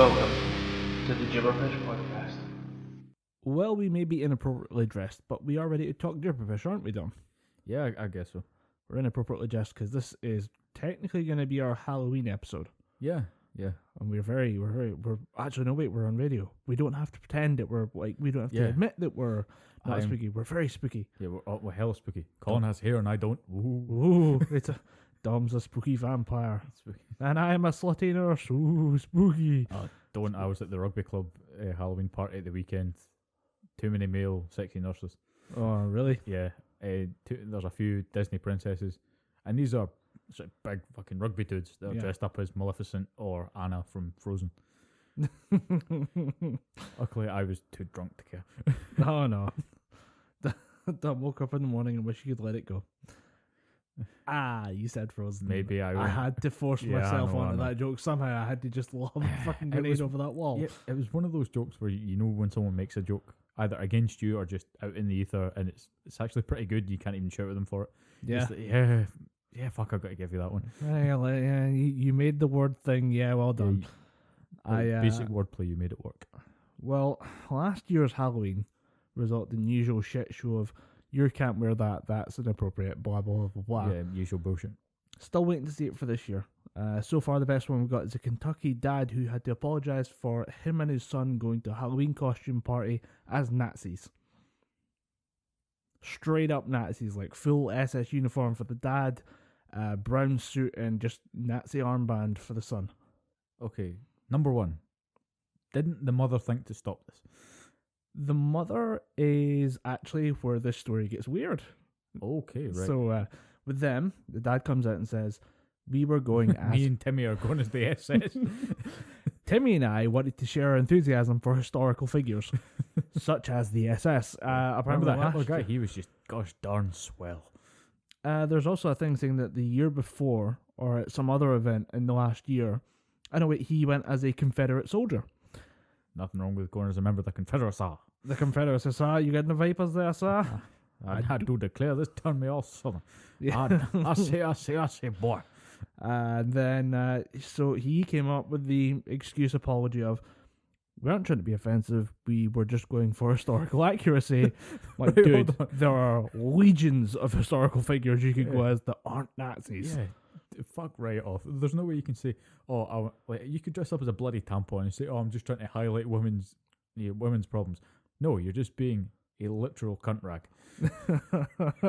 Welcome to the Gibberpish Podcast. Well, we may be inappropriately dressed, but we are ready to talk gibberpish, aren't we, Dom? Yeah, I guess so. We're inappropriately dressed because this is technically going to be our Halloween episode. Yeah. And we're actually, no, wait, we're on radio. We don't have to pretend that we don't have to admit that we're not spooky. We're very spooky. Yeah, we're hella spooky. Colin has hair and I don't. Ooh, Dom's a spooky vampire. Spooky. And I'm a slutty nurse. Ooh, spooky. Don't. I was at the rugby club Halloween party at the weekend. Too many male sexy nurses. Oh, really? Yeah. There's a few Disney princesses. And these are sort of big fucking rugby dudes that are dressed up as Maleficent or Anna from Frozen. Luckily, I was too drunk to care. Oh, no. Dom woke up in the morning and wish you could let it go. You said Frozen. Maybe I had to force myself onto that joke. Somehow I had to just lob a fucking grenade over that wall. Yeah, it was one of those jokes where you know when someone makes a joke either against you or just out in the ether, and it's actually pretty good. You can't even shout at them for it. Yeah. Yeah, fuck, I've got to give you that one. Yeah, you made the word thing. Yeah, well done. Basic wordplay, you made it work. Well, last year's Halloween resulted in the usual shit show of you can't wear that, that's inappropriate, blah, blah, blah, blah. Yeah, usual bullshit. Still waiting to see it for this year. So far, the best one we've got is a Kentucky dad who had to apologise for him and his son going to a Halloween costume party as Nazis. Straight up Nazis, like full SS uniform for the dad, brown suit, and just Nazi armband for the son. Okay, number one. Didn't the mother think to stop this? The mother is actually where this story gets weird. Okay, right. So, with them, the dad comes out and says, we were going as... Me and Timmy are going as the SS. Timmy and I wanted to share our enthusiasm for historical figures, such as the SS. Remember that Hitler guy? He was just gosh darn swell. There's also a thing saying that the year before, or at some other event in the last year, he went as a Confederate soldier. Nothing wrong with going as a member of the Confederacy. The Confederacy, sir. You getting the vipers there, sir? I do declare this turned me all summer. Yeah. I say, boy. And then, so he came up with the excuse apology of, we aren't trying to be offensive, we were just going for historical accuracy. Like, dude, there are legions of historical figures you could go as that aren't Nazis. Yeah. Fuck right off. There's no way you can say, you could dress up as a bloody tampon and say, I'm just trying to highlight women's problems. No, you're just being a literal cunt rag.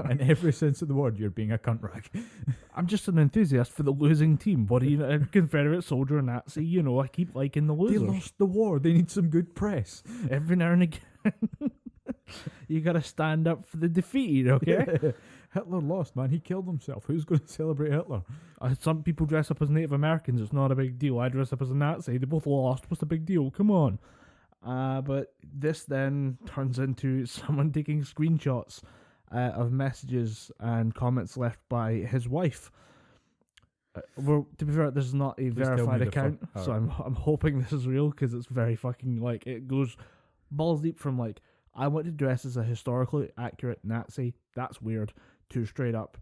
In every sense of the word, you're being a cunt rag. I'm just an enthusiast for the losing team. What are you, a Confederate soldier, Nazi? I keep liking the losers. They lost the war. They need some good press. Every now and again. You gotta stand up for the defeated, okay? Yeah. Hitler lost, man. He killed himself. Who's going to celebrate Hitler? Some people dress up as Native Americans. It's not a big deal. I dress up as a Nazi. They both lost. What's the big deal? Come on. But this then turns into someone taking screenshots of messages and comments left by his wife. To be fair, this is not a verified account, so I'm hoping this is real because it's very fucking it goes balls deep from I want to dress as a historically accurate Nazi. That's weird. To straight up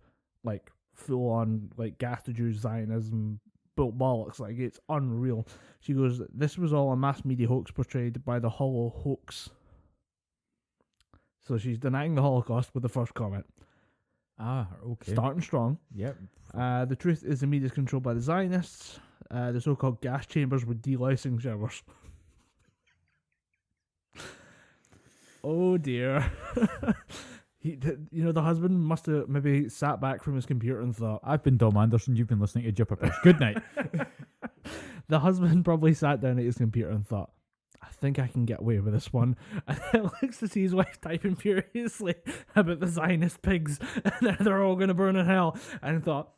full on gas to Jews Zionism built bollocks. It's unreal. She goes, this was all a mass media hoax portrayed by the Hollow hoax. So she's denying the Holocaust with the first comment. Okay. Starting strong. Yep. The truth is the media is controlled by the Zionists. The so-called gas chambers with delousing showers. Oh dear. The husband must have maybe sat back from his computer and thought, I've been Dom Anderson, you've been listening to Gibberpish. Good night. The husband probably sat down at his computer and thought, I think I can get away with this one. And then looks to see his wife typing furiously about the Zionist pigs and they're all going to burn in hell. And thought,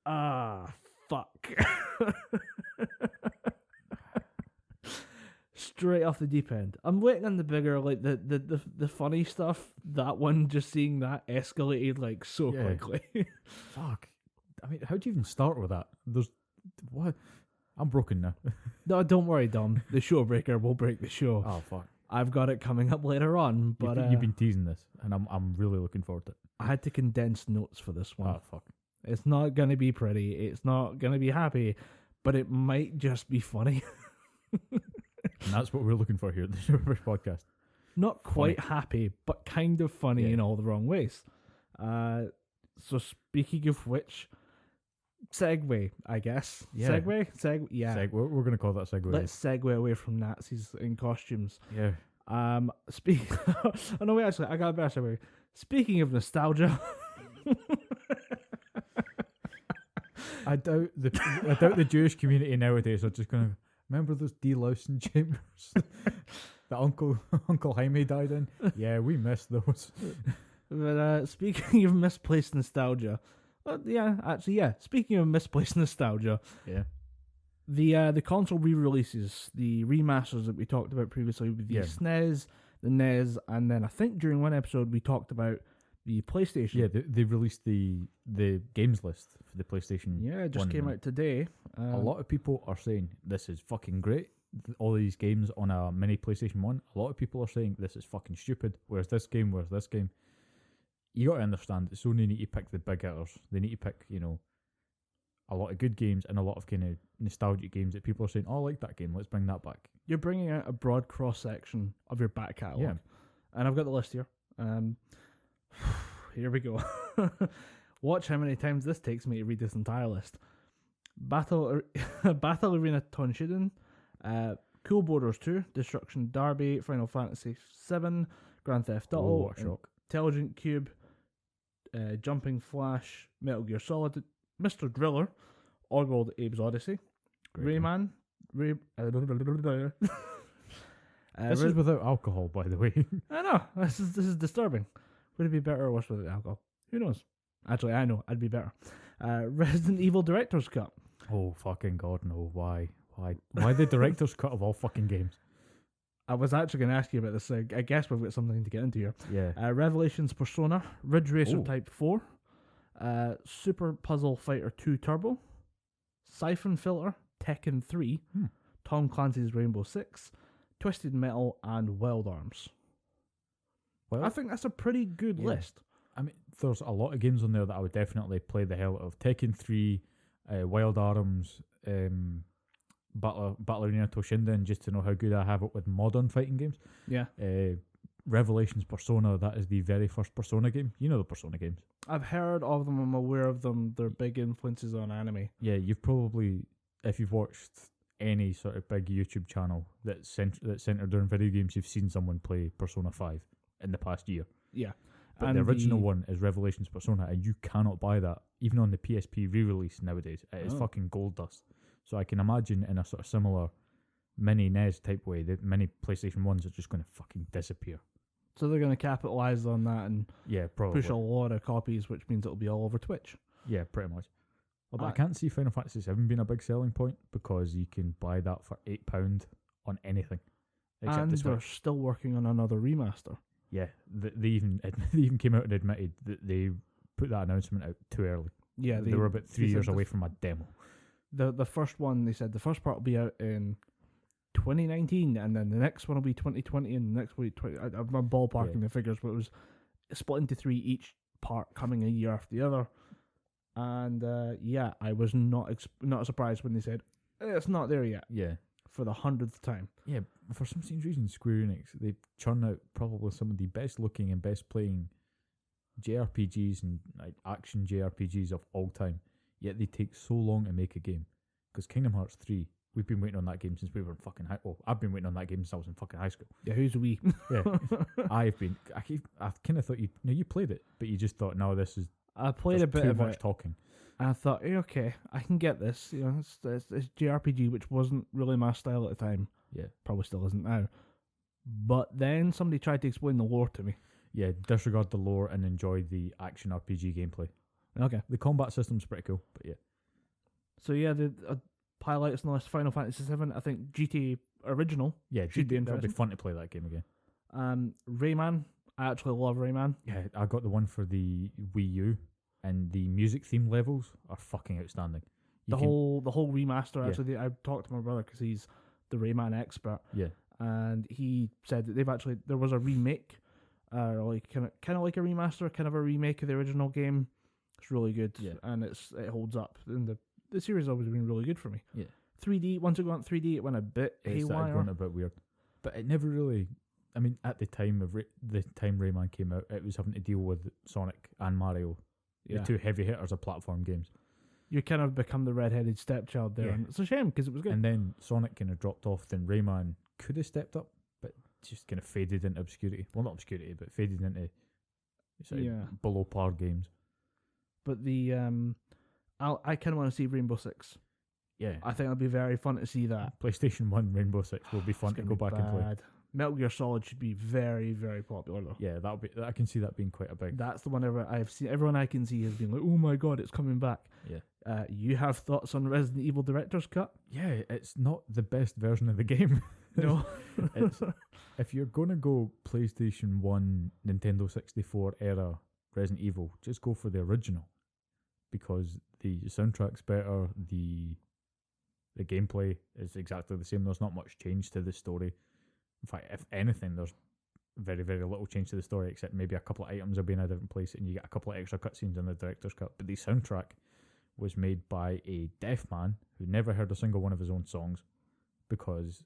fuck. Straight off the deep end. I'm waiting on the bigger, the funny stuff. That one, just seeing that escalated so quickly. Fuck. I mean, how do you even start with that? What? I'm broken now. No, don't worry, Dom. The showbreaker will break the show. Oh fuck. I've got it coming up later on, but you've been teasing this, and I'm really looking forward to it. I had to condense notes for this one. Oh fuck. It's not gonna be pretty. It's not gonna be happy, but it might just be funny. And that's what we're looking for here at the Gibberpish Podcast. Not quite happy, but kind of funny Yeah. in all the wrong ways. So speaking of which, segue, I guess. Yeah. Segue. Yeah. We're going to call that segue. Let's segue away from Nazis in costumes. Yeah. Speak. Oh no, wait. Actually, I got a better segue. Speaking of nostalgia. I doubt the Jewish community nowadays are just going to remember those delousing chambers that Uncle Jaime died in. Yeah, we missed those. But speaking of misplaced nostalgia, speaking of misplaced nostalgia, Yeah. the console re-releases, the remasters that we talked about previously with the SNES, the NES, and then I think during one episode we talked about the PlayStation. Yeah, they released the games list for the PlayStation. Yeah, it just 1 came and out today. a lot of people are saying this is fucking great. All these games on a mini PlayStation 1. A lot of people are saying this is fucking stupid. Where's this game? Where's this game? You got to understand that Sony need to pick the big hitters. They need to pick, a lot of good games and a lot of kind of nostalgic games that people are saying, oh, I like that game. Let's bring that back. You're bringing out a broad cross-section of your back catalogue. Yeah. And I've got the list here. Here we go. Watch how many times this takes me to read this entire list. Battle Arena Tonshiden, Cool Borders 2, Destruction Derby, Final Fantasy 7, Grand Theft Auto, what a shock. Intelligent Cube, Jumping Flash, Metal Gear Solid, Mr. Driller, Oddworld Abe's Odyssey, Great Rayman, this is without alcohol, by the way. I know, this is disturbing. Would it be better or worse without alcohol? Who knows? Actually, I know, I'd be better. Resident Evil Director's Cut. Oh, fucking God, no. Why the director's cut of all fucking games? I was actually going to ask you about this. I guess we've got something to get into here. Yeah. Revelations Persona, Ridge Racer Ooh. Type 4, Super Puzzle Fighter 2 Turbo, Siphon Filter, Tekken 3, Tom Clancy's Rainbow Six, Twisted Metal, and Wild Arms. Well, I think that's a pretty good list. I mean, there's a lot of games on there that I would definitely play the hell out of. Tekken 3, Wild Arms, Battle Arena Toshinden, just to know how good I have it with modern fighting games. Yeah. Revelations Persona, that is the very first Persona game. You know the Persona games. I've heard of them, I'm aware of them. They're big influences on anime. Yeah, you've probably, if you've watched any sort of big YouTube channel that's centered around video games, you've seen someone play Persona 5 in the past year. Yeah. But And the original one is Revelations Persona, and you cannot buy that, even on the PSP re-release nowadays. It is fucking gold dust. So I can imagine in a sort of similar mini NES type way, the mini PlayStation 1s are just going to fucking disappear. So they're going to capitalize on that and Yeah, probably. push a lot of copies, which means it'll be all over Twitch. Yeah, pretty much. Although I can't see Final Fantasy 7 being a big selling point because you can buy that for £8 on anything. Except And the they're Switch. still working on another remaster. Yeah, they even came out and admitted that they put that announcement out too early. Yeah, they were about 3 they years said away from a demo. The first one, they said the first part will be out in 2019, and then the next one will be 2020, and the next will be 20. I'm ballparking the figures, but it was split into 3, each part coming a year after the other. And I was not surprised when they said it's not there yet. Yeah. For the 100th time. Yeah, for some strange reason, Square Enix, they churn out probably some of the best looking and best playing JRPGs and like action JRPGs of all time. Yet they take so long to make a game. Because Kingdom Hearts 3, we've been waiting on that game since we were in fucking high. Well, I've been waiting on that game since I was in fucking high school. Yeah, who's we? Yeah, I kind of thought you played it, but you just thought, no, this is. I played a bit too of much it. talking. And I thought, okay, I can get this. You know, it's JRPG, which wasn't really my style at the time. Yeah, probably still isn't now. But then somebody tried to explain the lore to me. Yeah, disregard the lore and enjoy the action RPG gameplay. Okay. The combat system's pretty cool, but yeah. So yeah, the highlights on the list: Final Fantasy 7. I think GTA Original. Yeah, should be that'd interesting. be fun to play that game again. Rayman. I actually love Rayman. Yeah, I got the one for the Wii U, and the music theme levels are fucking outstanding. The whole remaster. Yeah. Actually, I talked to my brother because he's the Rayman expert. Yeah. And he said that there was a remake, like kind of like a remaster, kind of a remake of the original game. It's really good, Yeah. and it holds up. And the series has always been really good for me. Yeah. 3D. Once it went 3D, it went a bit It started haywire. going a bit weird. But it never really. I mean, at the time the time Rayman came out, it was having to deal with Sonic and Mario, the two heavy hitters of platform games. You kind of become the red-headed stepchild there, and it's a shame because it was good. And then Sonic kind of dropped off. Then Rayman could have stepped up, but just kind of faded into obscurity. Well, not obscurity, but faded into sort of below par games. But the I kind of want to see Rainbow Six. Yeah, I think it'll be very fun to see that. PlayStation 1 Rainbow Six will be fun to go back and play. Metal Gear Solid should be very, very popular though. Yeah, that'll be. I can see that being quite a big. That's the one I've seen. Everyone I can see has been like, "Oh my god, it's coming back." Yeah. You have thoughts on Resident Evil Director's Cut? Yeah, it's not the best version of the game. No. If you're gonna go PlayStation 1, Nintendo 64 era Resident Evil, just go for the original, because the soundtrack's better. The gameplay is exactly the same. There's not much change to the story. In fact, if anything, there's very, very little change to the story, except maybe a couple of items are being in a different place and you get a couple of extra cutscenes in the director's cut. But the soundtrack was made by a deaf man who never heard a single one of his own songs, because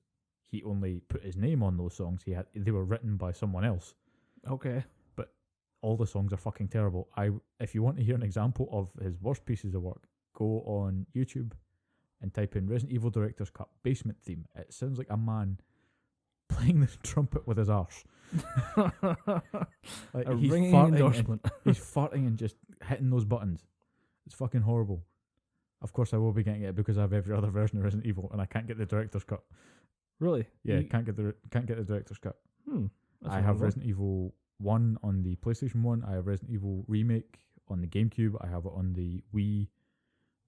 he only put his name on those songs. They were written by someone else. Okay. But all the songs are fucking terrible. If you want to hear an example of his worst pieces of work, go on YouTube and type in Resident Evil Director's Cut basement theme. It sounds like a man playing the trumpet with his arse. Like, a he's ringing farting endorsement. he's farting and just hitting those buttons. It's fucking horrible. Of course, I will be getting it because I have every other version of Resident Evil, and I can't get the director's cut. Really? Yeah, can't get the director's cut. I have horrible. Resident Evil 1 on the PlayStation 1. I have Resident Evil Remake on the GameCube. I have it on the Wii.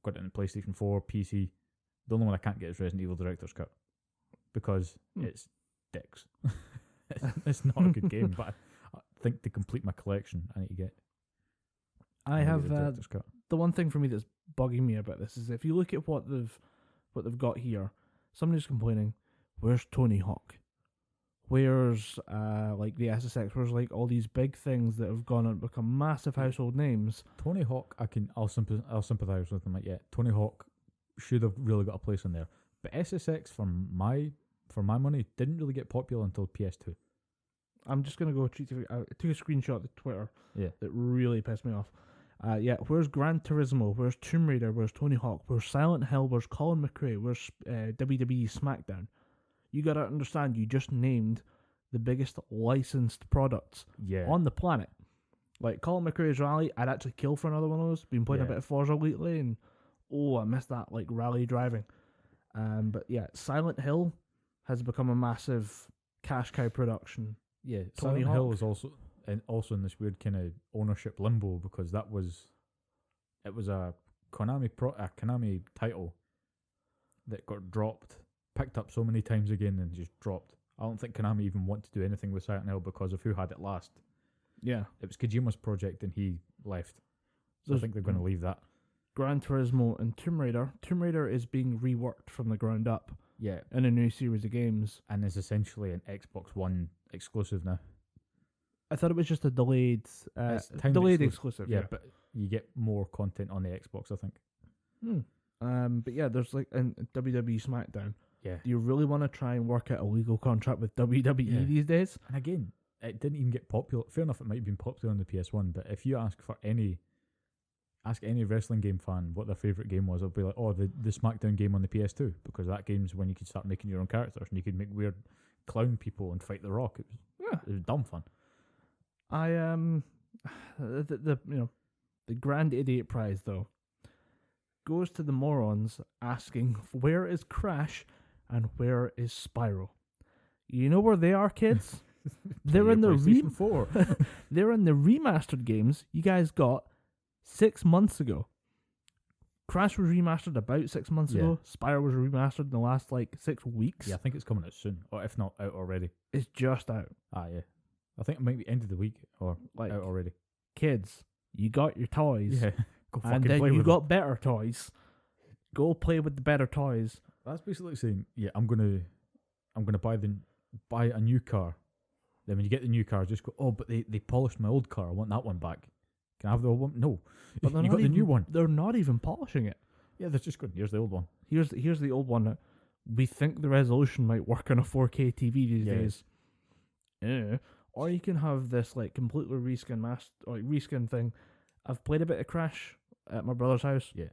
Got it on the PlayStation 4, PC. The only one I can't get is Resident Evil Director's Cut, because it's dicks. It's not a good game, but I think to complete my collection, I need to get. I have the director's cut. The one thing for me that's bugging me about this is if you look at what they've got here, somebody's complaining, where's Tony Hawk? Where's like the SSX? Where's like all these big things that have gone on and become massive household names? Tony Hawk, I'll sympathise with them. Like, yeah, Tony Hawk should have really got a place in there. But SSX, for my money, didn't really get popular until PS2. I'm just gonna go I took a screenshot of Twitter. Yeah, that really pissed me off. Where's Gran Turismo? Where's Tomb Raider? Where's Tony Hawk? Where's Silent Hill? Where's Colin McRae? Where's WWE SmackDown? You gotta understand, you just named the biggest licensed products on the planet. Like Colin McRae's Rally, I'd actually kill for another one of those. Been playing a bit of Forza lately, and I miss that like rally driving. But yeah, Silent Hill has become a massive cash cow production. Yeah, Tony Silent Hill Hawk is also in this weird kind of ownership limbo, because it was a Konami title that got dropped, picked up so many times again, and just dropped. I don't think Konami even want to do anything with Silent Hill because of who had it last. Yeah, it was Kojima's project and he left. So I think they're going to leave that. Gran Turismo and Tomb Raider. Tomb Raider is being reworked from the ground up. Yeah, in a new series of games, and is essentially an Xbox One exclusive now. I thought it was just a delayed exclusive. Yeah, but you get more content on the Xbox, I think. But yeah, there's like in WWE SmackDown. Yeah. Do you really want to try and work out a legal contract with WWE these days? And again, it didn't even get popular. Fair enough, it might have been popular on the PS1, but if you ask any wrestling game fan what their favourite game was, it'll be like, the SmackDown game on the PS2, because that game's when you could start making your own characters and you could make weird clown people and fight The Rock. It was dumb fun. The Grand Idiot Prize though goes to the morons asking where is Crash and where is Spyro. You know where they are, kids? They're in the 4. They're in the remastered games you guys got 6 months ago. Crash was remastered about 6 months ago. Spyro was remastered in the last 6 weeks. Yeah, I think it's coming out soon, or if not out already. It's just out. Yeah. I think it might be end of the week or out already. Kids, you got your toys. Yeah, go fucking and then play you with got them. better toys. Go play with the better toys. That's basically saying, I'm gonna buy a new car. Then when you get the new car, just go, but they polished my old car. I want that one back. Can I have the old one? No. But you got the new one. They're not even polishing it. Yeah, they're just going, here's the old one. Here's the old one. We think the resolution might work on a 4K TV these days. Or you can have this like completely reskin thing. I've played a bit of Crash at my brother's house. Yeah.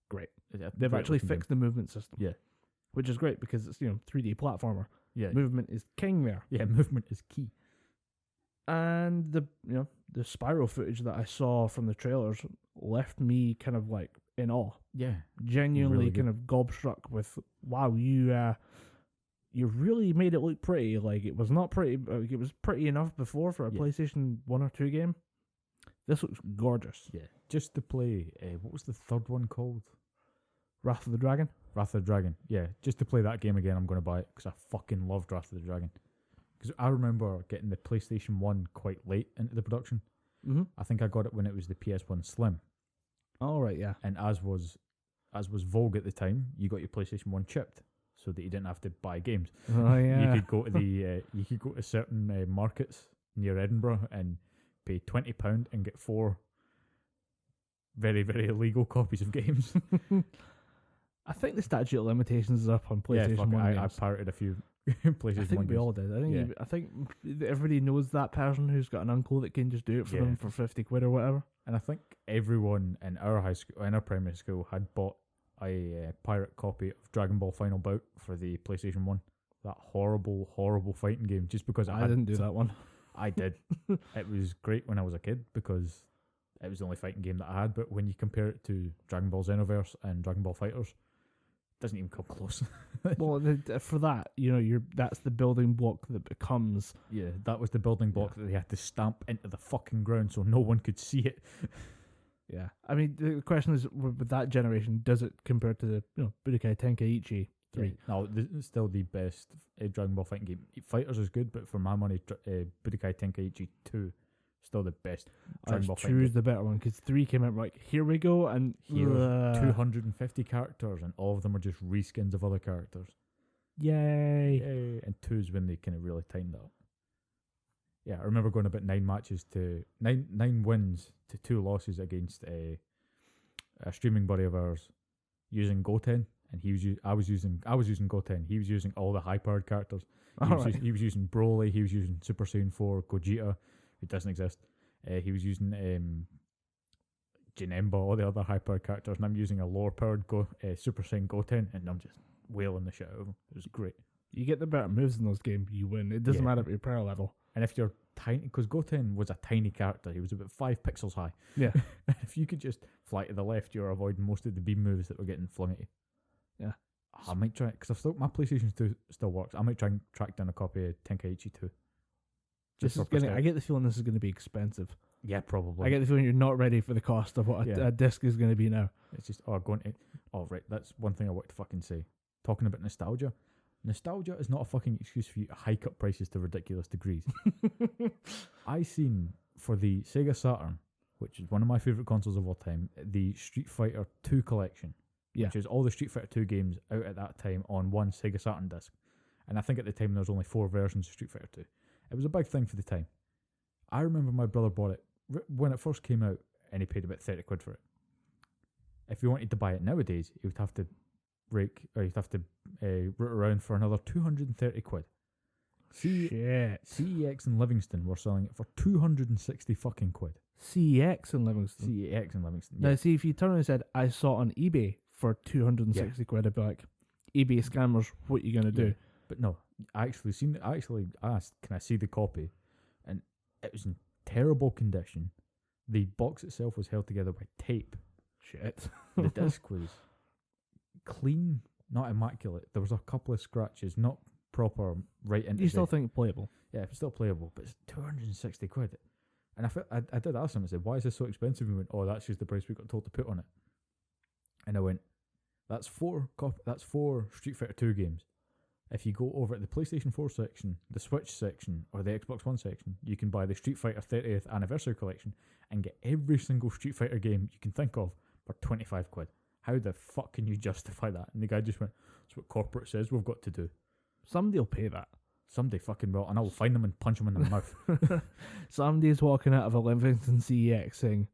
Great. Yeah, They've great actually looking fixed the movement system. Yeah. Which is great because it's 3D platformer. Yeah. Movement is king there. Yeah, movement is key. And the Spyro footage that I saw from the trailers left me kind of like in awe. Yeah. Genuinely Really kind of gobstruck with, wow, you really made it look pretty. Like, it was not pretty, but it was pretty enough before for a PlayStation 1 or 2 game. This looks gorgeous. Yeah. Just to play, what was the third one called? Wrath of the Dragon? Wrath of the Dragon. Yeah, just to play that game again, I'm going to buy it because I fucking loved Wrath of the Dragon. Because I remember getting the PlayStation 1 quite late into the production. Mm-hmm. I think I got it when it was the PS1 Slim. Oh, right, yeah. And as was vogue at the time, you got your PlayStation 1 chipped so that you didn't have to buy games. Oh, yeah. You could go to you could go to certain markets near Edinburgh and pay £20 and get 4 very, very illegal copies of games. I think the statute of limitations is up on PlayStation 1 I games. pirated a few PlayStation 1 I think we games. all did. I think everybody knows that person who's got an uncle that can just do it for them for 50 quid or whatever. And I think everyone in our high school, in our primary school, had bought a pirate copy of Dragon Ball Final Bout for the PlayStation 1. That horrible, horrible fighting game. Just because I didn't do that one. I did. It was great when I was a kid because it was the only fighting game that I had. But when you compare it to Dragon Ball Xenoverse and Dragon Ball Fighters, it doesn't even come close. Well, for that, that's the building block that becomes. Yeah, that was the building block that they had to stamp into the fucking ground so no one could see it. Yeah, I mean, the question is, with that generation, does it compare to the Budokai Tenkaichi 3? Yeah. No, this is still the best Dragon Ball fighting game. Fighters is good, but for my money, Budokai Tenkaichi 2 still the best Dragon Ball fighting game. 2 is the better one because 3 came out like, here we go, and here 250 characters, and all of them are just reskins of other characters. Yay! Yay! And 2 is when they kind of really tightened up. Yeah, I remember going about 9 wins to 2 losses against a streaming buddy of ours using Goten, and I was using Goten. He was using all the high powered characters. He was using Broly. He was using Super Saiyan 4 Gogeta, who doesn't exist. He was using Janemba, all the other high powered characters, and I'm using a lower powered Super Saiyan Goten, and I'm just wailing the shit out of him. It was great. You get the better moves in those games, you win. It doesn't matter your power level. And if you're tiny, because Goten was a tiny character, he was about 5 pixels high. Yeah. If you could just fly to the left, you're avoiding most of the beam moves that were getting flung at you. Yeah. I might try, because my PlayStation 2 still works. I might try and track down a copy of Tenkaichi 2. I get the feeling this is going to be expensive. Yeah, probably. I get the feeling you're not ready for the cost of what a disc is going to be now. It's just, right, that's one thing I want to fucking say. Talking about nostalgia. Nostalgia is not a fucking excuse for you to hike up prices to ridiculous degrees. I seen for the Sega Saturn, which is one of my favourite consoles of all time, the Street Fighter 2 collection, which is all the Street Fighter 2 games out at that time on one Sega Saturn disc. And I think at the time there was only 4 versions of Street Fighter 2. It was a big thing for the time. I remember my brother bought it when it first came out, and he paid about 30 quid for it. If he wanted to buy it nowadays, he would have to root around for another 230 quid. Shit. CEX and Livingston were selling it for 260 fucking quid. CEX and Livingston. CEX and Livingston. Now, see, if you turn around and said, I saw it on eBay for 260 quid, I'd be like, eBay scammers, what are you going to do? But no, I actually asked, can I see the copy? And it was in terrible condition. The box itself was held together by tape. Shit. The disc was clean, not immaculate. There was a couple of scratches, not proper right into. You still think playable? Yeah, it's still playable, but it's 260 quid. And I did ask him, I said, why is this so expensive? He went, oh, that's just the price we got told to put on it. And I went, that's 4 Street Fighter 2 games. If you go over at the PlayStation 4 section, the Switch section, or the Xbox One section, you can buy the Street Fighter 30th Anniversary Collection and get every single Street Fighter game you can think of for 25 quid. How the fuck can you justify that? And the guy just went, that's what corporate says we've got to do. Somebody will pay that. Somebody fucking will, and I will find them and punch them in the mouth. Somebody's walking out of a Livingston CEX saying,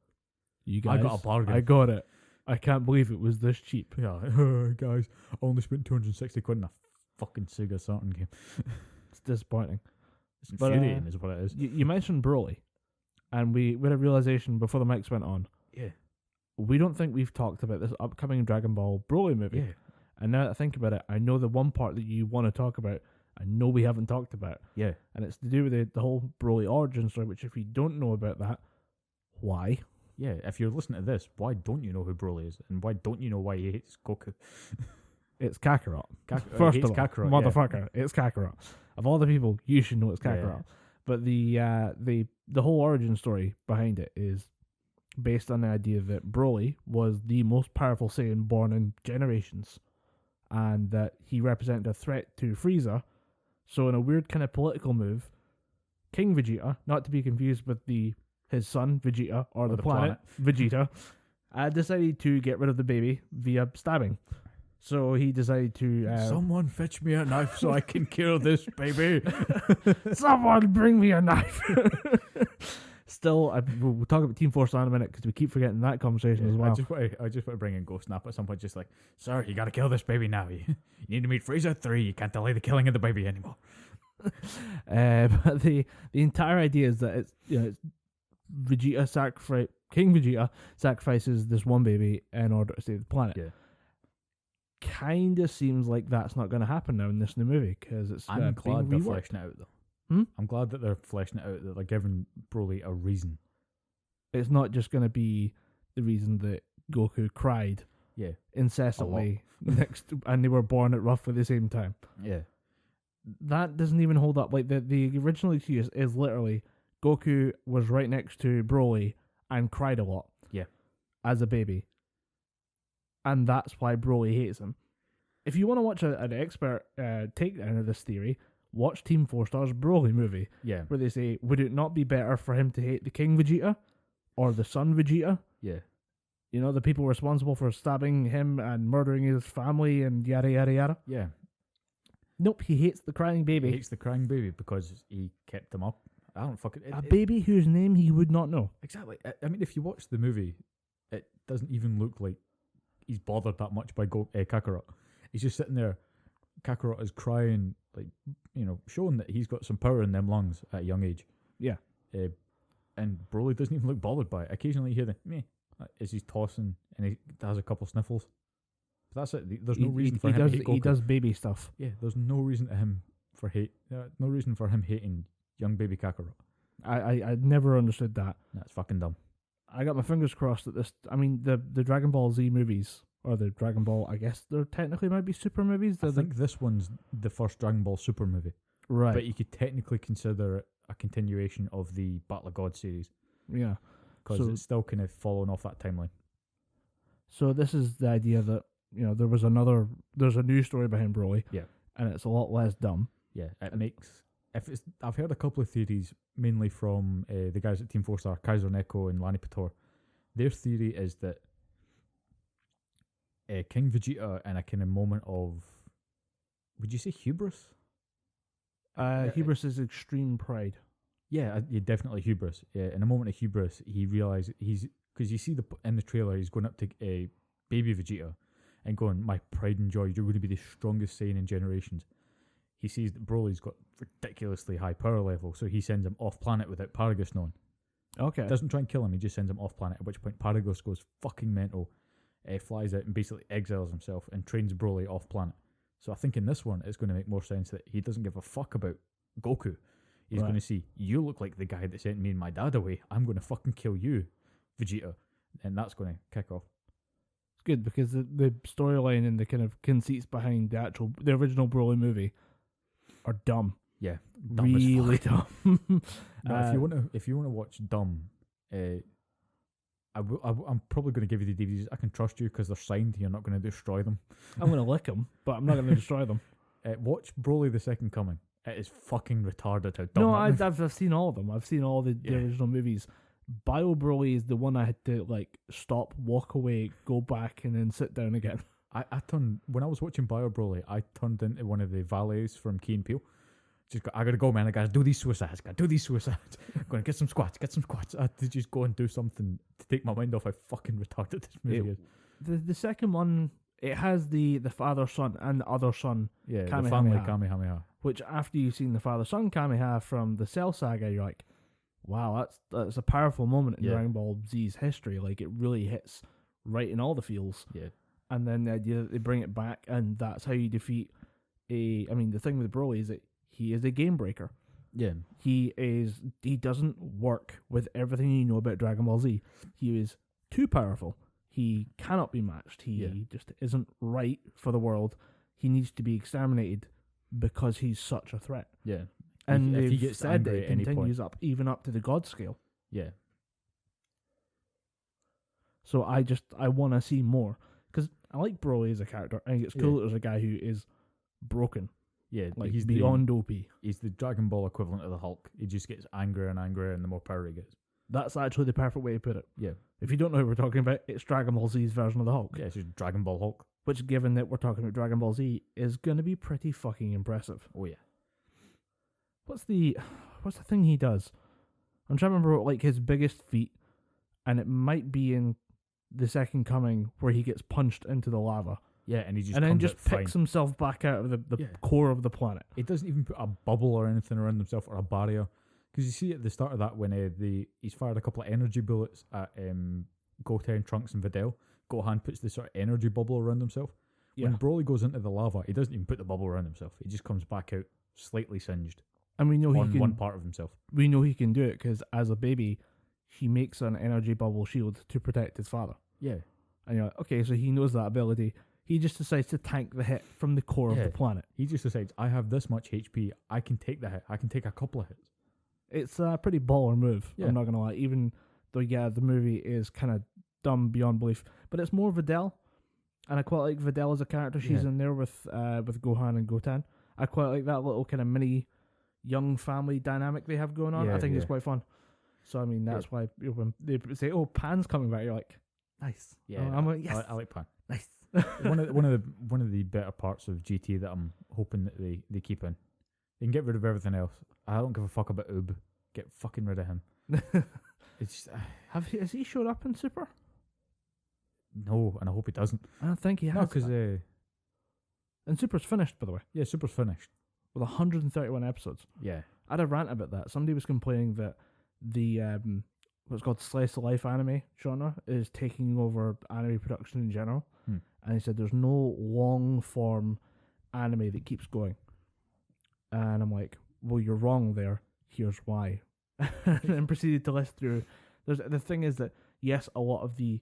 you guys, I got a bargain. I got it. I can't believe it was this cheap. Yeah, guys, I only spent 260 quid on a fucking Sega Saturn game. It's disappointing. It's But, infuriating, is what it is. You mentioned Broly, and we had a realization before the mics went on. Yeah. We don't think we've talked about this upcoming Dragon Ball Broly movie. Yeah. And now that I think about it, I know the one part that you want to talk about, I know we haven't talked about. Yeah. And it's to do with the whole Broly origin story, which if you don't know about that, why? Yeah, if you're listening to this, why don't you know who Broly is? And why don't you know why he hates Goku? It's Kakarot. First First of all, Kakarot, motherfucker, it's Kakarot. Of all the people, you should know it's Kakarot. Yeah. But the whole origin story behind it is based on the idea that Broly was the most powerful Saiyan born in generations, and that he represented a threat to Frieza. So in a weird kind of political move, King Vegeta, not to be confused with his son Vegeta or the planet Vegeta, decided to get rid of the baby via stabbing. So he decided to... Someone fetch me a knife so I can kill this baby. Someone bring me a knife. Still, we'll talk about Team Force in a minute because we keep forgetting that conversation as well. I just want to bring in Ghost Snap at some point, just like, sir, you got to kill this baby now. You need to meet Frieza 3. You can't delay the killing of the baby anymore. But the entire idea is that it's King Vegeta sacrifices this one baby in order to save the planet. Yeah. Kind of seems like that's not going to happen now in this new movie because it's I'm glad they're being reworked. fleshing it out, though. Hmm? I'm glad that they're fleshing it out, that they're giving Broly a reason. It's not just going to be the reason that Goku cried Yeah. incessantly and they were born at roughly the same time. Yeah. That doesn't even hold up. Like the original excuse is literally Goku was right next to Broly and cried a lot. Yeah. As a baby. And that's why Broly hates him. If you want to watch an expert takedown of this theory, watch Team 4 Star's Broly movie. Yeah. Where they say, would it not be better for him to hate the King Vegeta or the son Vegeta? Yeah. You know, the people responsible for stabbing him and murdering his family and yada yada yada. Yeah. Nope, he hates the crying baby. He hates the crying baby because he kept him up. I don't fucking... A baby whose name he would not know. Exactly. I mean, if you watch the movie, it doesn't even look like he's bothered that much by Kakarot. He's just sitting there. Kakarot is crying, like, you know, showing that he's got some power in them lungs at a young age. Yeah. And Broly doesn't even look bothered by it. Occasionally you hear the meh as he's tossing and he has a couple sniffles. But that's it. There's no reason for him to hate Goku. He does baby stuff. Yeah, there's no reason no reason for him hating young baby Kakarot. I never understood that. That's fucking dumb. I got my fingers crossed that this... I mean, the Dragon Ball Z movies, or the Dragon Ball, I guess they're technically might be super movies. I think this one's the first Dragon Ball Super movie. Right. But you could technically consider it a continuation of the Battle of God series. Yeah. Because it's still kind of following off that timeline. So this is the idea that, you know, there's a new story behind Broly. Yeah. And it's a lot less dumb. Yeah, it makes... I've heard a couple of theories, mainly from the guys at Team 4 Star, Kaiser Neko and Lani Pator. Their theory is that King Vegeta, in a kind of moment of... Would you say hubris? Hubris is extreme pride. Yeah, definitely hubris. Yeah, in a moment of hubris, he realized because you see in the trailer, he's going up to baby Vegeta and going, "My pride and joy, you're going to be the strongest Saiyan in generations." He sees that Broly's got ridiculously high power level, so he sends him off planet without Paragus knowing. Okay. Doesn't try and kill him, he just sends him off planet. At which point Paragus goes fucking mental, flies out and basically exiles himself and trains Broly off planet. So I think in this one, it's going to make more sense that he doesn't give a fuck about Goku. He's going to see, you look like the guy that sent me and my dad away. I'm going to fucking kill you, Vegeta. And that's going to kick off. It's good because the storyline and the kind of conceits behind the original Broly movie are dumb. Yeah, dumb really as fuck. dumb. No, if you want to watch dumb, I'm probably going to give you the DVDs. I can trust you because they're signed. You're not going to destroy them. I'm going to lick them, but I'm not going to destroy them. Watch Broly the Second Coming. It is fucking retarded how dumb. No, that I've seen all of them. I've seen all the original movies. Bio Broly is the one I had to like stop, walk away, go back, and then sit down again. I turned when I was watching Bio Broly. I turned into one of the valets from Key and Peele. I gotta go, man. I gotta do these suicides. I'm gonna get some squats. I had to just go and do something to take my mind off how fucking retarded this movie is. The second one, it has the father son and the other son. Yeah, the Kamehameha. family Kamehameha. Which after you've seen the father son Kamehameha from the Cell Saga, you're like, wow, that's a powerful moment in Dragon Ball Z's history. Like, it really hits right in all the feels. Yeah. And then the idea that they bring it back, and that's how you defeat the thing with Broly is that he is a game breaker. Yeah. He doesn't work with everything you know about Dragon Ball Z. He is too powerful. He cannot be matched. He just isn't right for the world. He needs to be exterminated because he's such a threat. Yeah. And if he they've gets said that angry it at any continues point. up, even up to the God scale. Yeah. So I want to see more. Because I like Broly as a character. I think it's cool that there's a guy who is broken. Yeah, Like, he's beyond OP. He's the Dragon Ball equivalent of the Hulk. He just gets angrier and angrier, and the more power he gets. That's actually the perfect way to put it. Yeah. If you don't know who we're talking about, it's Dragon Ball Z's version of the Hulk. Yeah, it's just Dragon Ball Hulk. Which, given that we're talking about Dragon Ball Z, is going to be pretty fucking impressive. Oh, yeah. What's the thing he does? I'm trying to remember like his biggest feat, and it might be in the Second Coming where he gets punched into the lava. Yeah, and he just and then comes just out picks fine. himself back out of the core of the planet. He doesn't even put a bubble or anything around himself or a barrier. Because you see at the start of that when he's fired a couple of energy bullets at Goten, Trunks, and Videl. Gohan puts this sort of energy bubble around himself. Yeah. When Broly goes into the lava, he doesn't even put the bubble around himself. He just comes back out slightly singed And we know on one part of himself. We know he can do it because as a baby, he makes an energy bubble shield to protect his father. Yeah. And you're like, okay, so he knows that ability. He just decides to tank the hit from the core of the planet. He just decides, I have this much HP, I can take the hit. I can take a couple of hits. It's a pretty baller move, Yeah. I'm not going to lie. Even though, the movie is kind of dumb beyond belief. But it's more Videl. And I quite like Videl as a character. She's in there with Gohan and Goten. I quite like that little kind of mini young family dynamic they have going on. I think it's quite fun. So, I mean, that's why when they say, oh, Pan's coming back, you're like, nice. Yeah, I'm like, yes. I like Pan. Nice. one of the better parts of GT that I'm hoping that they keep in. They can get rid of everything else. I don't give a fuck about Oob. Get fucking rid of him. It's Has he showed up in Super? no, and I hope he doesn't. I don't think he has. No, because and Super's finished, by the way, Super's finished. with 131 episodes. Yeah, I had a rant about that. Somebody was complaining that the what's called slice of life anime genre is taking over anime production in general. And he said there's no long form anime that keeps going. And I'm like, well, you're wrong there. Here's why. And then proceeded to list through. The thing is that yes, a lot of the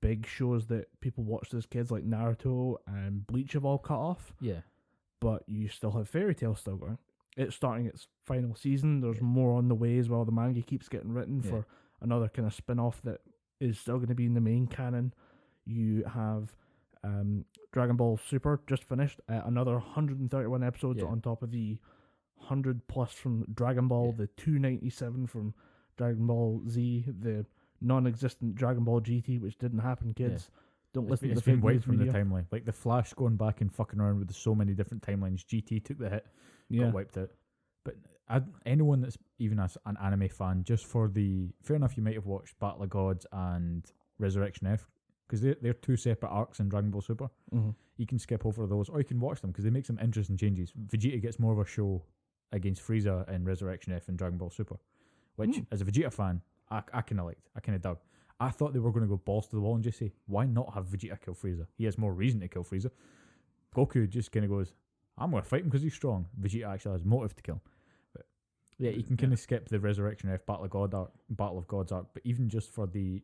big shows that people watched as kids, like Naruto and Bleach, have all cut off. yeah, But you still have Fairy Tail still going. It's starting its final season. There's more on the way as well. The manga keeps getting written for another kind of spin-off that is still going to be in the main canon. You have Dragon Ball Super just finished. Another 131 episodes on top of the 100 plus from Dragon Ball, the 297 from Dragon Ball Z, the non-existent Dragon Ball GT, which didn't happen, kids. Don't listen to the been fake wiped news from the media. timeline. Like the Flash going back and fucking around with so many different timelines. GT took the hit, got wiped out. But anyone that's even an anime fan, just for the fair enough, you might have watched Battle of Gods and Resurrection F, because they're two separate arcs in Dragon Ball Super. Mm-hmm. You can skip over those, or you can watch them because they make some interesting changes. Vegeta gets more of a show against Frieza in Resurrection F and Dragon Ball Super, which as a Vegeta fan, I kind of liked. I kind of dug. I thought they were going to go balls to the wall and just say, why not have Vegeta kill Frieza? He has more reason to kill Frieza. Goku just kind of goes, I'm going to fight him because he's strong. Vegeta actually has motive to kill. But yeah, you can kind of skip the Resurrection F Battle of Gods arc, but even just for the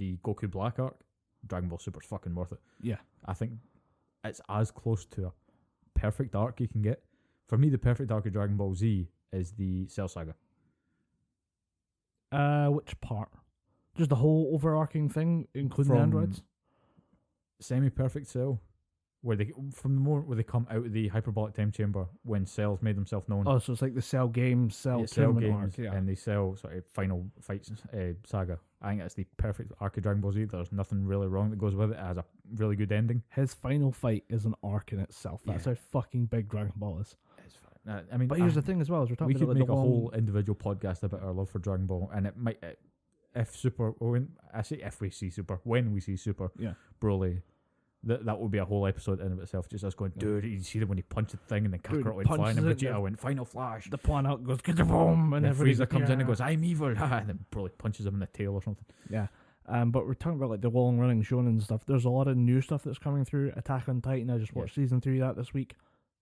Goku Black arc, Dragon Ball Super's fucking worth it. Yeah. I think it's as close to a perfect arc you can get. For me, the perfect arc of Dragon Ball Z is the Cell Saga. Which part? Just the whole overarching thing, including the androids? Semi-perfect Cell, where they from the moment where they come out of the hyperbolic time chamber when Cell's made themselves known. Oh, so it's like the Cell games, Cell games, arc, and the Cell sort of final fights saga. I think that's the perfect arc of Dragon Ball Z. There's nothing really wrong that goes with it. It has a really good ending. His final fight is an arc in itself. That's how fucking big Dragon Ball is. It's fine. I mean, But here's the thing as well: is we're talking we could about make the a long... whole individual podcast about our love for Dragon Ball, and it might, if Super, I say if we see Super, when we see Super, Broly, that would be a whole episode in of itself. Just us going, dude, you see them when he punched the thing and then Kakarot went flying, and Vegeta went Final Flash. The pawn out goes get the bomb, and then everybody Frieza comes in and goes, I'm evil, and then Broly punches him in the tail or something. Yeah. But we're talking about like the long running shonen stuff. There's a lot of new stuff that's coming through. Attack on Titan. I just watched season 3 of that this week.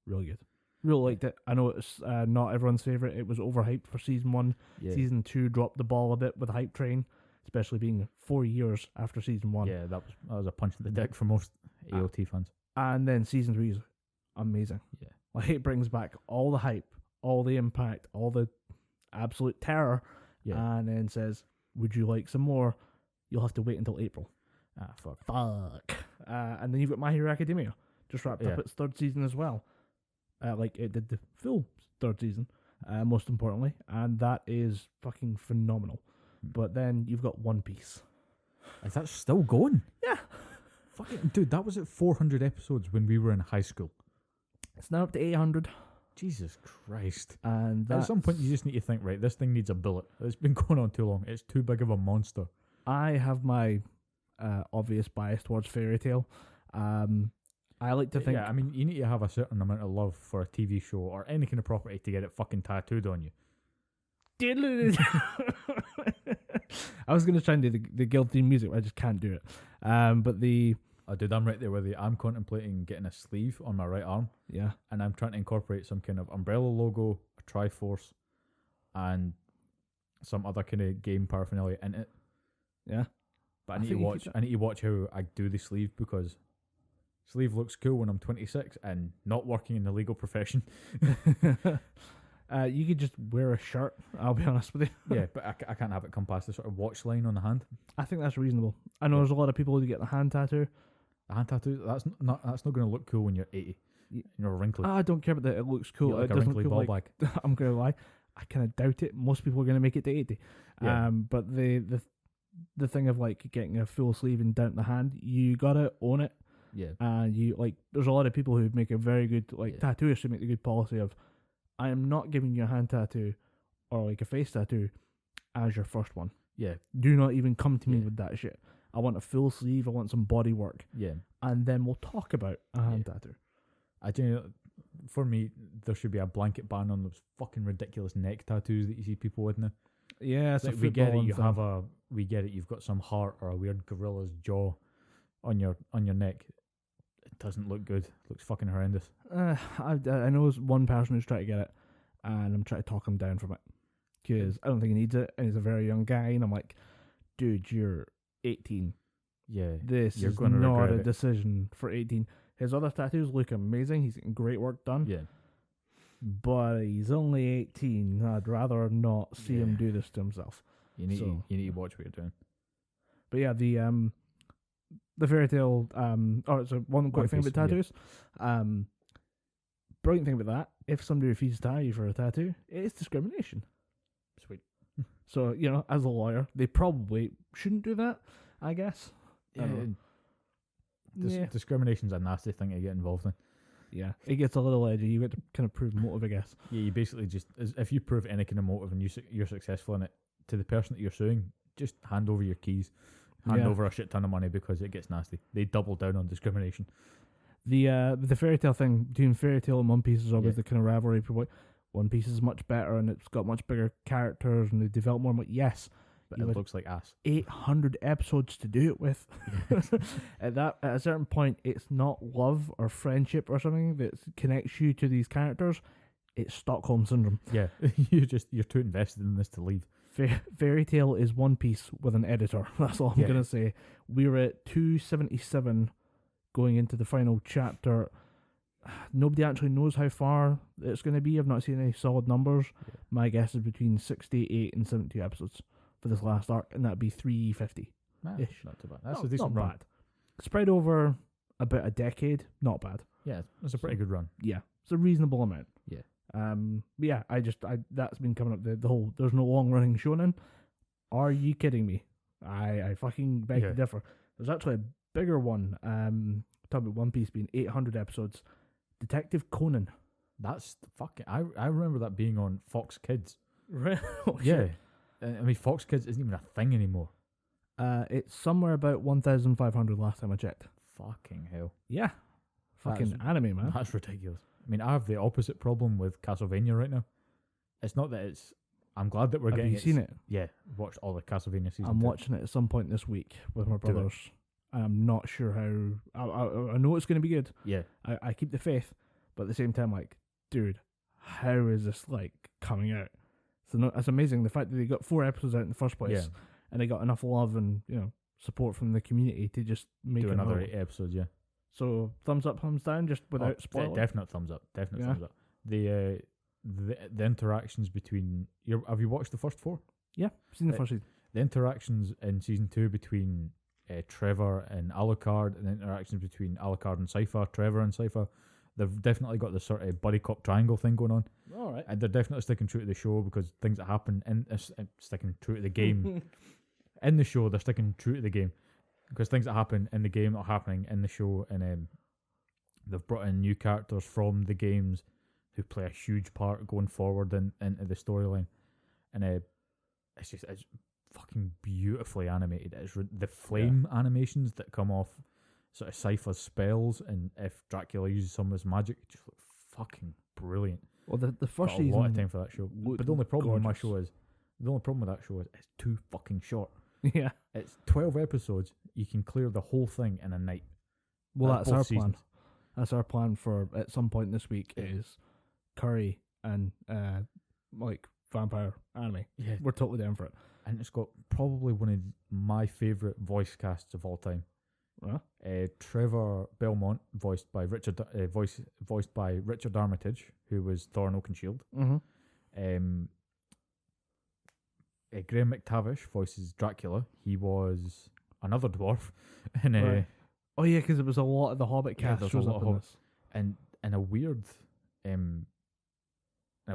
Really good. Really liked it. I know it's not everyone's favorite. It was overhyped for season 1. Yeah. Season 2 dropped the ball a bit with the hype train, especially being 4 years after season 1. Yeah, that was a punch in the dick for most AOT fans. And then season 3 is amazing. Yeah, like it brings back all the hype, all the impact, all the absolute terror, and then says, "Would you like some more? You'll have to wait until April." Fuck. And then you've got My Hero Academia. Just wrapped up its 3rd season as well. Like it did the full 3rd season, most importantly. And that is fucking phenomenal. But then you've got One Piece. Is that still going? Yeah. Fucking dude, that was at 400 episodes when we were in high school. It's now up to 800. Jesus Christ. And at some point you just need to think, right, this thing needs a bullet. It's been going on too long. It's too big of a monster. I have my obvious bias towards Fairy Tail. I like to think... Yeah, I mean, you need to have a certain amount of love for a TV show or any kind of property to get it fucking tattooed on you. I was going to try and do the guild theme music, but I just can't do it. But the... Oh, dude, I'm right there with you. I'm contemplating getting a sleeve on my right arm. Yeah. And I'm trying to incorporate some kind of umbrella logo, a Triforce, and some other kind of game paraphernalia in it. Yeah. But I need to watch how I do the sleeve, because sleeve looks cool when I'm 26 and not working in the legal profession. You could just wear a shirt, I'll be honest with you. Yeah, but I can't have it come past the sort of watch line on the hand. I think that's reasonable. I know there's a lot of people who get the hand tattoo. A hand tattoo, that's not going to look cool when you're 80. You're wrinkly. I don't care about that. It looks cool. You're like it a doesn't wrinkly feel ball like, bag. I'm going to lie. I kind of doubt it. Most people are going to make it to 80. Yeah. But the thing of like getting a full sleeve and down the hand, you gotta own it. Yeah. And you like, there's a lot of people who make a very good tattooists who make the good policy of, I am not giving you a hand tattoo or like a face tattoo as your first one. Yeah. Do not even come to me with that shit. I want a full sleeve. I want some body work. Yeah. And then we'll talk about a hand tattoo. For me, there should be a blanket ban on those fucking ridiculous neck tattoos that you see people with now. Yeah, it's like, we get it. We get it. You've got some heart or a weird gorilla's jaw on your neck. It doesn't look good. It looks fucking horrendous. I know one person who's trying to get it, and I'm trying to talk him down from it because I don't think he needs it, and he's a very young guy, and I'm like, dude, you're 18. Yeah, this is not a decision for 18. His other tattoos look amazing. He's getting great work done. Yeah. But he's only 18. I'd rather not see him do this to himself. You need to watch what you're doing. But yeah, the Fairy Tail. So one quick thing about tattoos. Brilliant thing about that: if somebody refuses to hire you for a tattoo, it is discrimination. Sweet. So as a lawyer, they probably shouldn't do that. I guess. Discrimination's a nasty thing to get involved in. Yeah, it gets a little edgy. You get to kind of prove motive, I guess. Yeah, you basically just, if you prove any kind of motive and you're successful in it, to the person that you're suing, just hand over your keys, hand over a shit ton of money, because it gets nasty. They double down on discrimination. The Fairy Tail thing between Fairy Tail and One Piece is always the kind of rivalry. One Piece is much better and it's got much bigger characters and they develop more. I'm like, yes, but it looks like ass. 800 episodes to do it with. At a certain point, it's not love or friendship or something that connects you to these characters. It's Stockholm syndrome. Yeah, you're too invested in this to leave. Fairy Tail is One Piece with an editor. That's all I'm gonna say. We're at 277, going into the final chapter. Nobody actually knows how far it's going to be. I've not seen any solid numbers. Yeah. My guess is between 68 and 72 episodes for this last arc, and that'd be 350. Not too bad. That's a not decent run. bad. Spread over about a decade, not bad. Yeah, it's a pretty good run. Yeah, it's a reasonable amount. Yeah. But yeah, that's been coming up the whole. There's no long running shonen. Are you kidding me? I fucking beg to differ. There's actually a bigger one. Talking about One Piece being 800 episodes. Detective Conan. That's fucking. I remember that being on Fox Kids. Right? Oh, Yeah, shit. I mean Fox Kids isn't even a thing anymore. It's somewhere about 1,500 last time I checked. Fucking hell. Yeah. Fucking That's- anime, man. That's ridiculous. I mean, I have the opposite problem with Castlevania right now. It's not that it's. I'm glad that we're Have getting. you seen it? Yeah, watched all the Castlevania season. I'm 2. watching it at some point this week with my Do it. brothers. I'm not sure how. I know it's going to be good. Yeah, I keep the faith, but at the same time, like, dude, how is this like coming out? So no, it's amazing the fact that they got 4 episodes out in the first place, yeah. and they got enough love and support from the community to just make Do it another out. 8 episodes. Yeah, So thumbs up, thumbs down, just without spoiling. definite thumbs up. Definite Yeah. thumbs up. The interactions between. Have you watched the first 4? Yeah, seen the Uh, first season. The interactions in season 2 between Trevor and Alucard, and the interactions between Alucard and Cypher, Trevor and Cypher, they've definitely got this sort of buddy cop triangle thing going on, All right. and they're definitely sticking true to the show because things that happen in sticking true to the game in the show. They're sticking true to the game because things that happen in the game are happening in the show, and they've brought in new characters from the games who play a huge part going forward into the storyline, and it's fucking beautifully animated. It's the flame animations that come off sort of Cypher's spells, and if Dracula uses some of his magic, it just look fucking brilliant. Well, the first Got a season. lot of time for that show, looked but the only problem with my gorgeous. show is it's too fucking short. Yeah. It's 12 episodes. You can clear the whole thing in a night. Well, that's both our plan. seasons. That's our plan for at some point this week Yeah. is curry and like vampire anime. Yeah, We're totally down for it. and it's got probably one of my favourite voice casts of all time. Huh? Trevor Belmont, voiced by Richard Armitage, who was Thor and Oakenshield. Mm-hmm. Graham McTavish voices Dracula. He was another dwarf, and Right. Oh yeah, because it was a lot of the Hobbit Yeah, cast there's shows a lot up of in Hobbit. this. and a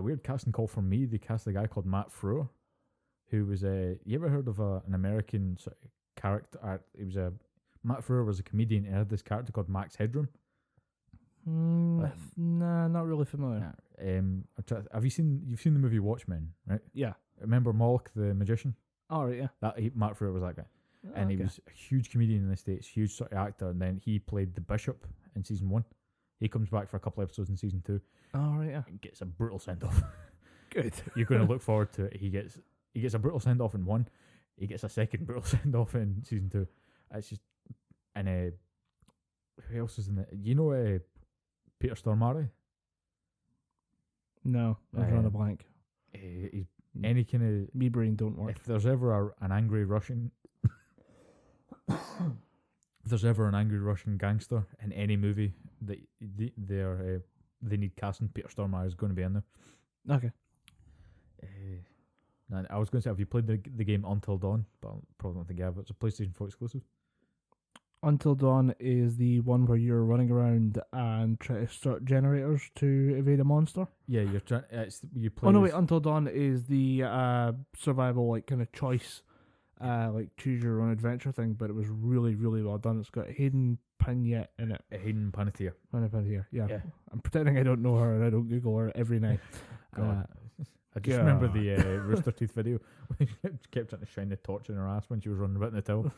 weird casting call for me. They cast a guy called Matt Frewer, who was you ever heard of an American sort of character? Matt Frewer was a comedian. He had this character called Max Headroom. Nah, not really familiar. You've seen the movie Watchmen, right? Yeah. Remember Moloch the magician? All right. Yeah. Matt Frewer was that guy, and he was a huge comedian in the States, huge sort of actor. And then he played the Bishop in season 1. He comes back for a couple episodes in season 2. All right. Yeah. And gets a brutal send off. Good. You're going to look forward to it. He gets a brutal send off in 1. He gets a second brutal send off in season 2. It's just who else is in it? You know Peter Stormare? No, I've drawn a blank. He's any kind Me brain don't of. work. If there's ever an angry Russian, if there's ever an angry Russian gangster in any movie that they need casting, Peter Stormare is going to be in there. Okay. Now, I was going to say, have you played the game Until Dawn? But I probably don't think you have. It's a PlayStation 4 exclusive. Until Dawn is the one where you're running around and try to start generators to evade a monster. Yeah, you're trying. You play. Oh no, wait! Until Dawn is the survival, like kind of choice, like choose your own adventure thing. But it was really, really well done. It's got Hayden Panettiere in it. Hayden Panettiere. Panettiere, yeah. Yeah. I'm pretending I don't know her and I don't Google her every night. God. I just remember the Rooster Teeth video. She kept trying to shine the torch in her ass when she was running about in the till.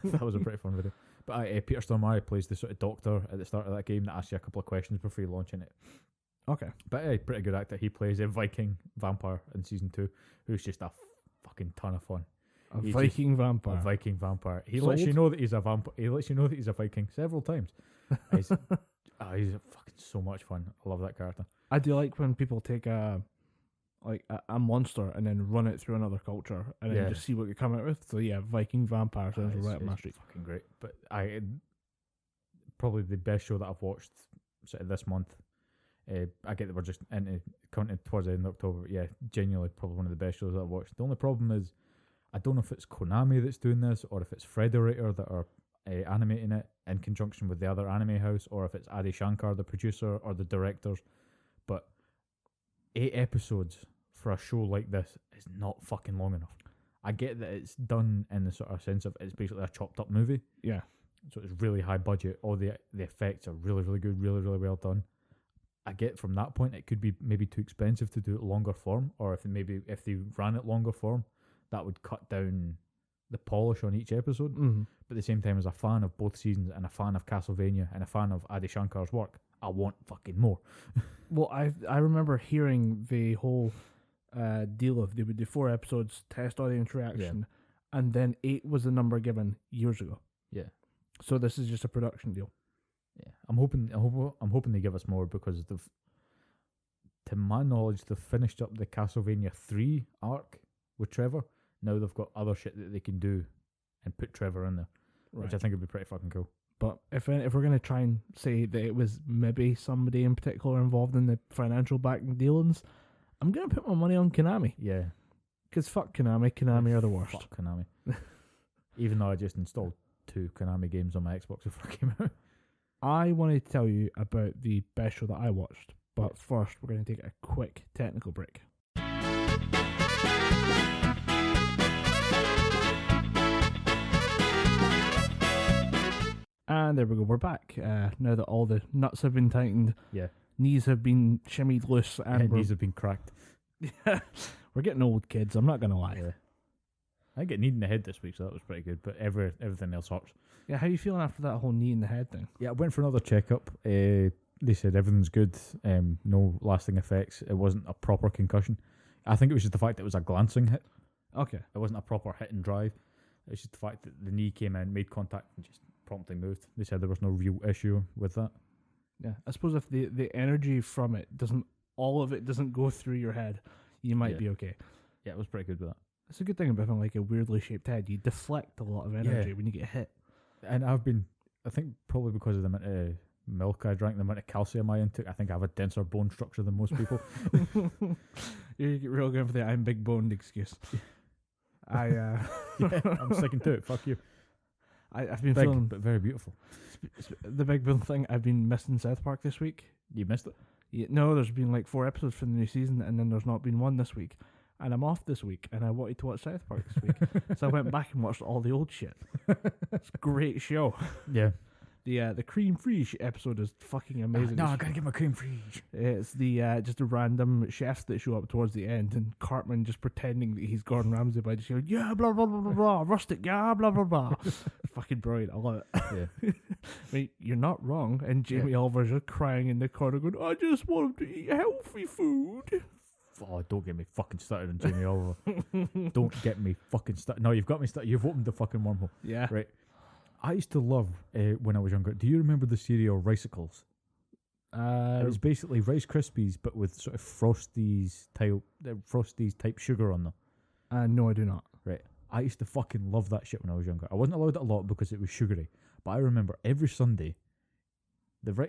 That was a pretty fun video. But Peter Stormare plays the sort of doctor at the start of that game that asks you a couple of questions before you launch in it. Okay. But pretty good actor. He plays a Viking vampire in season 2, who's just a fucking ton of fun. A He's Viking vampire. A Viking vampire. He Sold? lets you know that he's a vampire. He lets you know that he's a Viking several times. He's fucking so much fun. I love that character. I do like when people take a monster and then run it through another culture and then just see what you come out with. So yeah, Viking vampire sounds right up my street. Fucking great. But probably the best show that I've watched sort of this month. I get that we're just counting towards the end of October. But yeah, genuinely probably one of the best shows that I've watched. The only problem is I don't know if it's Konami that's doing this or if it's Frederator that are animating it in conjunction with the other anime house, or if it's Adi Shankar, the producer, or the directors. But 8 episodes for a show like this is not fucking long enough. I get that it's done in the sort of sense of it's basically a chopped up movie. Yeah. So it's really high budget. All the effects are really, really good, really, really well done. I get from that point it could be maybe too expensive to do it longer form, or if they ran it longer form, that would cut down the polish on each episode. Mm-hmm. But at the same time, as a fan of both seasons and a fan of Castlevania and a fan of Adi Shankar's work, I want fucking more. Well, I remember hearing the whole deal of they would do 4 episodes, test audience reaction, and then 8 was the number given years ago. Yeah. So this is just a production deal. Yeah, I'm hoping they give us more, because to my knowledge, they've finished up the Castlevania 3 arc with Trevor. Now they've got other shit that they can do and put Trevor in there, which I think would be pretty fucking cool. But if we're going to try and say that it was maybe somebody in particular involved in the financial backing dealings, I'm going to put my money on Konami. Yeah. Because fuck Konami. Konami are the worst. Fuck Konami. Even though I just installed 2 Konami games on my Xbox before it came out. I wanted to tell you about the best show that I watched, but first we're going to take a quick technical break. And there we go, we're back. Now that all the nuts have been tightened, knees have been shimmied loose, and knees have been cracked. We're getting old, kids, I'm not going to lie. Yeah. I get knee in the head this week, so that was pretty good, but everything else hurts. Yeah, how are you feeling after that whole knee in the head thing? Yeah, I went for another checkup. They said everything's good, no lasting effects. It wasn't a proper concussion. I think it was just the fact that it was a glancing hit. Okay. It wasn't a proper hit and drive. It was just the fact that the knee came in, made contact, and just promptly moved. They said there was no real issue with that. Yeah, I suppose if the energy from it all of it doesn't go through your head, you might be okay. Yeah, it was pretty good with that. It's a good thing about having like a weirdly shaped head. You deflect a lot of energy when you get hit. And I think probably because of the amount of milk I drank, the amount of calcium I intake, I think I have a denser bone structure than most people. You're real going for the I'm big boned excuse. I'm sticking to it. Fuck you. I've been big, feeling but very beautiful. The big bone thing. I've been missing South Park this week. You missed it? Yeah, no, there's been like 4 episodes for the new season, and then there's not been one this week. And I'm off this week, and I wanted to watch South Park this week, so I went back and watched all the old shit. It's a great show. Yeah. The cream free episode is fucking amazing. No, I gotta get my cream free. It's the just the random chefs that show up towards the end, and Cartman just pretending that he's Gordon Ramsay by just going, yeah, blah blah blah blah blah, rustic, yeah, blah blah blah. It's fucking brilliant. I love it. Yeah. I mean, you're not wrong. And Jamie Oliver's just crying in the corner, going, I just want him to eat healthy food. Oh, don't get me fucking started on Jamie Oliver. Don't get me fucking started. No, you've got me started. You've opened the fucking wormhole. Yeah. Right. I used to love, when I was younger, do you remember the cereal Ricicles? It was basically Rice Krispies, but with sort of Frosties type sugar on them. No, I do not. Right. I used to fucking love that shit when I was younger. I wasn't allowed it a lot because it was sugary, but I remember every Sunday,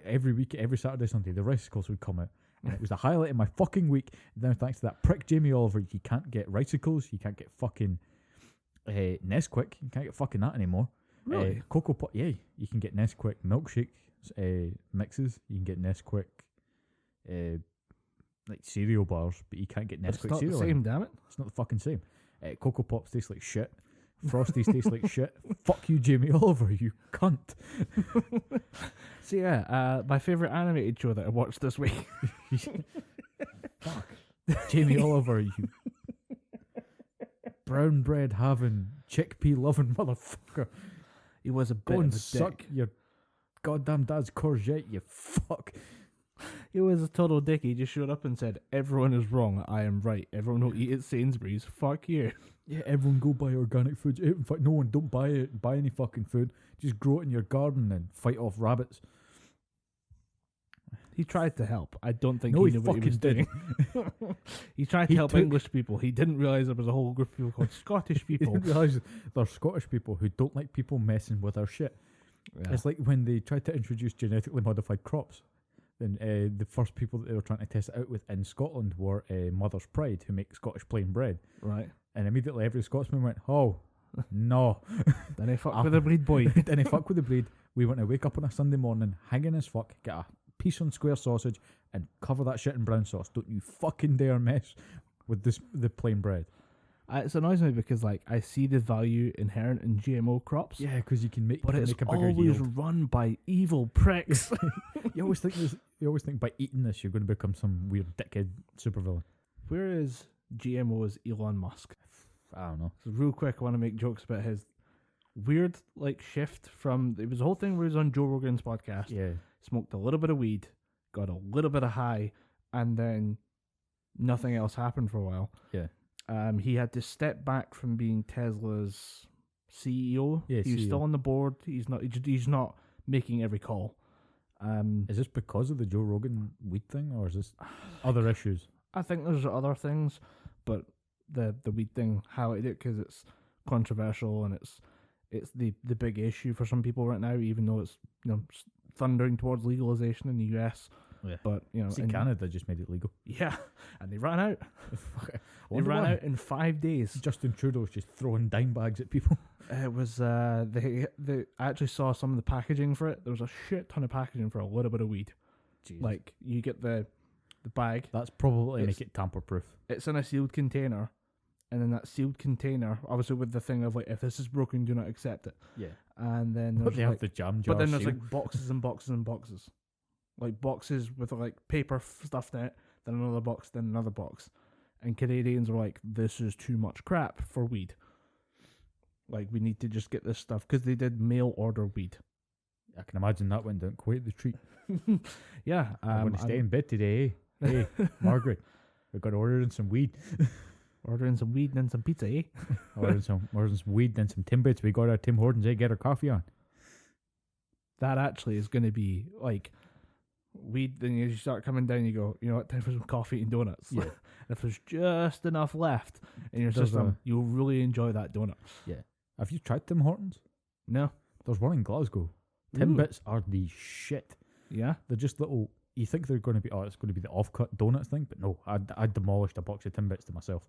every week, every Saturday, Sunday, the Ricicles would come out. And it was the highlight of my fucking week. And then thanks to that prick Jamie Oliver, you can't get Ricicles, you can't get fucking Nesquik, you can't get fucking that anymore. Really? Cocoa Pop, yeah, you can get Nesquik milkshake mixes, you can get Nesquik like cereal bars, but you can't get Nesquik It's not cereal. the same, damn it. It's not the fucking same. Cocoa Pops taste like shit. Frosties taste like shit. Fuck you, Jamie Oliver, you cunt. So yeah, my favourite animated show that I watched this week. Fuck. Jamie Oliver, you brown bread having, chickpea loving motherfucker. He was a bit Go of and a suck dick. your goddamn dad's courgette, you fuck. He was a total dick. He just showed up and said, everyone is wrong, I am right. Everyone will eat at Sainsbury's. Fuck you. Yeah, everyone go buy organic food. In fact, no one, don't buy any fucking food. Just grow it in your garden and fight off rabbits. He tried to help. I don't think No, he he knew what he was fucking doing. He tried to help English people. He didn't realise there was a whole group of people called Scottish You people. didn't realise there's Scottish people who don't like people messing with their shit. Yeah. It's like when they tried to introduce genetically modified crops. Then the first people that they were trying to test it out with in Scotland were Mother's Pride, who make Scottish plain bread. Right. And immediately every Scotsman went, oh, no. Then he fucked with the breed boy. Then he fucked with the breed. We want to wake up on a Sunday morning, hanging as fuck, get a piece on square sausage, and cover that shit in brown sauce. Don't you fucking dare mess with the plain bread. It annoys me because like I see the value inherent in GMO crops. Yeah, because you can make, But it's make a bigger always yield. run by evil pricks. You always think you always think by eating this you're going to become some weird dickhead supervillain. Where is GMO's Elon Musk? I don't know. So real quick, I want to make jokes about his weird shift from it was the whole thing where he was on Joe Rogan's podcast. Yeah. Smoked a little bit of weed, got a little bit of high, and then nothing else happened for a while. Yeah. He had to step back from being Tesla's CEO. Yeah, He's CEO. still on the board. He's not making every call. Is this because of the Joe Rogan weed thing, or is this other issues? I think there's other things, but the weed thing highlighted it because it's controversial and it's the big issue for some people right now, even though it's thundering towards legalization in the US. Yeah. But See, in Canada just made it legal. Yeah, and they ran out. They Wonder ran why. out in 5 days. Justin Trudeau's just throwing dime bags at people. It was they I actually saw some of the packaging for it. There was a shit ton of packaging for a little bit of weed. Jeez. Like you get the bag. That's probably It's- make it tamper proof. It's in a sealed container, and then that sealed container, obviously with the thing of if this is broken, do not accept it. Yeah. And then But there's they have the jam jar. but then there's seal. boxes and boxes and boxes, boxes with paper stuffed in it. Then another box, then another box. And Canadians are like, this is too much crap for weed. We need to just get this stuff because they did mail order weed. I can imagine that went down quite the treat. Yeah, I'm going to stay in bed today. Hey, Margaret, we've got to order in some weed. ordering some weed and then some pizza, eh? ordering some weed and some Timbits. We got our Tim Hortons, get our coffee on. That actually is going to be weed. Then you start coming down, you go, you know what, time for some coffee and donuts. Yeah. If there's just enough left in your There's system, you'll really enjoy that donut. Yeah. Have you tried Tim Hortons? No? There's one in Glasgow. Ooh. Timbits are the shit. Yeah? They're just little. You think they're going to be, it's going to be the off-cut donut thing, but no, I demolished a box of Timbits to myself.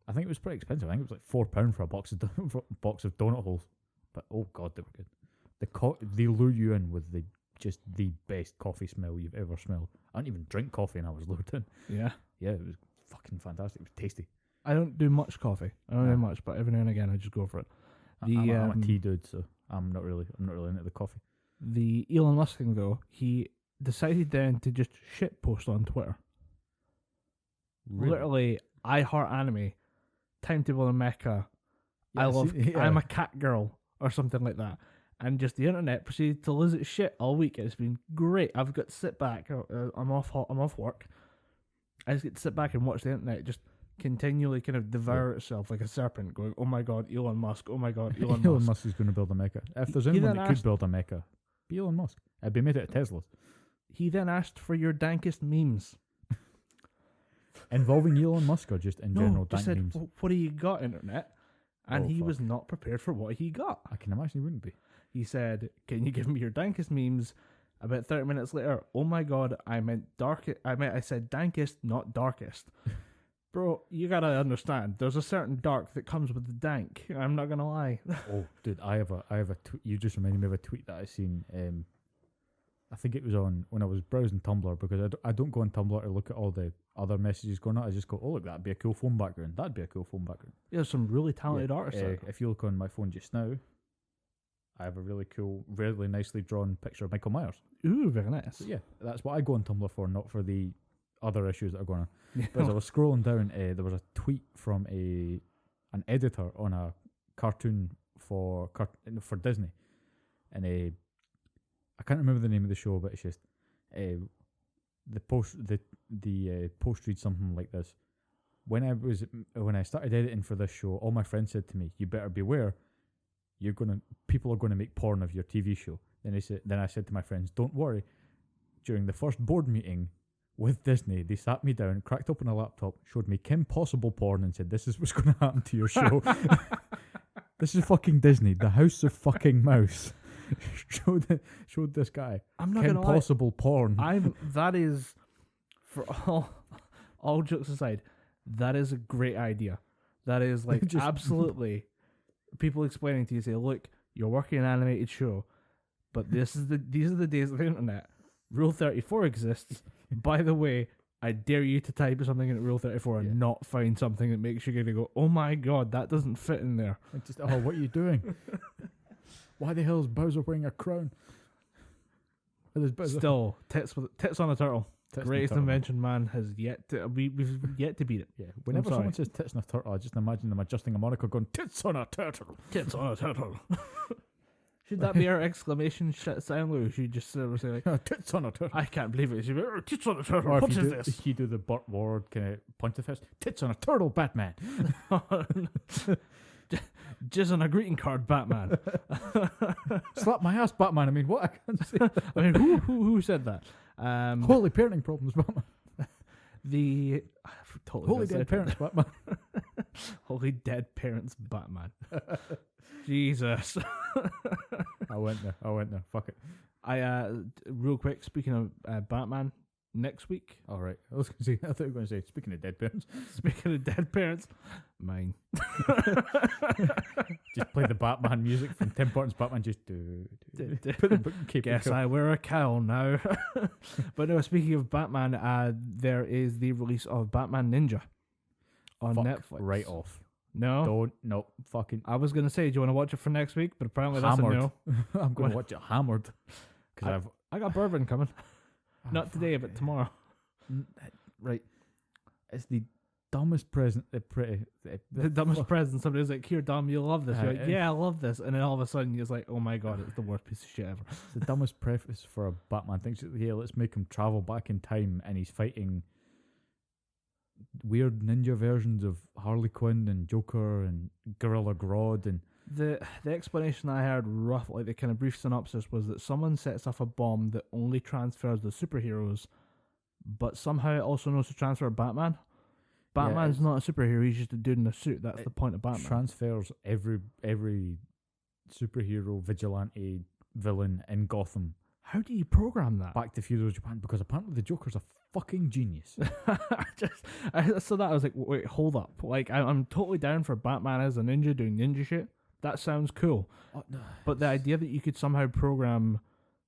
I think it was pretty expensive. I think it was like £4 for a box of donut holes. But oh god, they were good. They lure you in with the best coffee smell you've ever smelled. I didn't even drink coffee and I was lured in. Yeah. Yeah, it was fucking fantastic. It was tasty. I don't do much coffee. I don't No. do much, but every now and again I just go for it. I'm a tea dude, so I'm not really into the coffee. The Elon Musk thing, though, he decided then to just shit post on Twitter. Really? Literally, I heart anime, timetable in Mecca, Yeah, I'm a cat girl, or something like that. And just the internet proceeded to lose its shit all week. It's been great. I've got to sit back. I'm off work. I just get to sit back and watch the internet just continually kind of devour itself like a serpent, going, "Oh my god, Elon Musk! Oh my god, Elon Musk!" Elon Musk is going to build a mecha. If there's He anyone then that could asked- build a mecha, be Elon Musk. It'd be made out of Teslas. He then asked for your dankest memes. Involving Elon Musk or just in general No, just dank said, memes? "What do you got, internet?" And Oh, he fuck. was not prepared for what he got. I can imagine he wouldn't be. He said, "Can you give me your dankest memes?" About 30 minutes later, "Oh my god, I said dankest, not darkest." Bro, you gotta understand, there's a certain dark that comes with the dank. I'm not gonna lie. Oh, dude, I have a tweet. You just reminded me of a tweet that I seen. I think it was on when I was browsing Tumblr, because I don't go on Tumblr to look at all the other messages going on. I just go, oh look, that'd be a cool phone background. That'd be a cool phone background. There's some really talented artists out there. If you look on my phone just now, I have a really cool, really nicely drawn picture of Michael Myers. Ooh, very nice. So yeah, that's what I go on Tumblr for, not for the other issues that are going on. But as I was scrolling down, there was a tweet from an editor on a cartoon for Disney, and I can't remember the name of the show, but it's just the post reads something like this. When I started editing for this show, all my friends said to me, "You better beware. People are gonna make porn of your TV show." Then I said to my friends, "Don't worry." During the first board meeting with Disney, they sat me down, cracked open a laptop, showed me Kim Possible porn, and said, "This is what's going to happen to your show." This is fucking Disney, the House of Fucking Mouse. showed this guy I'm not Kim gonna lie. Possible porn. That is, for all jokes aside, that is a great idea. That is like Just- absolutely people explaining to you, say, "Look, you're working an animated show, but these are the days of the internet. Rule 34 exists. By the way, I dare you to type something in Rule 34 and not find something that makes you gonna go, oh my god, that doesn't fit in there." What are you doing? Why the hell is Bowser wearing a crown? Still, tits on a turtle. Tits Greatest on a turtle. invention man has yet to. We've yet to beat it. Yeah. Whenever sorry. someone says tits on a turtle, I just imagine them adjusting a monocle going, tits on a turtle. Tits on a turtle. Should that be our exclamation sound, or should you just say like, tits on a turtle? I can't believe it. Should be, tits on a turtle. Or What if is you do, this? if you do the Burt Ward kind of punch the fist, tits on a turtle, Batman. Jizz on a greeting card, Batman. Slap my ass, Batman. I mean, what? I can't say. I mean, who said that? Holy parenting problems, Batman. Totally Holy dead parents, Batman. Holy dead parents, Batman. Jesus. I went there. Fuck it. Real quick, speaking of Batman, next week. All right. I was going to say. I thought you were going to say. Speaking of dead parents. Speaking of dead parents, mine. Just play the Batman music from Tim Burton's Batman. Just do. Put the book and keep Guess I wear a cowl now. But no, speaking of Batman, there is the release of Batman Ninja on Netflix. Right off. No. No. Fucking. I was going to say, do you want to watch it for next week? But apparently that's a Hammered. no. I'm going to watch it hammered. Because I got bourbon coming. Not today, but tomorrow. Right. It's the dumbest present. The dumbest present. Somebody's like, here, Dom, you love this. You're like, it is. yeah, I love this. And then all of a sudden, you're like, oh my God, it's the worst piece of shit ever. It's the dumbest preface for a Batman. Thinks, yeah, let's make him travel back in time, and he's fighting weird ninja versions of Harley Quinn and Joker and Gorilla Grodd and The explanation I heard, roughly, the kind of brief synopsis, was that someone sets off a bomb that only transfers the superheroes, but somehow it also knows to transfer Batman. Batman's not a superhero; he's just a dude in a suit. That's the point of Batman. transfers every superhero vigilante villain in Gotham How do you program that? back to feudal Japan, because apparently the Joker's a fucking genius. I saw that. I was like, wait, hold up. Like, I'm totally down for Batman as a ninja doing ninja shit. That sounds cool. But the idea that you could somehow program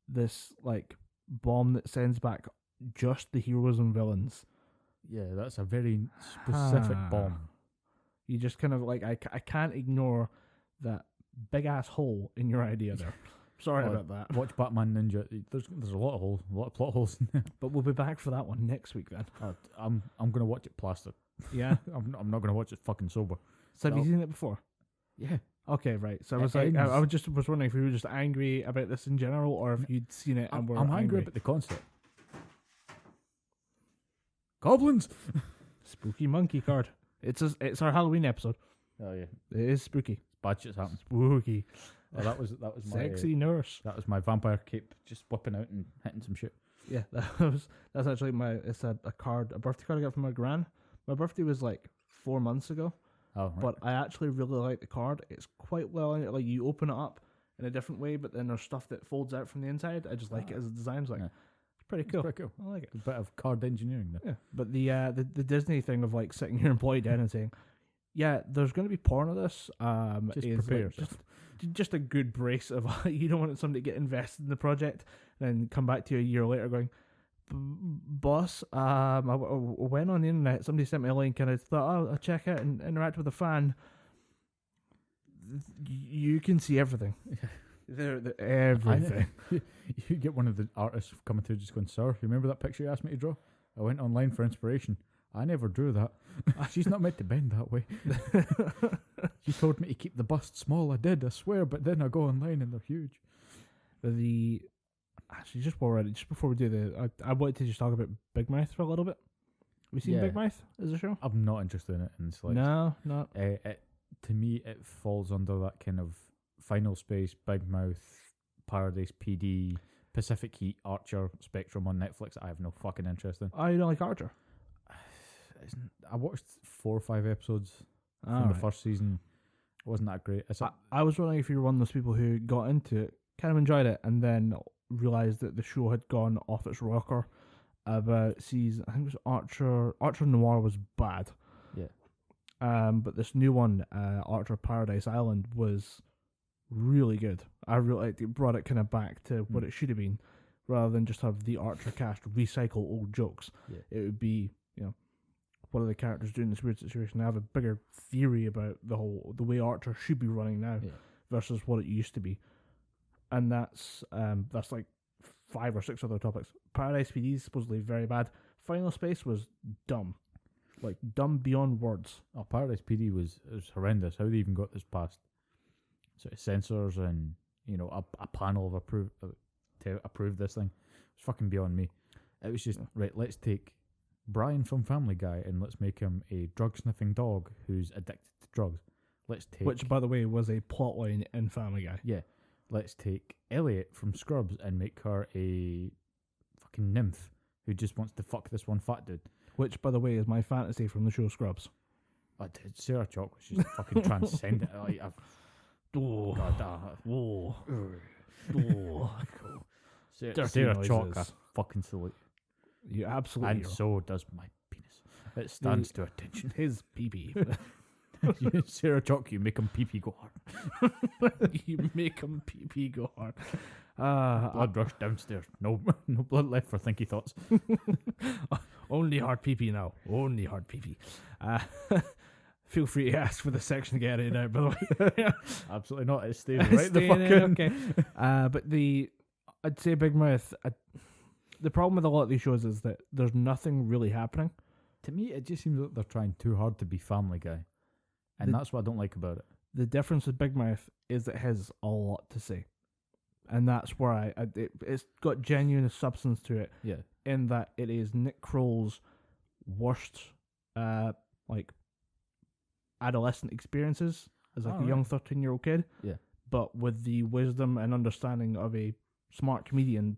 this, like, bomb that sends back just the heroes and villains. Yeah, that's a very specific bomb. You just kind of, like, I can't ignore that big ass hole in your idea there. Sorry about that. Watch Batman Ninja. There's a lot of holes, a lot of plot holes in there. But we'll be back for that one next week then. I'm gonna watch it plastered. Yeah. I'm not gonna watch it fucking sober. So have you seen it before? Yeah. Okay, right. So I It was like, I ends- was wondering if you were just angry about this in general, or if you'd seen it and were I'm angry about the concept. Goblins. Spooky monkey card. It's our Halloween episode. Oh yeah, It is spooky. bad shit's happened. Spooky. Oh, that was my Sexy nurse. That was my vampire cape just whipping out and hitting some shit. Yeah, that's actually it's a card, a birthday card I got from my gran. My birthday was like 4 months ago, Oh, right. but I actually really like the card. It's quite well, like you open it up in a different way, but then there's stuff that folds out from the inside. I just like it as a design. It's like, Yeah. it's pretty cool. Pretty cool. I like it. A bit of card engineering there. Yeah, but the Disney thing of like sitting your employee down and saying, yeah, there's going to be porn of this. Just is prepare like, yourself. just a good brace of you don't want somebody to get invested in the project and then come back to you a year later going, boss, I went on the internet, somebody sent me a link and I thought, oh, I'll check out and interact with a fan. You can see everything. They're everything. You get one of the artists coming through just going, sir, you remember that picture you asked me to draw? I went online for inspiration. I never drew that. She's not meant to bend that way. She told me to keep the bust small. I did, I swear, but then I go online and they're huge. Actually, just while we're at it, just before we do I wanted to just talk about Big Mouth for a little bit. Have you seen Yeah. Big Mouth as a show? I'm not interested in it in the slightest. No, not. To me, it falls under that kind of Final Space, Big Mouth, Paradise PD, Pacific Heat, Archer spectrum on Netflix. I have no fucking interest in. Oh, you don't like Archer? I watched 4 or 5 episodes from Alright. the first season. It wasn't that great. I was wondering if you were one of those people who got into it, kind of enjoyed it, and then realised that the show had gone off its rocker about season. I think it was Archer. Archer Noir was bad. Yeah. But this new one, Archer Paradise Island, was really good. I really liked it. Brought it kind of back to what it should have been, rather than just have the Archer cast recycle old jokes. Yeah. It would be, what are the characters doing in this weird situation? I have a bigger theory about the way Archer should be running now versus what it used to be, and that's like 5 or 6 other topics. Paradise PD is supposedly very bad. Final Space was dumb. Like, dumb beyond words. Oh, Paradise PD was horrendous. How they even got this past sort of censors and, you know, a panel of to approve this thing. It's fucking beyond me. It was just, right, let's take Brian from Family Guy and let's make him a drug-sniffing dog who's addicted to drugs. Let's take... Which, by the way, was a plotline in Family Guy. Yeah. Let's take Elliot from Scrubs and make her a fucking nymph who just wants to fuck this one fat dude. Which, by the way, is my fantasy from the show Scrubs. Oh, dude, Sarah Chalk was just fucking transcendent. Like, Oh. God, Whoa. cool. Dirty Sarah Chalk, I noises. fucking salute. You absolutely And are. so does my penis. It stands to attention. His pee-pee. Sarah Chalk, you make him pee-pee go hard. You make him pee-pee go hard. Blood rush downstairs. No blood left for thinky thoughts. Only hard pee-pee now. Only hard pee-pee. Feel free to ask for the section to get it out, by the way. Absolutely not. It stays right the Staying fuck in, in. okay. But I'd say Big Mouth, the problem with a lot of these shows is that there's nothing really happening. To me, it just seems like they're trying too hard to be Family Guy. And that's what I don't like about it. The difference with Big Mouth is it has a lot to say. And that's where it's got genuine substance to it. Yeah. In that it is Nick Kroll's worst, adolescent experiences as a young 13-year-old kid. Yeah. But with the wisdom and understanding of a smart comedian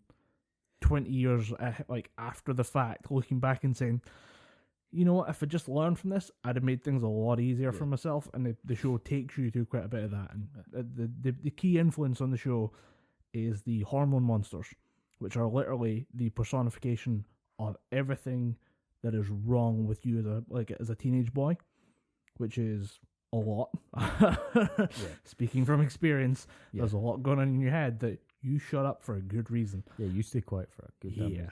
20 years after the fact, looking back and saying, you know what, if I just learned from this, I'd have made things a lot easier for myself. And the show takes you through quite a bit of that. And the key influence on the show is the hormone monsters, which are literally the personification of everything that is wrong with you as a teenage boy, which is a lot. Speaking from experience, there's a lot going on in your head that you shut up for a good reason. Yeah, you stay quiet for a good damn reason.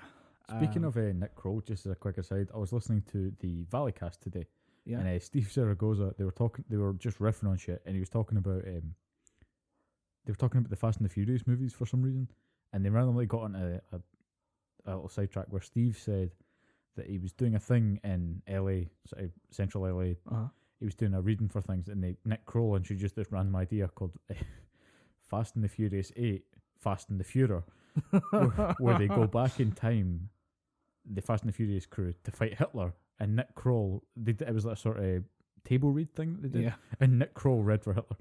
Speaking of Nick Kroll, just as a quick aside, I was listening to the Valleycast today, and Steve Saragoza, they were just riffing on shit, and he was talking about they were talking about the Fast and the Furious movies for some reason, and they randomly got on a little sidetrack where Steve said that he was doing a thing in LA, sort of central LA. He was doing a reading for things, and Nick Kroll introduced this random idea called Fast and the Furious 8, Fast and the Fuhrer, where they go back in time, the Fast and the Furious crew, to fight Hitler, and Nick Kroll, it was like a sort of table read thing that they did, and Nick Kroll read for Hitler.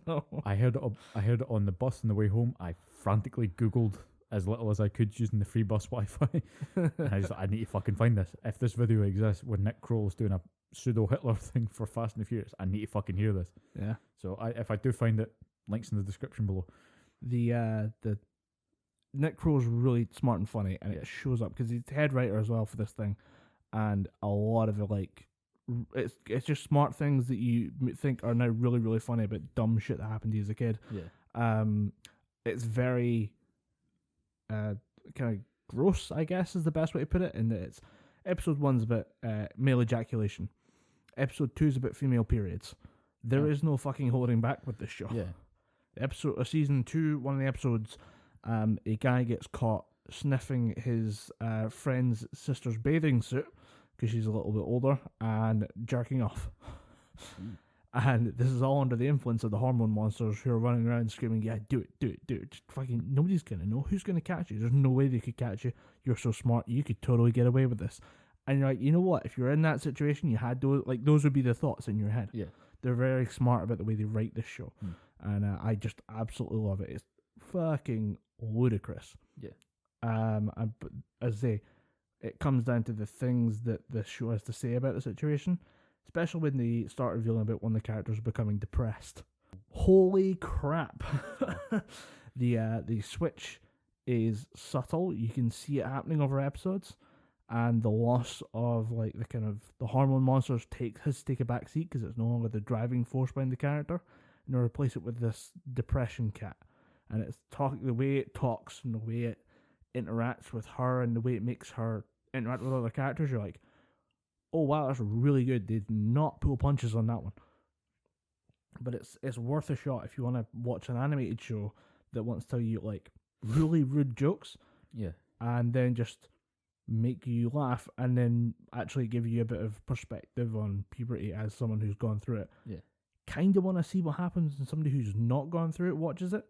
No. I heard it on the bus on the way home. I frantically Googled as little as I could using the free bus Wi-Fi, and I need to fucking find this. If this video exists when Nick Kroll's doing a pseudo Hitler thing for Fast and the Furious, I need to fucking hear this. Yeah. So if I do find it, links in the description below. The Nick Kroll's really smart and funny, and it shows up because he's the head writer as well for this thing, and a lot of it, it's just smart things that you think are now really, really funny about dumb shit that happened to you as a kid. Yeah. It's very kind of gross, I guess, is the best way to put it. And it's episode 1's about male ejaculation. Episode 2's about female periods. There is no fucking holding back with this show. Yeah. Season 2, one of the episodes, a guy gets caught sniffing his friend's sister's bathing suit because she's a little bit older and jerking off. And this is all under the influence of the hormone monsters who are running around screaming, yeah, do it. Just fucking, nobody's going to know. Who's going to catch you? There's no way they could catch you. You're so smart. You could totally get away with this. And you're like, you know what? If you're in that situation, you had those would be the thoughts in your head. Yeah. They're very smart about the way they write this show. And I just absolutely love it. It's fucking ludicrous. Yeah. But as I say, it comes down to the things that the show has to say about the situation, especially when they start revealing about one of the characters becoming depressed. Holy crap! The switch is subtle. You can see it happening over episodes, and the loss of the hormone monsters has to take a back seat because it's no longer the driving force behind the character, and they replace it with this depression cat. And it's the way it talks and the way it interacts with her and the way it makes her interact with other characters. You're like, oh wow, that's really good. They did not pull punches on that one. But it's worth a shot if you want to watch an animated show that wants to tell you really rude jokes Yeah. and then just make you laugh and then actually give you a bit of perspective on puberty as someone who's gone through it. Yeah. Kind of want to see what happens when somebody who's not gone through it watches it,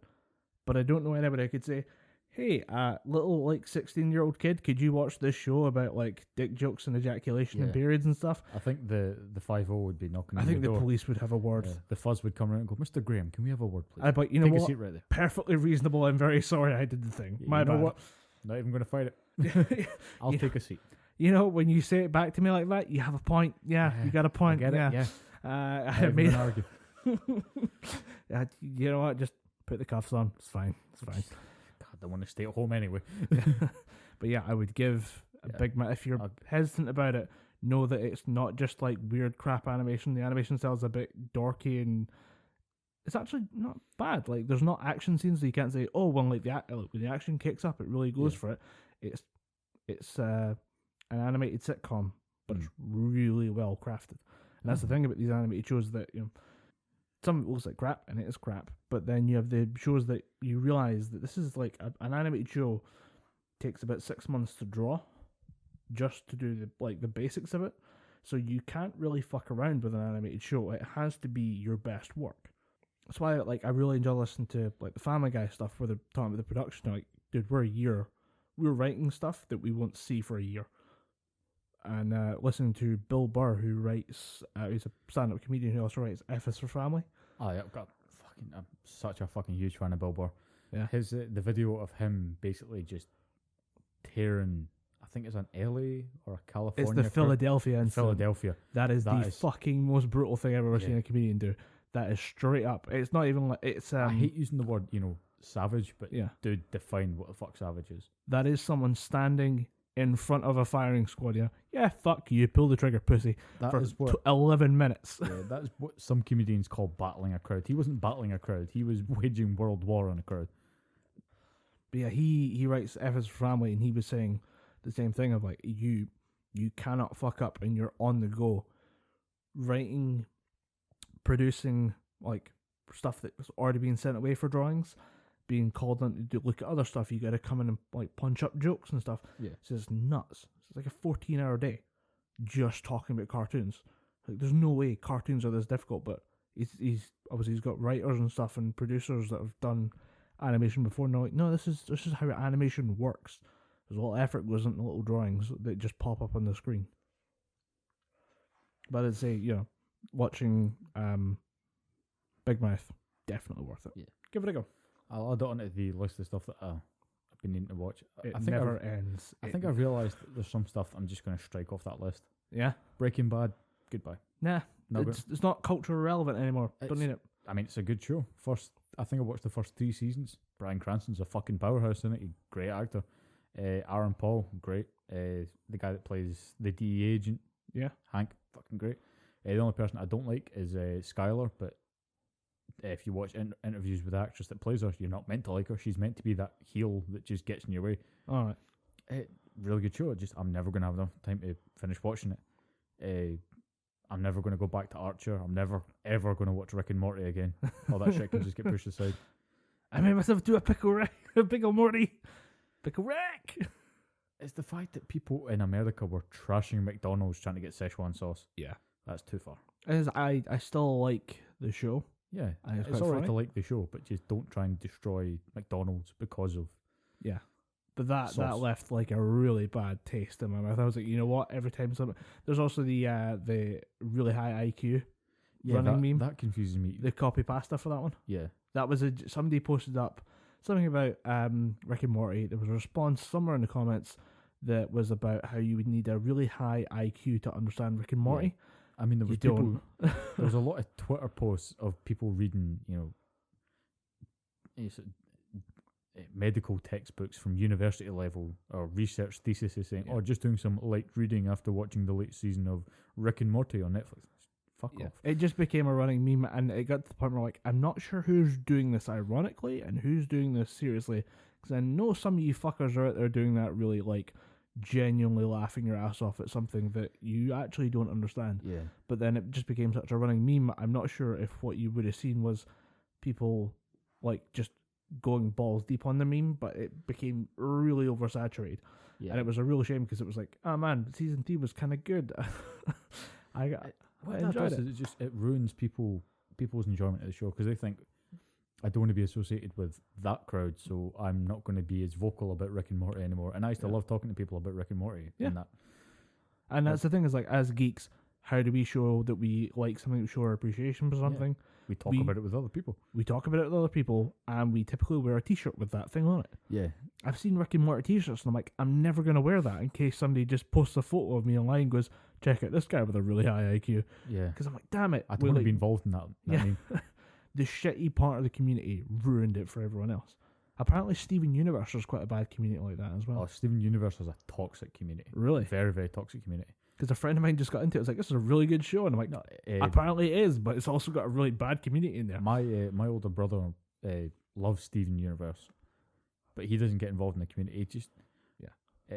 but I don't know anybody who could say, hey, little like 16-year-old kid, could you watch this show about like dick jokes and ejaculation and Yeah. periods and stuff? I think the 5-0 would be knocking I on think the the door. police would have a word. Yeah. The fuzz would come around and go, Mr. Graham, can we have a word, please? But you know Take a what? seat right there. Perfectly reasonable. I'm very sorry I did the thing. Yeah, My you know bad. what? Not even going to fight it. I'll You take a seat. You know, when you say it back to me like that, you have a point. Yeah, Yeah, you got a I point. get it. yeah. Yeah. I Not even made. gonna argue. You know what? Just put the cuffs on. It's fine. It's fine. God, I want to stay at home anyway. But yeah, I would give a Yeah. big. If you're I'll- hesitant about it, know that it's not just like weird crap animation. The animation style's a bit dorky and it's actually not bad. Like there's not action scenes, so you can't say, oh, well, like when the action kicks up, it really goes Yeah. for it. It's an animated sitcom, but Mm. it's really well crafted. And that's the thing about these animated shows that some of it looks like crap, and it is crap. But then you have the shows that you realize that this is like an animated show takes about 6 months to draw, just to do the basics of it. So you can't really fuck around with an animated show. It has to be your best work. That's why I really enjoy listening to like the Family Guy stuff where they're talking about the production. They're like, dude, we're writing stuff that we won't see for a year. And listening to Bill Burr, who writes, he's a stand-up comedian who also writes F is for Family. Oh, yeah, I'm such a fucking huge fan of Bill Burr. Yeah. His the video of him basically just tearing, I think it's an LA or a California. It's the crowd. Philadelphia incident. Philadelphia. That is That the is- fucking most brutal thing I've ever Yeah. seen a comedian do. That is straight up. It's not even like it's. I hate using the word, savage, but Yeah, dude, define what the fuck savage is. that is someone standing in front of a firing squad. Yeah, fuck you, pull the trigger, pussy. That For is what 11 minutes. yeah, that is what some comedians call battling a crowd. He wasn't battling a crowd. He was waging world war on a crowd. But yeah, he writes F is for Family, and he was saying the same thing of like you cannot fuck up, and you're on the go, writing, producing like stuff that's already been sent away for drawings, being called on to look at other stuff. You got to come in and like punch up jokes and stuff. Yeah. So it's nuts. It's like a 14-hour day just talking about cartoons. Like there's no way cartoons are this difficult, but he's obviously he's got writers and stuff and producers that have done animation before, and they're like, no, this is how animation works. There's a lot of effort goes into little drawings that just pop up on the screen. But I'd say, watching Big Mouth, definitely worth it. Yeah. Give it a go. I'll add it onto the list of stuff that I've been needing to watch. It I think never ends. I think I've realised that there's some stuff I'm just going to strike off that list. Yeah. Breaking Bad, goodbye. Nah. No It's not culturally relevant anymore. Don't need it. I mean, it's a good show. I think I watched the first 3 seasons. Bryan Cranston's a fucking powerhouse in it. He's a great actor. Aaron Paul, great. The guy that plays the DEA agent, Yeah. Hank, fucking great. The only person I don't like is Skylar, but if you watch interviews with the actress that plays her, you're not meant to like her. She's meant to be that heel that just gets in your way. All right. Really good show. I'm never going to have enough time to finish watching it. I'm never going to go back to Archer. I'm never, ever going to watch Rick and Morty again. All that shit can just get pushed aside. I made myself do a pickle Morty. Pickle rack. It's the fact that people in America were trashing McDonald's trying to get Szechuan sauce. Yeah. That's too far. I still like the show. Yeah, I think it's it's quite alright funny. to like the show, but just don't try and destroy McDonald's because of... Yeah. But that Sauce. left like a really bad taste in my mouth. I was like, you know what? Every time there's also the really high IQ running meme. That confuses me. The copy pasta for that one. Yeah. That was somebody posted up something about Rick and Morty. There was a response somewhere in the comments that was about how you would need a really high IQ to understand Rick and Morty. I mean, there was You people... there was a lot of Twitter posts of people reading, medical textbooks from university level or research theses saying, Yeah. or just doing some light reading after watching the latest season of Rick and Morty on Netflix. Fuck Yeah. off. It just became a running meme, and it got to the point where like, I'm not sure who's doing this ironically and who's doing this seriously, because I know some of you fuckers are out there doing that really like genuinely laughing your ass off at something that you actually don't understand. Yeah. But then it just became such a running meme. I'm not sure if what you would have seen was people like just going balls deep on the meme, but it became really oversaturated. Yeah. And it was a real shame because it was like, oh man, season 3 was kind of good. I What enjoyed that does it. is it ruins people's enjoyment of the show because they think I don't want to be associated with that crowd, so I'm not going to be as vocal about Rick and Morty anymore. And I used to love talking to people about Rick and Morty. Yeah. And that. And that's the thing is, like, as geeks, how do we show that we like something, show our appreciation for something? We talk about it with other people. We talk about it with other people, and we typically wear a t-shirt with that thing on it. Yeah. I've seen Rick and Morty t-shirts, and I'm like, I'm never going to wear that in case somebody just posts a photo of me online and goes, check out this guy with a really high IQ. Yeah. Because I'm like, damn it. I don't want to be involved in that. Yeah. I mean, the shitty part of the community ruined it for everyone else. Apparently, Steven Universe is quite a bad community like that as well. oh, Steven Universe is a toxic community. Really? Very, very toxic community. Because a friend of mine just got into it. I was like, this is a really good show. And I'm like, No, apparently it is, but it's also got a really bad community in there. my older brother loves Steven Universe, but he doesn't get involved in the community. He just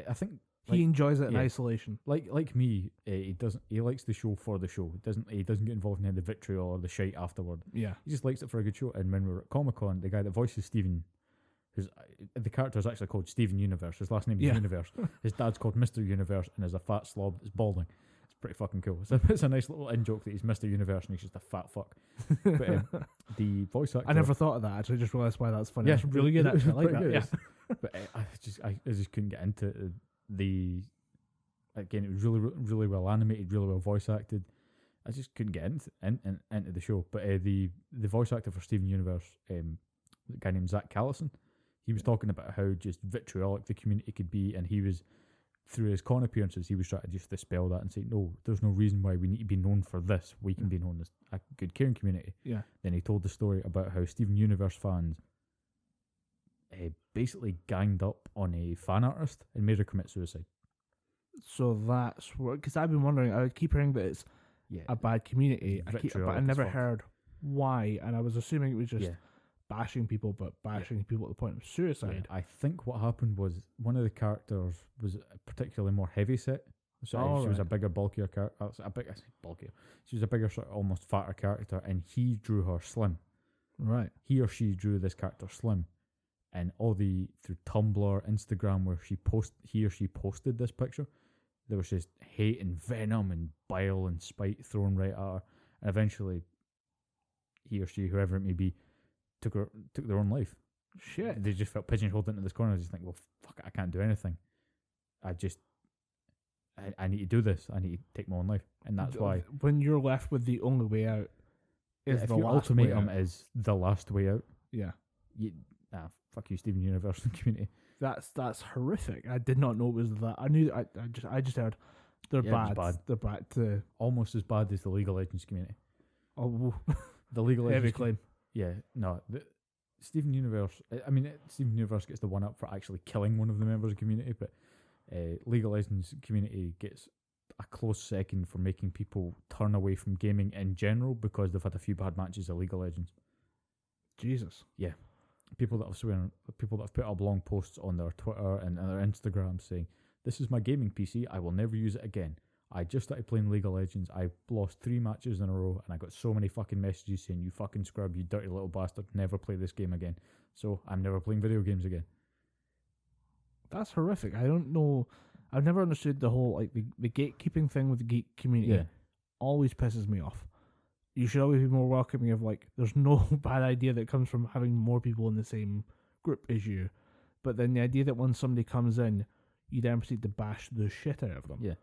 I think He enjoys it in yeah. isolation. like me, he doesn't. He likes the show for the show. He doesn't get involved in any of the vitriol or the shite afterward. Yeah. He just likes it for a good show. And when we were at Comic-Con, the guy that voices Steven, who's the character is actually called Steven Universe. His last name is Yeah. Universe. His dad's called Mr. Universe, and is a fat slob that's balding. It's pretty fucking cool. It's a nice little in joke that he's Mr. Universe and he's just a fat fuck. But the voice actor, I never thought of that. Actually, I just realised why that's funny. Yeah, It's really good. Actually, I like pretty that. good. Yeah. But I just couldn't get into the. Again, it was really well animated, really well voice acted. I just couldn't get into the show. But the voice actor for Steven Universe, a guy named Zach Callison, he was talking about how just vitriolic the community could be, and he was, through his con appearances, he was trying to just dispel that and say, no, there's no reason why we need to be known for this. We can be known as a good caring community. Yeah. Then he told the story about how Steven Universe fans basically ganged up on a fan artist and made her commit suicide. So that's what, because I've been wondering, I keep hearing that it's Yeah, a bad community, but I vitriolic never as fuck. heard why, and I was assuming it was just yeah. bashing people, but bashing people at the point of suicide. I think what happened was one of the characters was particularly more heavy set. So she was a bigger, bulkier character. I say bulkier. She was a bigger, sort of almost fatter character, and he drew her slim. Right. He or she drew this character slim, and through Tumblr, Instagram, where he or she posted this picture, there was just hate and venom and bile and spite thrown right at her, and eventually, he or she, whoever it may be, took their own life. Shit. They just felt pigeonholed into this corner. They just think, well, fuck it, I can't do anything. I need to do this. I need to take my own life, and that's why. When you're left with the only way out, is If the your last way ultimatum out. is the last way out, Yeah. fuck you, Steven Universe and community. That's horrific. I did not know it was that. I knew. I just heard they're Yeah, it was bad. bad. They're bad to. Almost as bad as the League of Legends community. Oh, The League of heavy Legends. claim. Yeah, no. Steven Universe. Steven Universe gets the one up for actually killing one of the members of the community, but League of Legends community gets a close second for making people turn away from gaming in general because they've had a few bad matches of League of Legends. Jesus. People that have put up long posts on their Twitter and their Instagram saying, "This is my gaming PC. I will never use it again. I just started playing League of Legends. I lost 3 matches in a row, and I got so many fucking messages saying, 'You fucking scrub, you dirty little bastard. Never play this game again.' So I'm never playing video games again." That's horrific. I don't know. I've never understood the whole the gatekeeping thing with the geek community. Yeah. Always pisses me off. You should always be more welcoming of there's no bad idea that comes from having more people in the same group as you. But then the idea that when somebody comes in, you then proceed to bash the shit out of them. Yeah.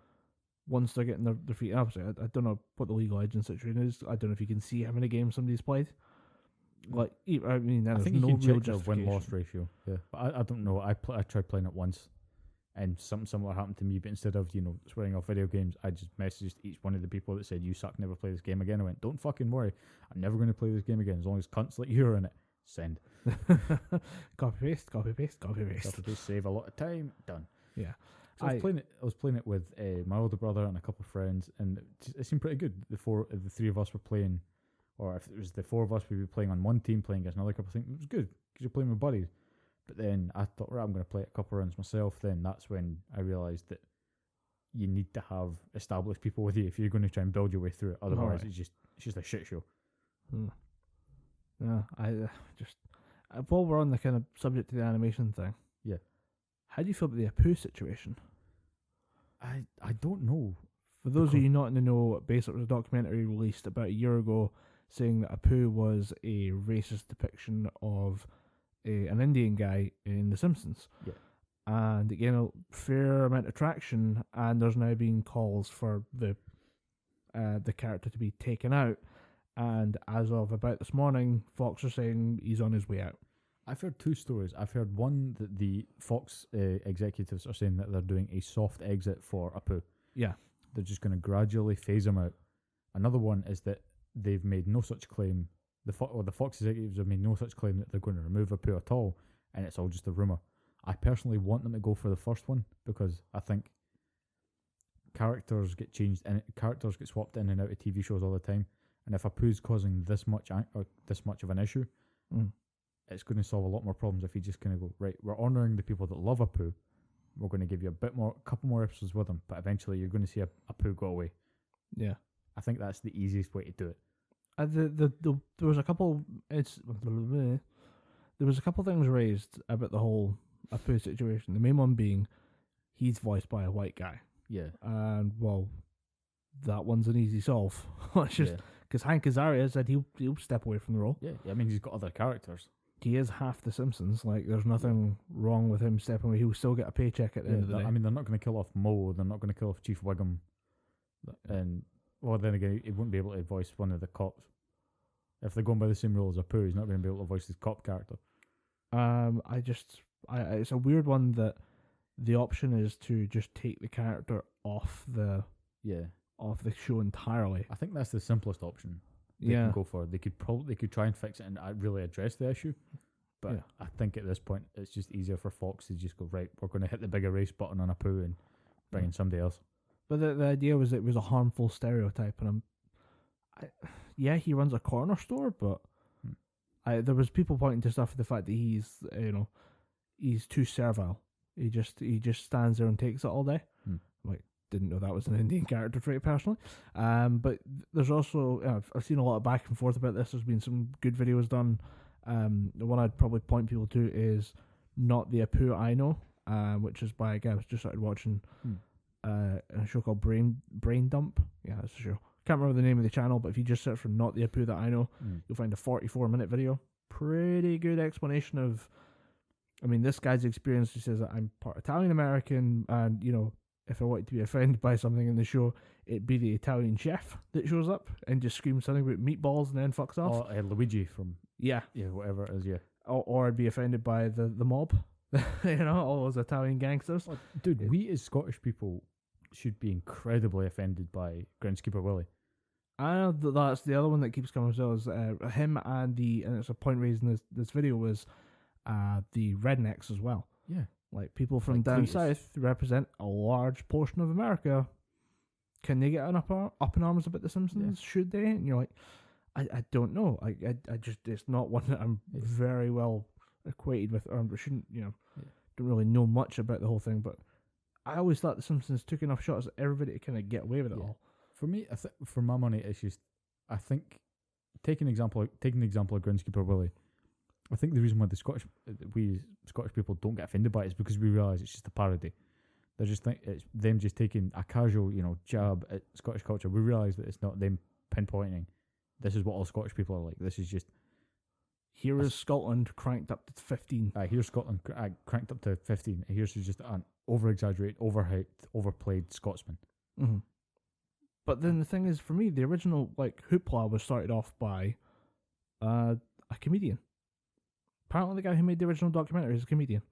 Once they're getting their feet up. I don't know what the League of Legends situation is. I don't know if you can see how many games somebody's played. I There's think you no can real check the justification. win-loss ratio. Yeah, but I don't know. I tried playing it once, and something similar happened to me. But instead of swearing off video games, I just messaged each one of the people that said, "You suck, never play this game again." I went, "Don't fucking worry, I'm never going to play this game again as long as cunts like you are in it." Send. Copy paste, copy paste, copy paste. That'll just save a lot of time. Done. Yeah. So I was playing it with my older brother and a couple of friends, and it seemed pretty good. The 3 of us were playing, or if it was the 4 of us, we'd be playing on one team, playing against another couple of things. It was good because you're playing with buddies. But then I thought, right, I'm going to play it a couple of rounds myself. Then that's when I realised that you need to have established people with you if you're going to try and build your way through it. Otherwise, Alright. it's just a shit show. Yeah, While we're on the kind of subject of the animation thing, Yeah. how do you feel about the Apu situation? I don't know. For those of you not in the know, basically there was a documentary released about a year ago saying that Apu was a racist depiction of an Indian guy in The Simpsons. Yeah. And it gained a fair amount of traction, and there's now been calls for the character to be taken out. And as of about this morning, Fox are saying he's on his way out. I've heard two stories. I've heard one that the Fox executives are saying that they're doing a soft exit for Apu. Yeah. They're just going to gradually phase him out. Another one is that they've made no such claim. The Fox executives have made no such claim that they're going to remove Apu at all, and it's all just a rumor. I personally want them to go for the first one because I think characters get changed and characters get swapped in and out of TV shows all the time. And if Apu's causing this much of an issue, it's going to solve a lot more problems if you just kind of go, right, we're honouring the people that love Apu. We're going to give you a couple more episodes with him, but eventually you're going to see Apu go away. Yeah. I think that's the easiest way to do it. There was a couple. There was a couple things raised about the whole Apu situation. The main one being he's voiced by a white guy, Yeah. and well, that one's an easy solve. It's just because Hank Azaria said he'll step away from the role. Yeah. I mean, he's got other characters. He is half the Simpsons. Like, there's nothing wrong with him stepping away. He'll still get a paycheck at the end of the day. I mean, they're not going to kill off Mo. They're not going to kill off Chief Wiggum. And well, then again, he wouldn't be able to voice one of the cops. If they're going by the same rule as Apu, he's not going to be able to voice his cop character. It's a weird one that the option is to just take the character off the show entirely. I think that's the simplest option. They can go for. They could try and fix it and really address the issue. But I think at this point it's just easier for Fox to just go, right, we're going to hit the big erase button on Apu and bring in somebody else. But the idea was it was a harmful stereotype, and he runs a corner store, but there was people pointing to stuff for the fact that he's too servile. He just stands there and takes it all day. Like, didn't know that was an Indian character trait personally. But there's also I've seen a lot of back and forth about this. There's been some good videos done. The one I'd probably point people to is Not the Apu I Know, which is by a guy who's just started watching a show called Brain Dump. Yeah, that's the show. Can't remember the name of the channel, but if you just search for Not the Apu That I Know, you'll find a 44-minute video. Pretty good explanation of, I mean, this guy's experience. He says that I'm part Italian American, and if I wanted to be offended by something in the show, it'd be the Italian chef that shows up and just screams something about meatballs and then fucks off. Or Luigi from whatever it is. Yeah. Or I'd be offended by the mob. All those Italian gangsters. Oh, dude, we as Scottish people should be incredibly offended by Groundskeeper Willie. I know that's the other one that keeps coming to us. Him and it's a point raised in this video was the rednecks as well. Yeah. Like, people from down south represent a large portion of America. Can they get up in arms about The Simpsons? Yeah. Should they? And you're like, I don't know. I just, it's not one that I'm very well acquainted with. Or shouldn't, don't really know much about the whole thing. But I always thought The Simpsons took enough shots at everybody to kind of get away with it all. For me, for my money, it's just, I think, taking the example of Groundskeeper Willie, I think the reason why we Scottish people don't get offended by it is because we realise it's just a parody. They just think it's them just taking a casual, jab at Scottish culture. We realise that it's not them pinpointing, this is what all Scottish people are like. This is just, here is Scotland cranked up to 15. Here's Scotland cranked up to 15. Here's just an over-exaggerated, overhyped, overplayed Scotsman. Mm-hmm. But then the thing is, for me, the original hoopla was started off by a comedian. Apparently, the guy who made the original documentary is a comedian.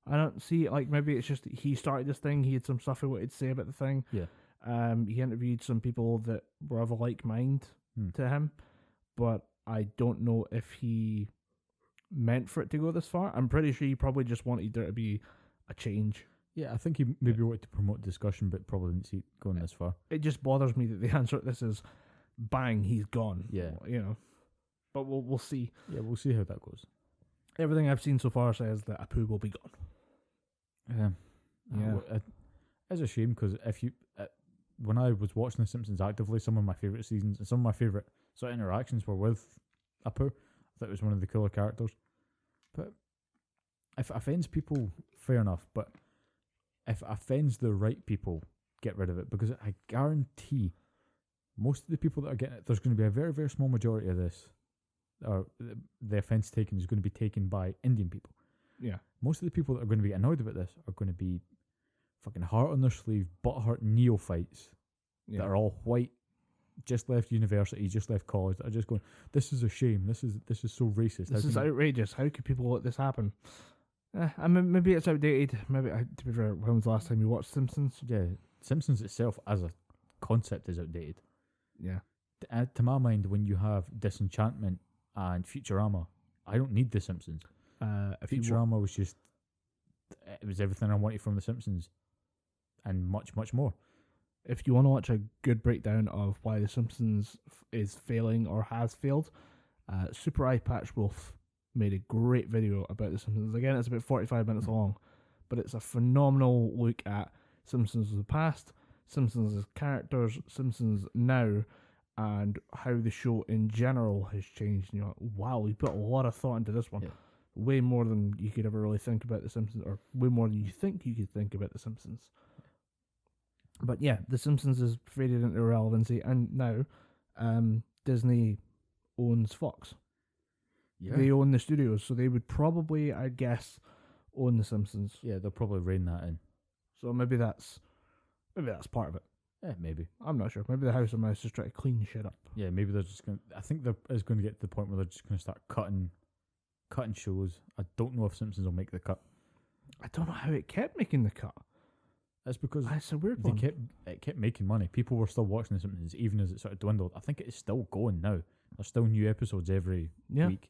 I don't see maybe it's just he started this thing. He had some stuff he wanted to say about the thing. Yeah. He interviewed some people that were of a like mind to him, but I don't know if he meant for it to go this far. I'm pretty sure he probably just wanted there to be a change. Yeah, I think he maybe wanted to promote discussion, but probably didn't see it going this far. It just bothers me that the answer to this is, bang, he's gone. Yeah. But we'll see. Yeah, we'll see how that goes. Everything I've seen so far says that Apu will be gone. It's a shame because when I was watching The Simpsons actively, some of my favourite seasons and some of my favourite sort of interactions were with Apu. I thought it was one of the cooler characters. But if it offends people, fair enough. But if it offends the right people, get rid of it, because I guarantee most of the people that are getting it, there's going to be a very, very small majority of this, or the offence taken is going to be taken by Indian people. Yeah. Most of the people that are going to be annoyed about this are going to be fucking heart on their sleeve, butthurt neophytes that are all white, just left university, just left college, that are just going, this is a shame, this is so racist. This is outrageous. How could people let this happen? I mean, maybe it's outdated. Maybe, to be fair, when was the last time you watched Simpsons? Yeah, Simpsons itself as a concept is outdated. Yeah. To my mind, when you have Disenchantment and Futurama, I don't need The Simpsons. Futurama was just, it was everything I wanted from The Simpsons, and much, much more. If you want to watch a good breakdown of why The Simpsons is failing or has failed, Super Eye Patch Wolf made a great video about The Simpsons. Again, it's about 45 minutes long, but it's a phenomenal look at Simpsons of the past, Simpsons as characters, Simpsons now, and how the show in general has changed. You know, wow, he put a lot of thought into this one. Yeah. Way more than you could ever really think about The Simpsons, or way more than you think you could think about The Simpsons. But yeah, The Simpsons has faded into irrelevancy, and now Disney owns Fox. Yeah. They own the studios, so they would probably, I guess, own The Simpsons. Yeah, they'll probably rein that in. So maybe that's part of it. Yeah, maybe. I'm not sure. Maybe the House of Mouse is trying to clean shit up. Yeah, maybe they're just going to... I think there is going to get to the point where they're just going to start cutting shows. I don't know if Simpsons will make the cut. I don't know how it kept making the cut. That's because That's a weird one. it kept making money. People were still watching The Simpsons, even as it sort of dwindled. I think it is still going now. There's still new episodes every week.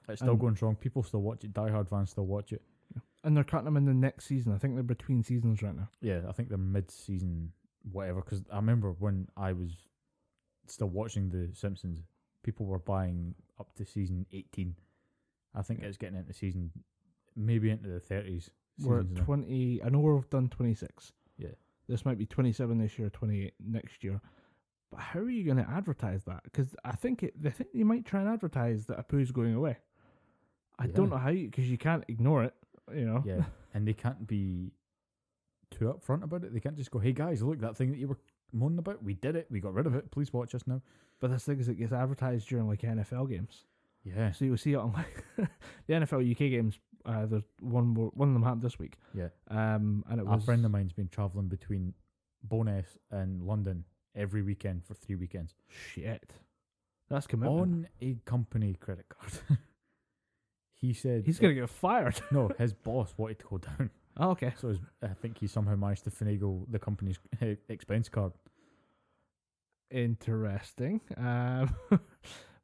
It's still going strong. People still watch it. Die Hard fans still watch it. Yeah. And they're cutting them in the next season. I think they're between seasons right now. Yeah, I think they're mid-season, whatever. Because I remember when I was still watching The Simpsons, people were buying up to season 18. I think it's getting into season, maybe into the 30s. We're at 20. I know we've done 26. Yeah. This might be 27 this year, 28 next year. But how are you going to advertise that? Because I think you might try and advertise that Apu's going away. I don't know how, because you can't ignore it, you know. Yeah, and they can't be too upfront about it. They can't just go, hey guys, look, that thing that you were moaning about, we did it, we got rid of it, please watch us now. But this thing is, it gets advertised during like NFL games. Yeah. So you'll see it on like the NFL UK games. There's one of them happened this week. Yeah. And it was a friend of mine's been travelling between Bowness and London every weekend for 3 weekends. Shit. That's commitment. On a company credit card. He said he's going to get fired. No, his boss wanted to go down. Oh, okay. So I think he somehow managed to finagle the company's expense card. Interesting. But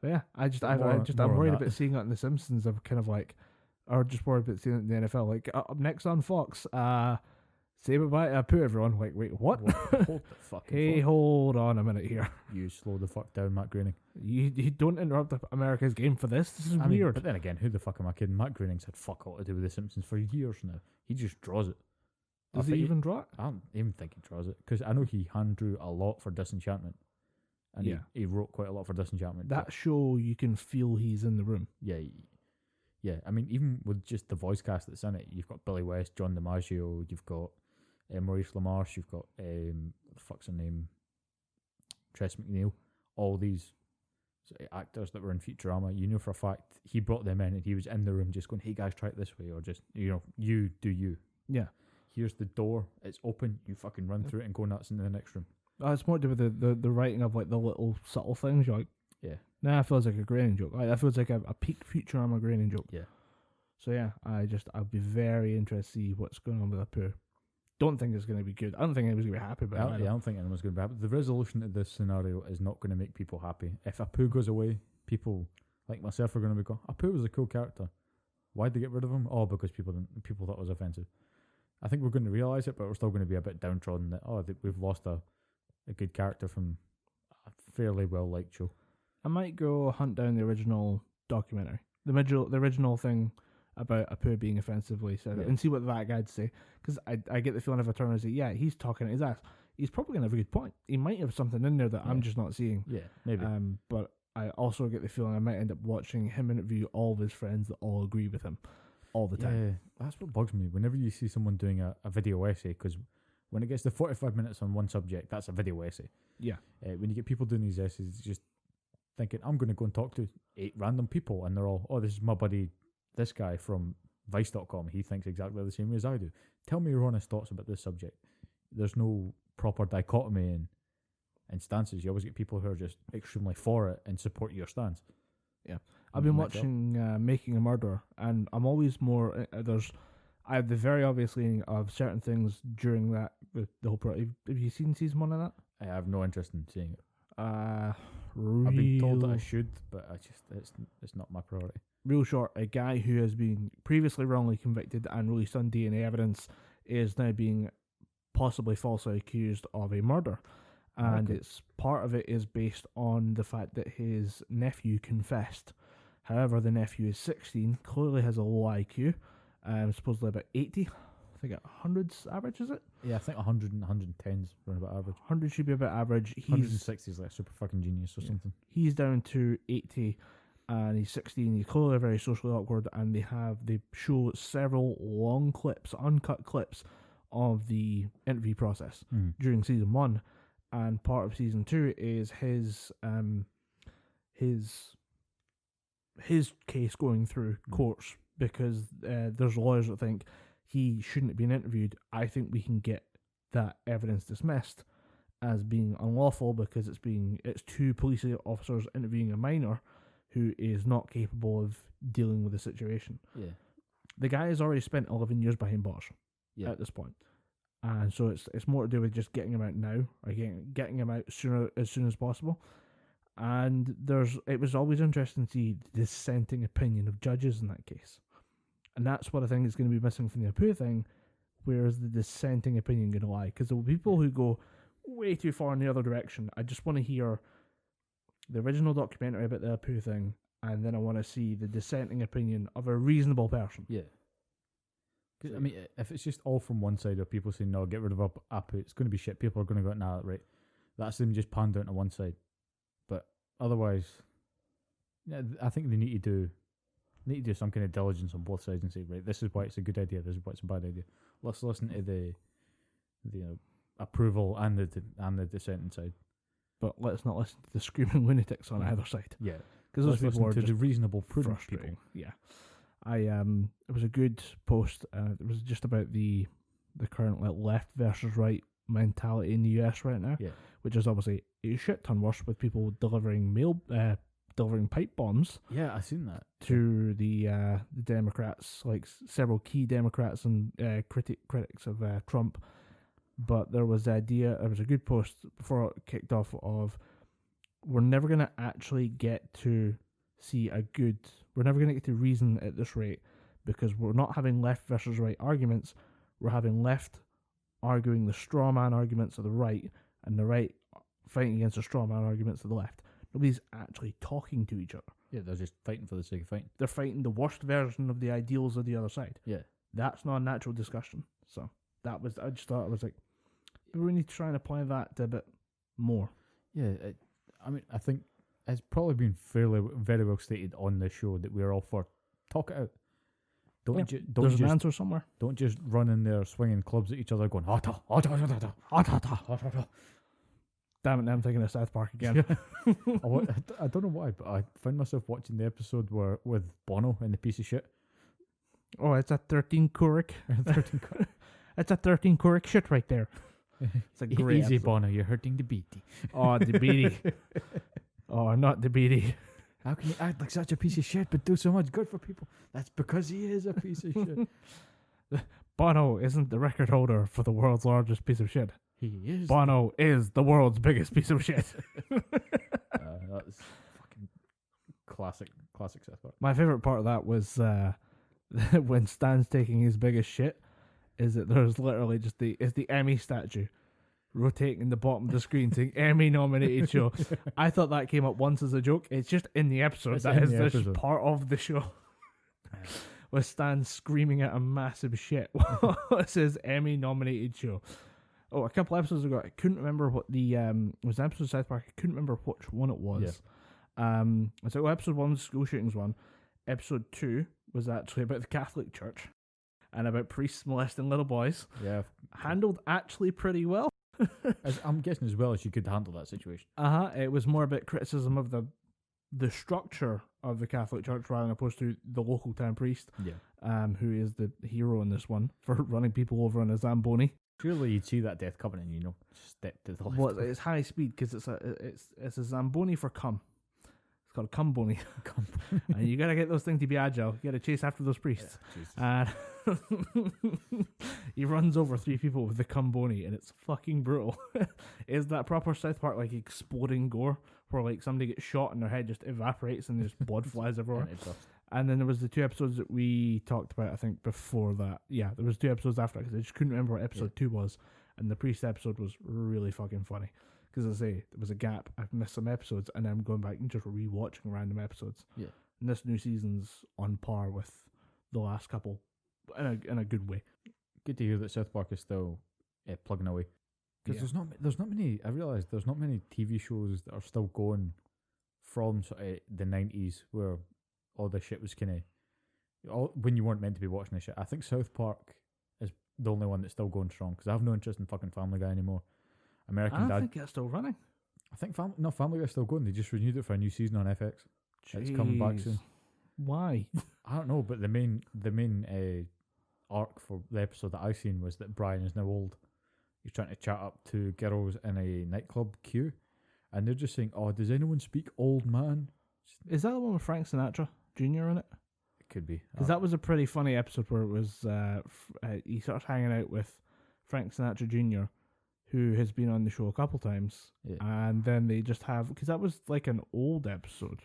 yeah, I'm worried about seeing it in The Simpsons. Of kind of like, or just worried about seeing it in the NFL. Like up next on Fox, say bye to Apu, everyone. Like, wait, what? Hold the fucking phone. Hold on a minute here. You slow the fuck down, Matt Groening. You don't interrupt America's game for this. This is weird. But then again, who the fuck am I kidding? Matt Groening's had fuck all to do with The Simpsons for years now. He just draws it. Does he even draw it? I don't even think he draws it, because I know he hand drew a lot for Disenchantment. And he wrote quite a lot for Disenchantment. That show, you can feel he's in the room. Yeah. Yeah, I mean, even with just the voice cast that's in it, you've got Billy West, John DiMaggio, you've got Maurice LaMarche, you've got, what the fuck's her name? Tress MacNeille. All these actors that were in Futurama, you know for a fact he brought them in and he was in the room just going, hey guys, try it this way, or just, you do you. Yeah. Here's the door, it's open, you fucking run through it and go nuts into the next room. It's more to do with the writing of like the little subtle things. You're like, yeah. Nah, that feels like a Groening joke. Like, that feels like a peak Futurama Groening joke. Yeah. So yeah, I'll be very interested to see what's going on with Apu. Don't think it's going to be good. I don't think anyone's going to be happy about it. I don't think anyone's going to be happy. The resolution to this scenario is not going to make people happy. If Apu goes away, people like myself are going to be going, Apu was a cool character. Why'd they get rid of him? Oh, because people thought it was offensive. I think we're going to realise it, but we're still going to be a bit downtrodden that we've lost a good character from a fairly well-liked show. I might go hunt down the original documentary. The original thing about Apu being offensively said and see what that guy'd say. Because I get the feeling if I turn and say, yeah, he's talking his ass, he's probably going to have a good point. He might have something in there that I'm just not seeing. Yeah, maybe. But I also get the feeling I might end up watching him interview all of his friends that all agree with him all the time. Yeah, that's what bugs me. Whenever you see someone doing a video essay, because when it gets to 45 minutes on one subject, that's a video essay. Yeah. When you get people doing these essays, just thinking, I'm going to go and talk to 8 random people, and they're all, oh, this is my buddy, this guy from Vice.com. He thinks exactly the same way as I do. Tell me your honest thoughts about this subject. There's no proper dichotomy in stances. You always get people who are just extremely for it and support your stance. Yeah. I've been watching Making a Murderer, and I'm always more, I have the very obvious leaning of certain things during that, the whole have you seen season 1 of that? I have no interest in seeing it. I've I've been told that I should, but it's not my priority. Real short, a guy who has been previously wrongly convicted and released on DNA evidence is now being possibly falsely accused of a murder. And it's part of it is based on the fact that his nephew confessed. However, the nephew is 16, clearly has a low IQ, supposedly about 80. I think 100's average, is it? Yeah, I think 100 and 110's around about average. 100 should be about average. 160 is like super fucking genius or something. He's down to 80, and he's 16. He's clearly very socially awkward, and they show several long clips, uncut clips, of the interview process during season 1. And part of season 2 is his case going through courts, because there's lawyers that think he shouldn't have been interviewed. I think we can get that evidence dismissed as being unlawful because it's 2 police officers interviewing a minor who is not capable of dealing with the situation. Yeah, the guy has already spent 11 years behind bars at this point. And so it's more to do with just getting him out now, or getting him out as soon as possible. And it was always interesting to see the dissenting opinion of judges in that case. And that's what I think is going to be missing from the Apu thing. Where is the dissenting opinion going to lie? Because there will be people who go way too far in the other direction. I just want to hear the original documentary about the Apu thing, and then I want to see the dissenting opinion of a reasonable person. Yeah. I mean, if it's just all from one side of people saying, no, get rid of Apu, it's going to be shit. People are going to go, nah, right. That's them just panned down to one side. But otherwise, yeah, I think they need to do some kind of diligence on both sides and say, right, this is why it's a good idea, this is why it's a bad idea. Let's listen to the approval and the dissenting side. But let's not listen to the screaming lunatics on either side. Yeah. Because those people are to just the reasonable, prudent people. Yeah. It was a good post. It was just about the current left versus right mentality in the US right now, which is obviously a shit ton worse with people delivering pipe bombs. Yeah, I seen that to the Democrats, like several key Democrats and critics of Trump. But there was a good post before it kicked off of, we're never going to actually get to see we're never going to get to reason at this rate, because we're not having left versus right arguments. We're having left arguing the straw man arguments of the right, and the right fighting against the straw man arguments of the left. Nobody's actually talking to each other. Yeah, they're just fighting for the sake of fighting. They're fighting the worst version of the ideals of the other side. Yeah. That's not a natural discussion. So I just thought, I was like, we need to try and apply that to a bit more. Yeah, I think it's probably been very well stated on this show that we're all for talk it out. There's an answer somewhere. Don't just run in there swinging clubs at each other going, hata, hata, hata, hata, hata, hata, hata. Damn it, now I'm thinking of South Park again. I don't know why, but I found myself watching the episode with Bono and the piece of shit. Oh, it's a 13 Kurik. It's a 13 Kurik shit right there. It's a great easy, episode. Bono, you're hurting the beatty. Oh, the beatty. Oh, not the beatty. How can you act like such a piece of shit but do so much good for people? That's because he is a piece of shit. Bono isn't the record holder for the world's largest piece of shit. He is. Bono is the world's biggest piece of shit. That's fucking classic South Park. My favourite part of that was when Stan's taking his biggest shit, is that there's literally just the Emmy statue rotating in the bottom of the screen saying Emmy nominated show. I thought that came up once as a joke. It's just in the episode. That is just part of the show. With Stan screaming at a massive shit. It says Emmy nominated show. Oh, a couple episodes ago, I couldn't remember what the was an episode of South Park. I couldn't remember which one it was. So episode 1 was the school shootings one. Episode 2 was actually about the Catholic Church and about priests molesting little boys. Yeah. Handled actually pretty well. I'm guessing as well as you could handle that situation. It was more about criticism of the structure of the Catholic Church rather than opposed to the local town priest. Yeah. Who is the hero in this one for running people over on a Zamboni. Surely you'd see that death coming and, you know, step to the left. Well, it's high speed because it's a Zamboni for cum. It's called a cumboni. And you gotta get those things to be agile. You gotta chase after those priests. Yeah, And he runs over 3 people with the cumboni, and it's fucking brutal. Is that proper South Park like exploding gore, where like somebody gets shot and their head just evaporates and just blood flies everywhere? And then there was the 2 episodes that we talked about, I think, before that. Yeah, there was 2 episodes after that because I just couldn't remember what episode 2 was. And the priest episode was really fucking funny. Because as I say, there was a gap. I've missed some episodes, and I'm going back and just rewatching random episodes. Yeah. And this new season's on par with the last couple, in a good way. Good to hear that South Park is still plugging away. Because there's not many. I realise there's not many TV shows that are still going from sort of the 90s where all this shit was kind of when you weren't meant to be watching this shit. I think South Park is the only one that's still going strong because I have no interest in fucking Family Guy anymore. American Dad. I think it's still running. I think Family Guy's still going. They just renewed it for a new season on FX. It's coming back soon. Why? I don't know, but the main arc for the episode that I've seen was that Brian is now old. He's trying to chat up to girls in a nightclub queue, and they're just saying, "Oh, does anyone speak old man?" Is that the one with Frank Sinatra Jr. in it? It could be. Because that was a pretty funny episode where it was he starts hanging out with Frank Sinatra Jr., who has been on the show a couple times, and then they just have, because that was like an old episode,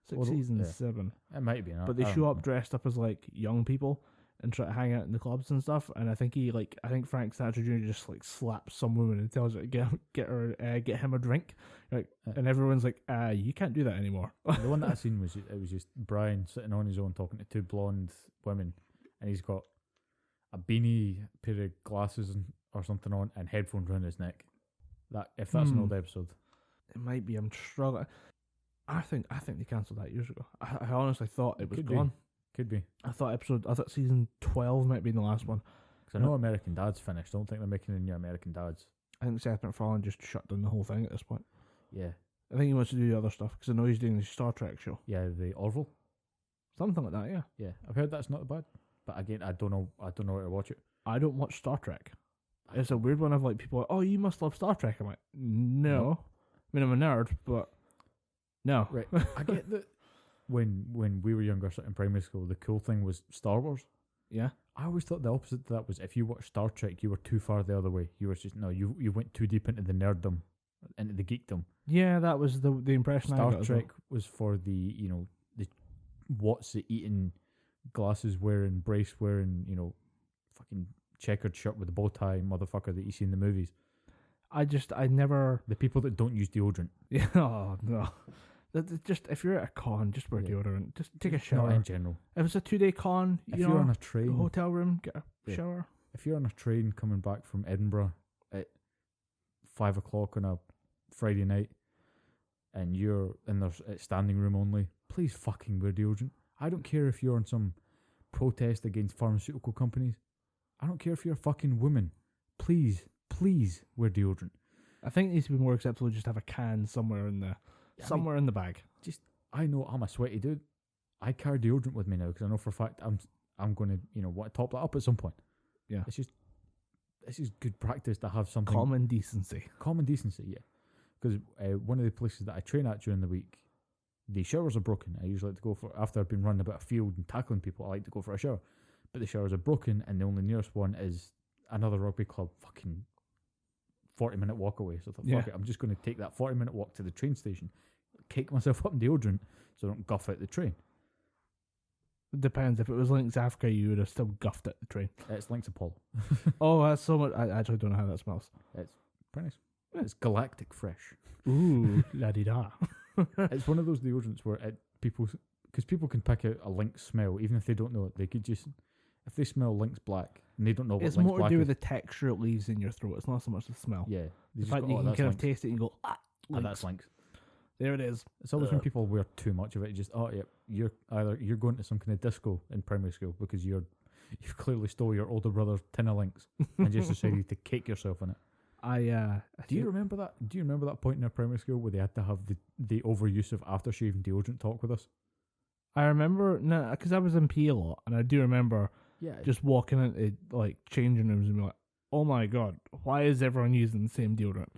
season 7. It might be, but they show up dressed up as like young people and try to hang out in the clubs and stuff. And I think Frank Sinatra Jr. just like slaps some woman and tells her to get him a drink, like, and everyone's like, you can't do that anymore. The one that I seen was just Brian sitting on his own talking to 2 blonde women, and he's got a beanie, pair of glasses or something on, and headphones around his neck. That if that's an old episode, it might be. I'm struggling. I think they cancelled that years ago. I honestly thought it was Could gone. Could be. I thought season 12 might be the last one. Because I know American Dad's finished. I don't think they're making any new American Dads. I think Seth MacFarlane just shut down the whole thing at this point. Yeah. I think he wants to do other stuff because I know he's doing the Star Trek show. Yeah, the Orville. Something like that, yeah. Yeah, I've heard that's not bad. But again, I don't know where to watch it. I don't watch Star Trek. It's a weird one of like people are, oh, you must love Star Trek. I'm like, no. I mean, I'm a nerd, but no. Right. I get that when we were younger, in primary school, the cool thing was Star Wars. Yeah. I always thought the opposite to that was if you watched Star Trek, you were too far the other way. You were just, you went too deep into the nerddom, into the geekdom. Yeah, that was the impression I got. Star Trek was for the what's the eating, glasses wearing, brace wearing, fucking checkered shirt with a bow tie motherfucker that you see in the movies. I never... The people that don't use deodorant. Yeah, oh, no. Just, if you're at a con, just wear deodorant. Just take a shower. Not in general. If it's a 2-day con, if you're on a train... hotel room, get a shower. If you're on a train coming back from Edinburgh at 5 o'clock on a Friday night and there's standing room only, please fucking wear deodorant. I don't care if you're on some protest against pharmaceutical companies. I don't care if you're a fucking woman. Please wear deodorant. I think it needs to be more acceptable to just have a can somewhere in the in the bag. I know I'm a sweaty dude. I carry deodorant with me now because I know for a fact I'm going to want to top that up at some point. Yeah, it's just good practice to have something. Common decency, yeah. Because one of the places that I train at during the week, the showers are broken. I usually like to go for, after I've been running about a field and tackling people, I like to go for a shower. But the showers are broken, and the only nearest one is another rugby club, fucking 40-minute walk away. So I thought, fuck it, I'm just going to take that 40-minute walk to the train station, cake myself up in deodorant so I don't guff out the train. It depends. If it was Lynx Africa, you would have still guffed at the train. It's Lynx Apollo. Oh, that's so much. I actually don't know how that smells. It's pretty nice. It's galactic fresh. Ooh, la-di-da. It's one of those deodorants where people can pick out a Lynx smell, even if they don't know it. They could just, if they smell Lynx black and they don't know what it's Lynx more black to do is, with the texture it leaves in your throat. It's not so much the smell. Yeah. The fact that you can kind of taste it and go, Lynx. That's Lynx. There it is. It's always when people wear too much of it. Just you're going to some kind of disco in primary school because you've clearly stole your older brother's tin of links and just decided to cake yourself in it. Do you remember that? Do you remember that point in our primary school where they had to have the overuse of aftershave and deodorant talk with us? I remember, because I was in PE a lot, and I do remember just walking into like changing rooms and be like, "Oh my god, why is everyone using the same deodorant?"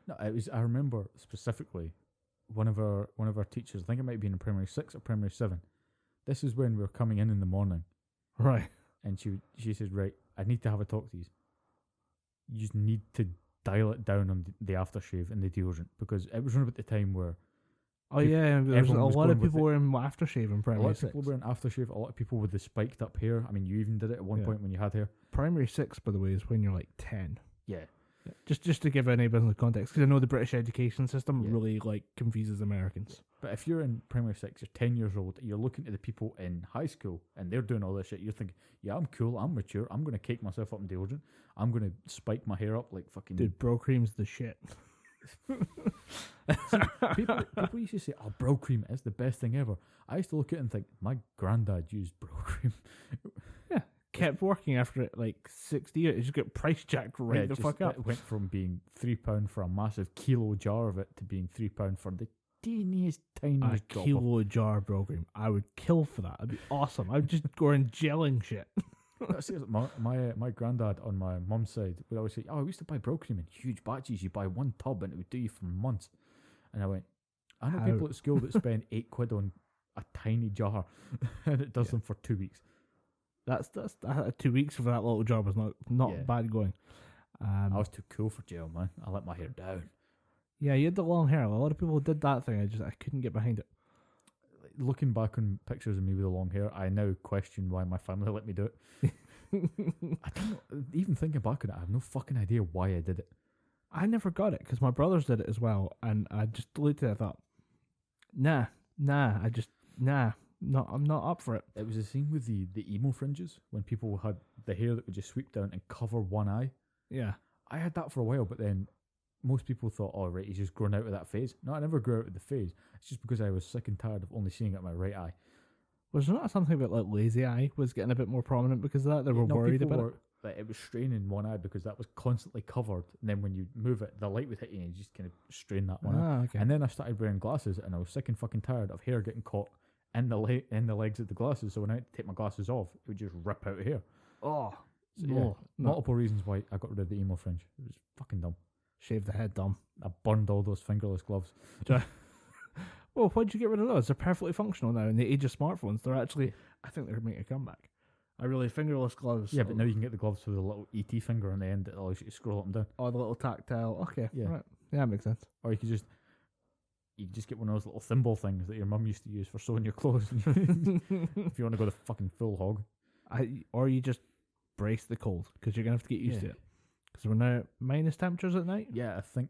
No, it was. I remember specifically one of our teachers. I think it might be in primary 6 or primary 7. This is when we were coming in the morning, right? And she said, "Right, I need to have a talk to you. You need to dial it down on the aftershave and the deodorant because it was around about the time where." Oh yeah, there's a lot of people wearing aftershave in primary 6. A lot of people wearing aftershave. A lot of people with the spiked up hair. I mean, you even did it at one point when you had hair. Primary 6, by the way, is when you're like 10. Yeah. Just to give any business context, because I know the British education system really like confuses Americans. Yeah. But if you're in primary 6, you're 10 years old, you're looking to the people in high school and they're doing all this shit. You're thinking, yeah, I'm cool, I'm mature, I'm going to cake myself up in deodorant. I'm going to spike my hair up like fucking... Dude, bro cream's the shit. See, people used to say, "Oh, bro cream is the best thing ever." I used to look at it and think, my granddad used bro cream. Yeah, kept working after it like 60 years. It just got price jacked the fuck up. It went from being £3 for a massive kilo jar of it to being £3 for the tiniest A kilo jar bro cream. I would kill for that. That'd be awesome. I'd just go around gelling shit. My granddad on my mum's side would always say, "Oh, I used to buy bro cream in huge batches. You buy one tub and it would do you for months." And I went, "I know people at school that spend £8 on a tiny jar, and it does them for 2 weeks." That's 2 weeks for that little jar was not bad going. I was too cool for jail, man. I let my hair down. Yeah, you had the long hair. A lot of people did that thing. I couldn't get behind it. Looking back on pictures of me with the long hair, I now question why my family let me do it. I don't know. Even thinking back on it, I have no fucking idea why I did it. I never got it because my brothers did it as well, and I just looked at it and thought, I'm not up for it. It was the same with the emo fringes when people had the hair that would just sweep down and cover one eye. Yeah. I had that for a while, but then most people thought, "Oh, right, he's just grown out of that phase." No, I never grew out of the phase. It's just because I was sick and tired of only seeing it in my right eye. Was there not something about like lazy eye was getting a bit more prominent because of that? They were worried about it. Like, it was straining one eye because that was constantly covered, and then when you move it, the light would hit you and you just kind of strain that one eye. Okay. And then I started wearing glasses, and I was sick and fucking tired of hair getting caught in the legs of the glasses. So when I had to take my glasses off, it would just rip out of here. Oh, so, yeah, multiple reasons why I got rid of the emo fringe. It was fucking dumb. Shave the head, dumb. I burned all those fingerless gloves. Well, why'd you get rid of those? They're perfectly functional now in the age of smartphones. They're actually, I think they're making a comeback. Fingerless gloves. Yeah, but now you can get the gloves with a little ET finger on the end that allows you to scroll up and down. Oh, the little tactile. Okay, yeah. Right. Yeah, that makes sense. Or you could just get one of those little thimble things that your mum used to use for sewing your clothes. If you want to go the fucking full hog. Or you just brace the cold because you're going to have to get used to it. Because we're now minus temperatures at night. Yeah, I think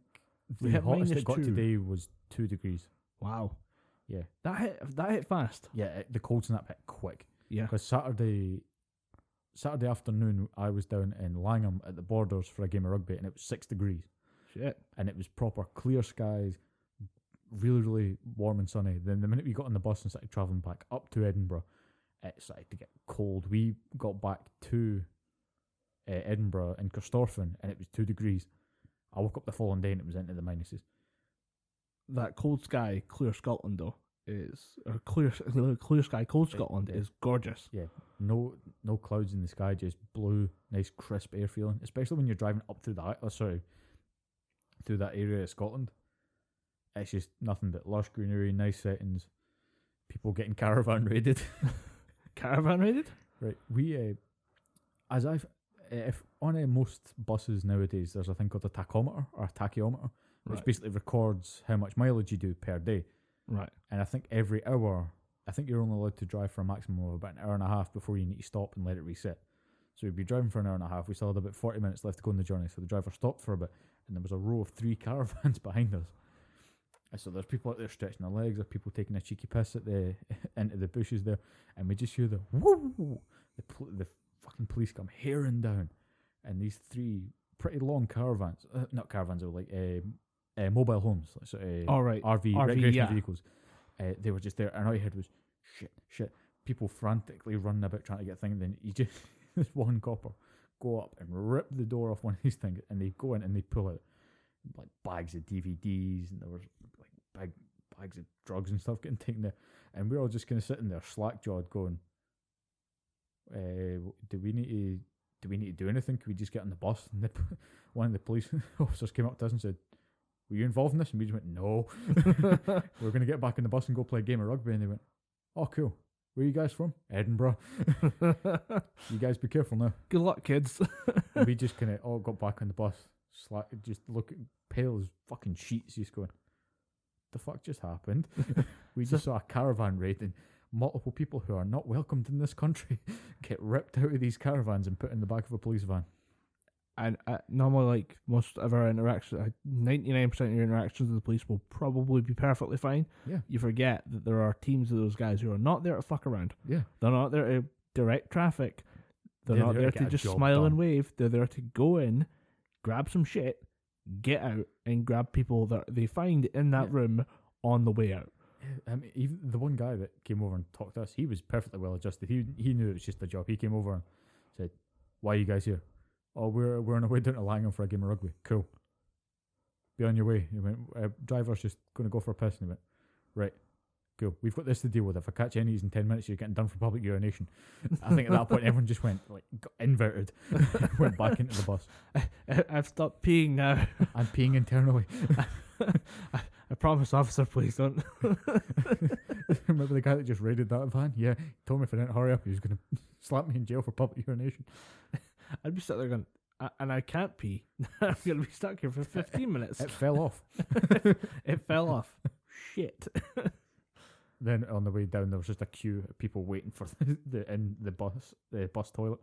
the hottest it got today was 2 degrees. Wow. Yeah. That hit fast. Yeah, the cold snap hit quick. Yeah. Because Saturday afternoon, I was down in Langham at the Borders for a game of rugby, and it was 6 degrees. Shit. And it was proper clear skies, really, really warm and sunny. Then the minute we got on the bus and started travelling back up to Edinburgh, it started to get cold. We got back to Edinburgh in Corstorphine, and it was 2 degrees. I woke up the following day, and it was into the minuses. That cold sky, clear Scotland though clear sky, cold Scotland is gorgeous. Yeah, no clouds in the sky, just blue, nice crisp air feeling. Especially when you're driving up through through that area of Scotland. It's just nothing but lush greenery, nice settings, people getting caravan raided. Caravan raided? Right. We if on most buses nowadays, there's a thing called a tachometer or a tachyometer, which basically records how much mileage you do per day. Right. And I think every hour, you're only allowed to drive for a maximum of about an hour and a half before you need to stop and let it reset. So we'd be driving for an hour and a half. We still had about 40 minutes left to go on the journey. So the driver stopped for a bit, and there was a row of 3 caravans behind us. And so there's people out there stretching their legs, there's people taking a cheeky piss at into the bushes there, and we just hear the woo. The fucking police come herring down, and these 3 pretty long caravans, not caravans, they were like mobile homes, like sort of All right. RV, RV, recreational yeah. vehicles. They were just there, and all you heard was shit. People frantically running about trying to get things. Then you just this one copper go up and rip the door off one of these things, and they go in and they pull out like bags of DVDs, and there was like big bags of drugs and stuff getting taken there, and we're all just kind of sitting there slack jawed, going, "Do we need to do anything? Can we just get on the bus?" And one of the police officers came up to us and said, "Were you involved in this?" And we just went, "No." We're going to get back on the bus and go play a game of rugby. And they went, "Oh, cool. Where are you guys from?" "Edinburgh." "You guys be careful now." Good luck, kids. And we just kind of all got back on the bus, just looking pale as fucking sheets, just going, "The fuck just happened?" We just saw a caravan raid, and multiple people who are not welcomed in this country get ripped out of these caravans and put in the back of a police van. And normally, like most of our interactions, 99% of your interactions with the police will probably be perfectly fine. Yeah. You forget that there are teams of those guys who are not there to fuck around. Yeah. They're not there to direct traffic. They're not there to get a just job smile done. and wave. They're there to go in, grab some shit, get out, and grab people that they find in that room on the way out. I mean, even the one guy that came over and talked to us, he was perfectly well adjusted. He knew it was just a job. He came over and said, "Why are you guys here?" "Oh, we're on our way down to Langham for a game of rugby." "Cool. Be on your way." He went, "Driver's just going to go for a piss." And he went, "Right, cool. We've got this to deal with. If I catch any of these in 10 minutes, you're getting done for public urination." I think at that point, everyone just went, like, got inverted, went back into the bus. I've stopped peeing now. I'm peeing internally. I promise, officer, please don't. Remember the guy that just raided that van? Yeah, he told me if I didn't hurry up, he was going to slap me in jail for public urination. I'd be sitting there going, and I can't pee. I'm going to be stuck here for 15 minutes. It fell off. It fell off. Shit. Then on the way down, there was just a queue of people waiting for the bus toilet.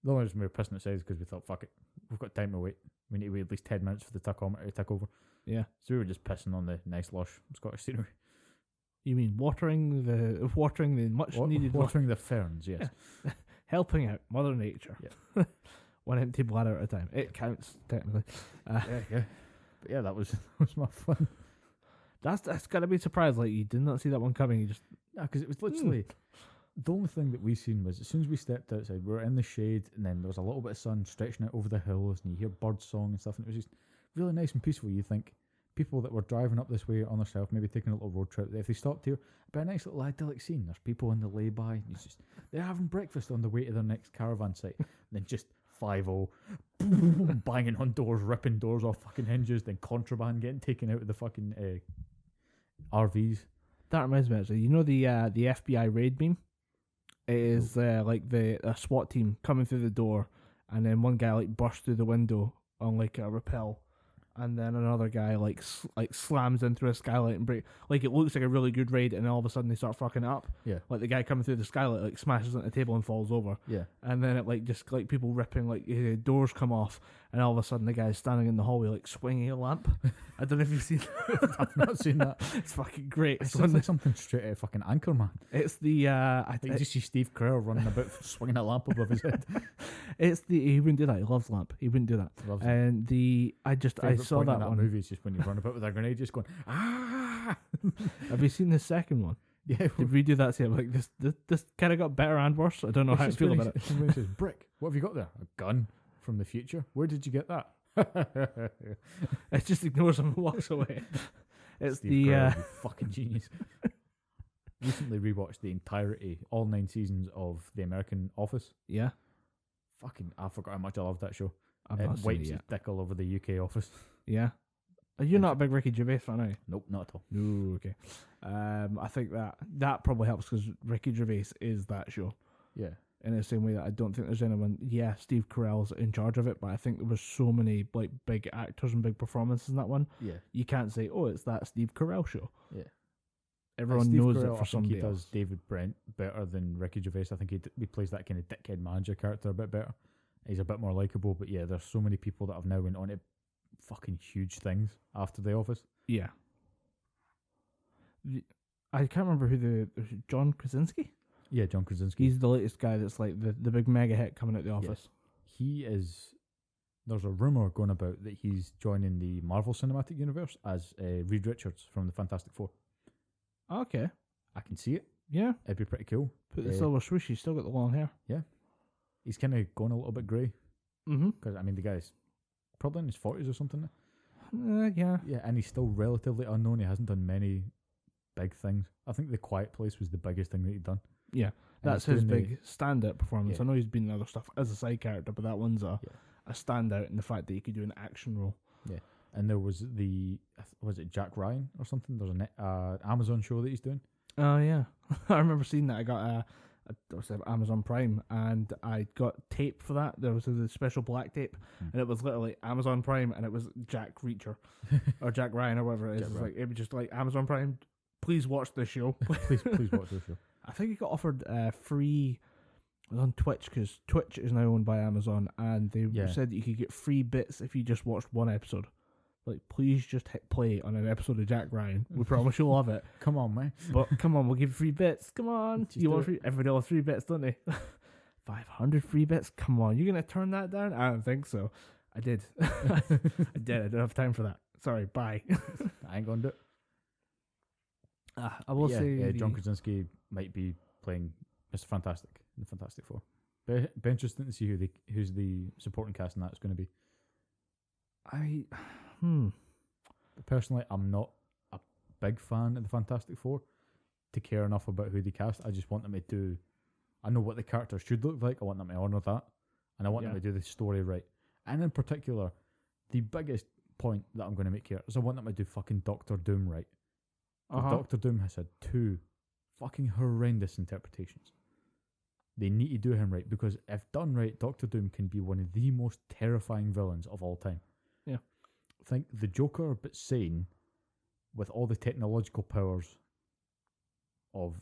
The only reason we were pissing outside is because we thought, fuck it, we've got time to wait. We need to wait at least 10 minutes for the tachometer to tick over. Yeah. So we were just pissing on the nice lush Scottish scenery. You mean watering the much needed watering the ferns, yes. Yeah. Helping out Mother Nature. Yeah. One empty bladder at a time. It counts, technically. Yeah. But yeah, that was my fun. That's got to be a surprise. Like, you did not see that one coming. You just... Yeah, because it was literally... The only thing that we seen was, as soon as we stepped outside, we were in the shade, and then there was a little bit of sun stretching out over the hills, and you hear bird song and stuff, and it was just really nice and peaceful. You think people that were driving up this way on themselves, maybe taking a little road trip, if they stopped here, it'd be a nice little idyllic scene. There's people in the lay-by, and it's just, they're having breakfast on the way to their next caravan site, and then just 5-0, banging on doors, ripping doors off fucking hinges, then contraband getting taken out of the fucking RVs. That reminds me, actually. You know the FBI raid meme? It is like a SWAT team coming through the door, and then one guy like bursts through the window on like a rappel, and then another guy like slams in through a skylight and break. Like, it looks like a really good raid, and then all of a sudden they start fucking it up. Yeah. Like the guy coming through the skylight like smashes into the table and falls over. Yeah. And then it like just like people ripping, like doors come off, and all of a sudden the guy's standing in the hallway like swinging a lamp. I don't know if you've seen that. I've not seen that. It's fucking great. It sounds like something straight out of fucking Anchorman. It's the I think you just see Steve Carell running about swinging a lamp above his head. It's he wouldn't do that. He loves lamp. He wouldn't do that. Loves it. And I saw that one. movie is just when you run about with a grenade, just going ah. Have you seen the second one? Yeah. Did we do that? See, like this kind of got better and worse. I don't know how I feel about it. When he says, "Brick, what have you got there?" "A gun from the future." "Where did you get that?" It just ignores him and walks away. It's Steve Carell, you fucking genius. Recently rewatched the entirety, all 9 seasons of The American Office. Yeah. Fucking, I forgot how much I loved that show. I've It not seen wipes it its yet. dick all over the UK office. Yeah. Are you not a big Ricky Gervais fan, are you? Nope, not at all. No, okay. I think that probably helps because Ricky Gervais is that show. Yeah. In the same way that I don't think there's anyone. Yeah, Steve Carell's in charge of it, but I think there was so many like big actors and big performances in that one. Yeah. You can't say, "Oh, it's that Steve Carell show." Yeah. Everyone Steve knows Carell, it for somebody he does else. David Brent better than Ricky Gervais. I think he plays that kind of dickhead manager character a bit better. He's a bit more likable, but yeah, there's so many people that have now went on to fucking huge things after The Office. Yeah. I can't remember who John Krasinski? Yeah, John Krasinski. He's the latest guy that's like the big mega hit coming out the Office. He is There's a rumor going about that he's joining the Marvel Cinematic Universe as Reed Richards from the Fantastic Four. Okay. I can see it. Yeah. It'd be pretty cool. Put the silver swoosh. He's still got the long hair. Yeah. He's kind of gone a little bit grey. Mm-hmm. Because, I mean, the guy's probably in his 40s or something. Yeah. Yeah, and he's still relatively unknown. He hasn't done many big things. I think The Quiet Place was the biggest thing that he'd done. Yeah. And That's he's his doing big stand-up performance. Yeah. I know he's been in other stuff as a side character, but that one's a standout in the fact that he could do an action role. Yeah. And there was was it Jack Ryan or something? There's an Amazon show that he's doing. Oh, yeah. I remember seeing that. I got Amazon Prime, and I got tape for that. There was a special black tape, and it was literally Amazon Prime, and it was Jack Reacher or Jack Ryan or whatever it is. It was just like Amazon Prime. Please watch this show. please watch this show. I think he got offered free. It was on Twitch because Twitch is now owned by Amazon, and they said that you could get free bits if you just watched one episode. Like, please just hit play on an episode of Jack Ryan. We promise you'll love it. Come on, man. But come on, we'll give you free bits. Come on. Just You want free? Everybody wants free bits, don't they? 500 free bits? Come on. You're going to turn that down? I don't think so. I did. I did. I don't have time for that. Sorry. Bye. I ain't going to do it. I will say... John Krasinski might be playing Mr. Fantastic in the Fantastic Four. Be interesting to see who's the supporting cast in that's going to be. Personally, I'm not a big fan of the Fantastic Four to care enough about who they cast. I just want them to do... I know what the characters should look like. I want them to honour that. And I want them to do the story right. And in particular, the biggest point that I'm going to make here is I want them to do fucking Doctor Doom right. Doctor Doom has had 2 fucking horrendous interpretations. They need to do him right, because if done right, Doctor Doom can be one of the most terrifying villains of all time. Yeah. Think the Joker, but sane, with all the technological powers of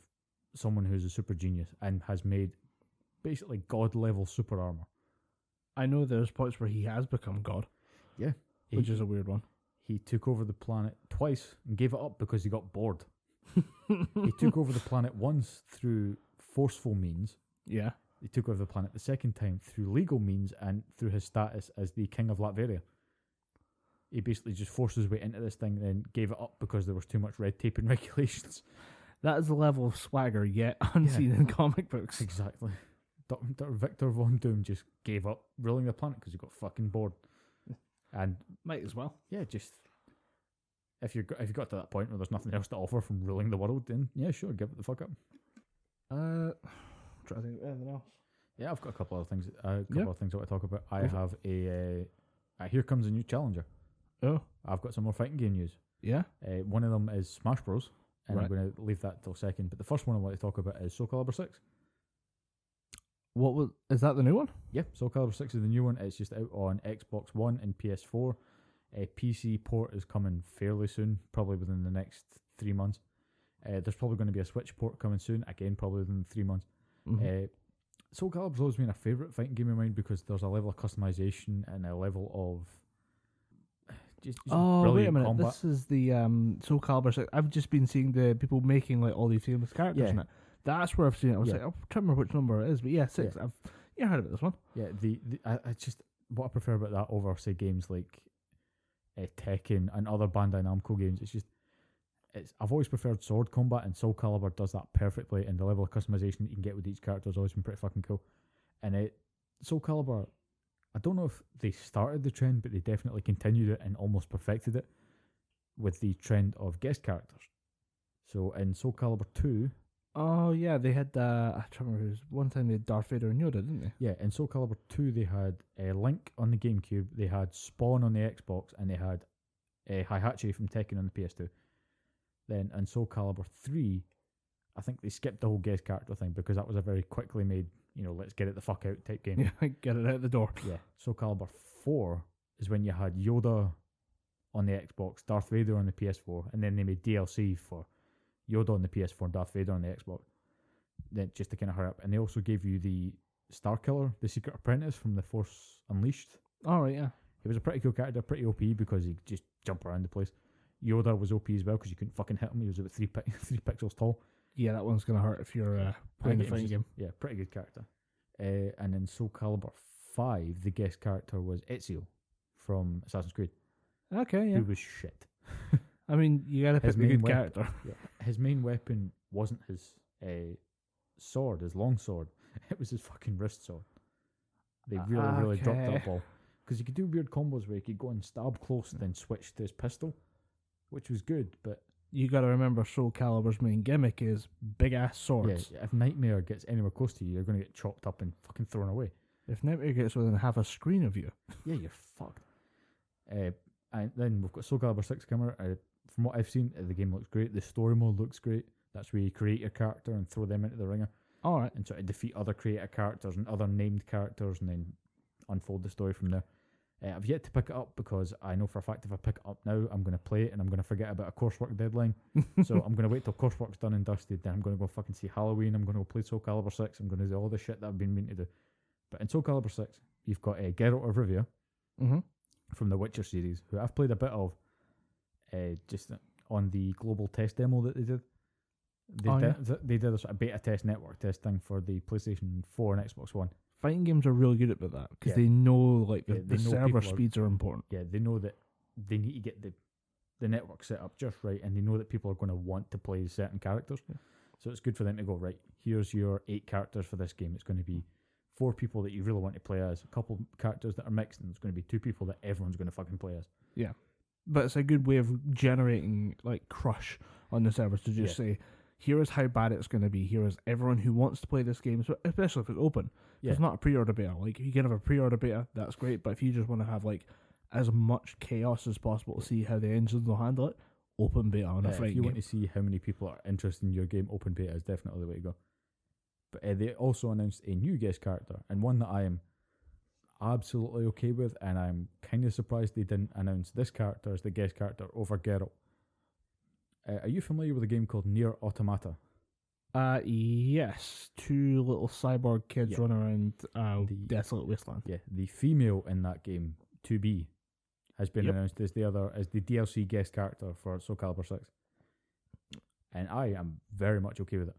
someone who's a super genius and has made basically god-level super armor. I know there's points where he has become God. Yeah. Which is a weird one. He took over the planet twice and gave it up because he got bored. He took over the planet once through forceful means. Yeah. He took over the planet the second time through legal means and through his status as the King of Latveria. He basically just forced his way into this thing and then gave it up because there was too much red tape and regulations. That is the level of swagger yet unseen in comic books. Exactly. Dr. Victor Von Doom just gave up ruling the planet because he got fucking bored. And might as well. Yeah, just if you got to that point where there's nothing else to offer from ruling the world, then yeah, sure, give it the fuck up. Trying to think of anything else. Yeah, I've got a couple of things. Of things I want to talk about. I have a here comes a new challenger. Oh, I've got some more fighting game news. Yeah. One of them is Smash Bros. And Right. I'm going to leave that till second. But the first one I want to talk about is Soul Calibur 6. Is that the new one? Yeah, Soul Calibur 6 is the new one. It's just out on Xbox One and PS4. A PC port is coming fairly soon, probably within the next 3 months. There's probably going to be a Switch port coming soon, again, probably within 3 months. Mm-hmm. Soul Calibur's always been a favourite fighting game of mine because there's a level of customization and a level of just wait a minute. combat. This is the Soul Calibur 6. I've just been seeing the people making like all these famous characters in it. That's where I've seen it. I was like, I'm trying to remember which number it is, but 6. I've heard about this one. Yeah, I just what I prefer about that over say games like Tekken and other Bandai Namco games. I've always preferred sword combat, and Soul Calibur does that perfectly. And the level of customization that you can get with each character has always been pretty fucking cool. And Soul Calibur, I don't know if they started the trend, but they definitely continued it and almost perfected it with the trend of guest characters. So in Soul Calibur 2. Oh, yeah, they had, I can't remember, one time they had Darth Vader and Yoda, didn't they? Yeah, in Soul Calibur 2 they had Link on the GameCube, they had Spawn on the Xbox, and they had Heihachi from Tekken on the PS2. Then in Soul Calibur 3, I think they skipped the whole guest character thing because that was a very quickly made, let's get it the fuck out type game. Yeah, get it out the door. Yeah, Soul Calibur 4 is when you had Yoda on the Xbox, Darth Vader on the PS4, and then they made DLC for Yoda on the PS4 and Darth Vader on the Xbox. Then just to kind of hurry up. And they also gave you the Star Killer, the Secret Apprentice from The Force Unleashed. Oh, right, yeah. He was a pretty cool character, pretty OP because he just jump around the place. Yoda was OP as well because you couldn't fucking hit him. He was about 3 pixels tall. Yeah, that one's going to hurt if you're playing the fighting game. Yeah, pretty good character. And in Soul Calibur 5, the guest character was Ezio from Assassin's Creed, Okay, yeah. who was shit. I mean, you gotta pick His the main good weapon- character. His main weapon wasn't his sword, his long sword. It was his fucking wrist sword. They really dropped Okay. that ball. Because you could do weird combos where you could go and stab close, then switch to his pistol, which was good, but You gotta remember Soul Calibur's main gimmick is big ass swords. yeah, if Nightmare gets anywhere close to you, you're going to get chopped up and fucking thrown away. If Nightmare gets within half a screen of you, Yeah, you're fucked. And then we've got Soul Calibur 6 coming out. From what I've seen, the game looks great. The story mode looks great. That's where you create your character and throw them into the ringer alright. and sort of defeat other created characters and other named characters and then unfold the story from there. I've yet to pick it up because I know for a fact if I pick it up now, I'm going to play it and I'm going to forget about a coursework deadline. So I'm going to wait till coursework's done and dusted. Then I'm going to go fucking see Halloween. I'm going to go play Soul Calibur 6. I'm going to do all the shit that I've been meaning to do. But in Soul Calibur 6, you've got Geralt of Rivia Mm-hmm. from the Witcher series, who I've played a bit of just on the global test demo that they did. They did a sort of beta test, network test thing for the PlayStation 4 and Xbox One. Fighting games are really good at that because Yeah. they know like Yeah, the they know server people are- speeds are important. Yeah, they know that they need to get the network set up just right, and they know that people are going to want to play certain characters. Yeah. So it's good for them to go, right, here's your 8 characters for this game. It's going to be 4 people that you really want to play as, a couple characters that are mixed, and it's going to be 2 people that everyone's going to fucking play as. But it's a good way of generating like crush on the servers to just say, here is how bad it's going to be. Here is everyone who wants to play this game, so especially if it's open. Yeah. It's not a pre-order beta. Like if you can have a pre-order beta, that's great. But if you just want to have like as much chaos as possible to see how the engines will handle it, open beta on a If fighting you game. want to see how many people are interested in your game, open beta is definitely the way to go. But they also announced a new guest character, and one that I am absolutely okay with, and I'm kind of surprised they didn't announce this character as the guest character over Geralt. Are you familiar with a game called Nier Automata? Yes, 2 little cyborg kids Yeah. running around The- desolate wasteland. Yeah, the female in that game, 2B, has been Yep. announced as the DLC guest character for Soul Calibur 6. And I am very much okay with it.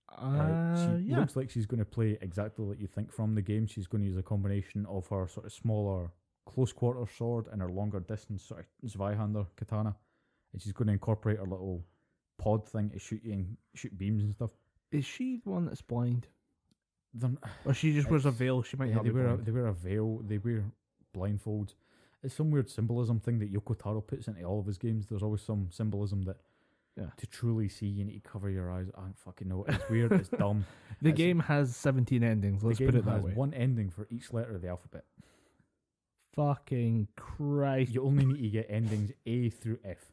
She Yeah. looks like she's going to play exactly like you think from the game. She's going to use a combination of her sort of smaller close quarter sword and her longer distance sort of Zweihander katana. And she's going to incorporate her little pod thing to shoot beams and stuff. Is she the one that's blind? They're- Or she just wears a veil? She might Yeah, not they be blind. wear a veil. They wear blindfolds. It's some weird symbolism thing that Yoko Taro puts into all of his games. There's always some symbolism that Yeah. to truly see you need to cover your eyes. I don't fucking know. It's weird. It's dumb. The It's- game has 17 endings. Let's the put game it that has way. one ending for each letter of the alphabet. Fucking Christ. You only need to get endings A through F.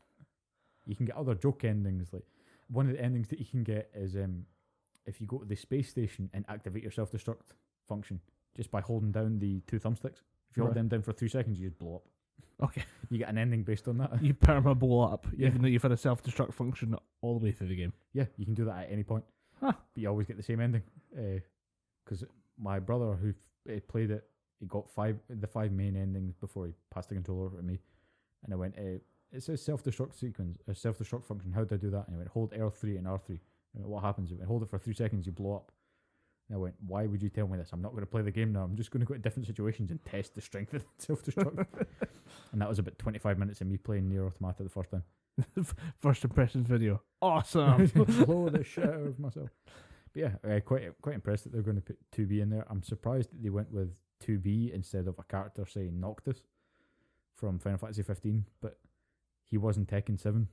You can get other joke endings. Like one of the endings that you can get is if you go to the space station and activate your self-destruct function just by holding down the 2 thumbsticks. If you hold Right. them down for 3 seconds, you just blow up. Okay. You get an ending based on that. You perma blow up, Yeah. even though you've had a self-destruct function all the way through the game. Yeah, you can do that at any point. Huh. But you always get the same ending. Because my brother who played it, he got the 5 main endings before he passed the controller over to me. And I went, it says self-destruct sequence, a self-destruct function. How do I do that? And he went, hold L3 and R3. I went, what happens? He went, hold it for 3 seconds, you blow up. And I went, why would you tell me this? I'm not going to play the game now. I'm just going to go to different situations and test the strength of self-destruct. And that was about 25 minutes of me playing Nier Automata the first time. First impressions video. Awesome. Blow the shit out of myself. But yeah, quite impressed that they're going to put 2B in there. I'm surprised that they went with 2B instead of a character, say, Noctis from Final Fantasy 15, but he was in Tekken 7.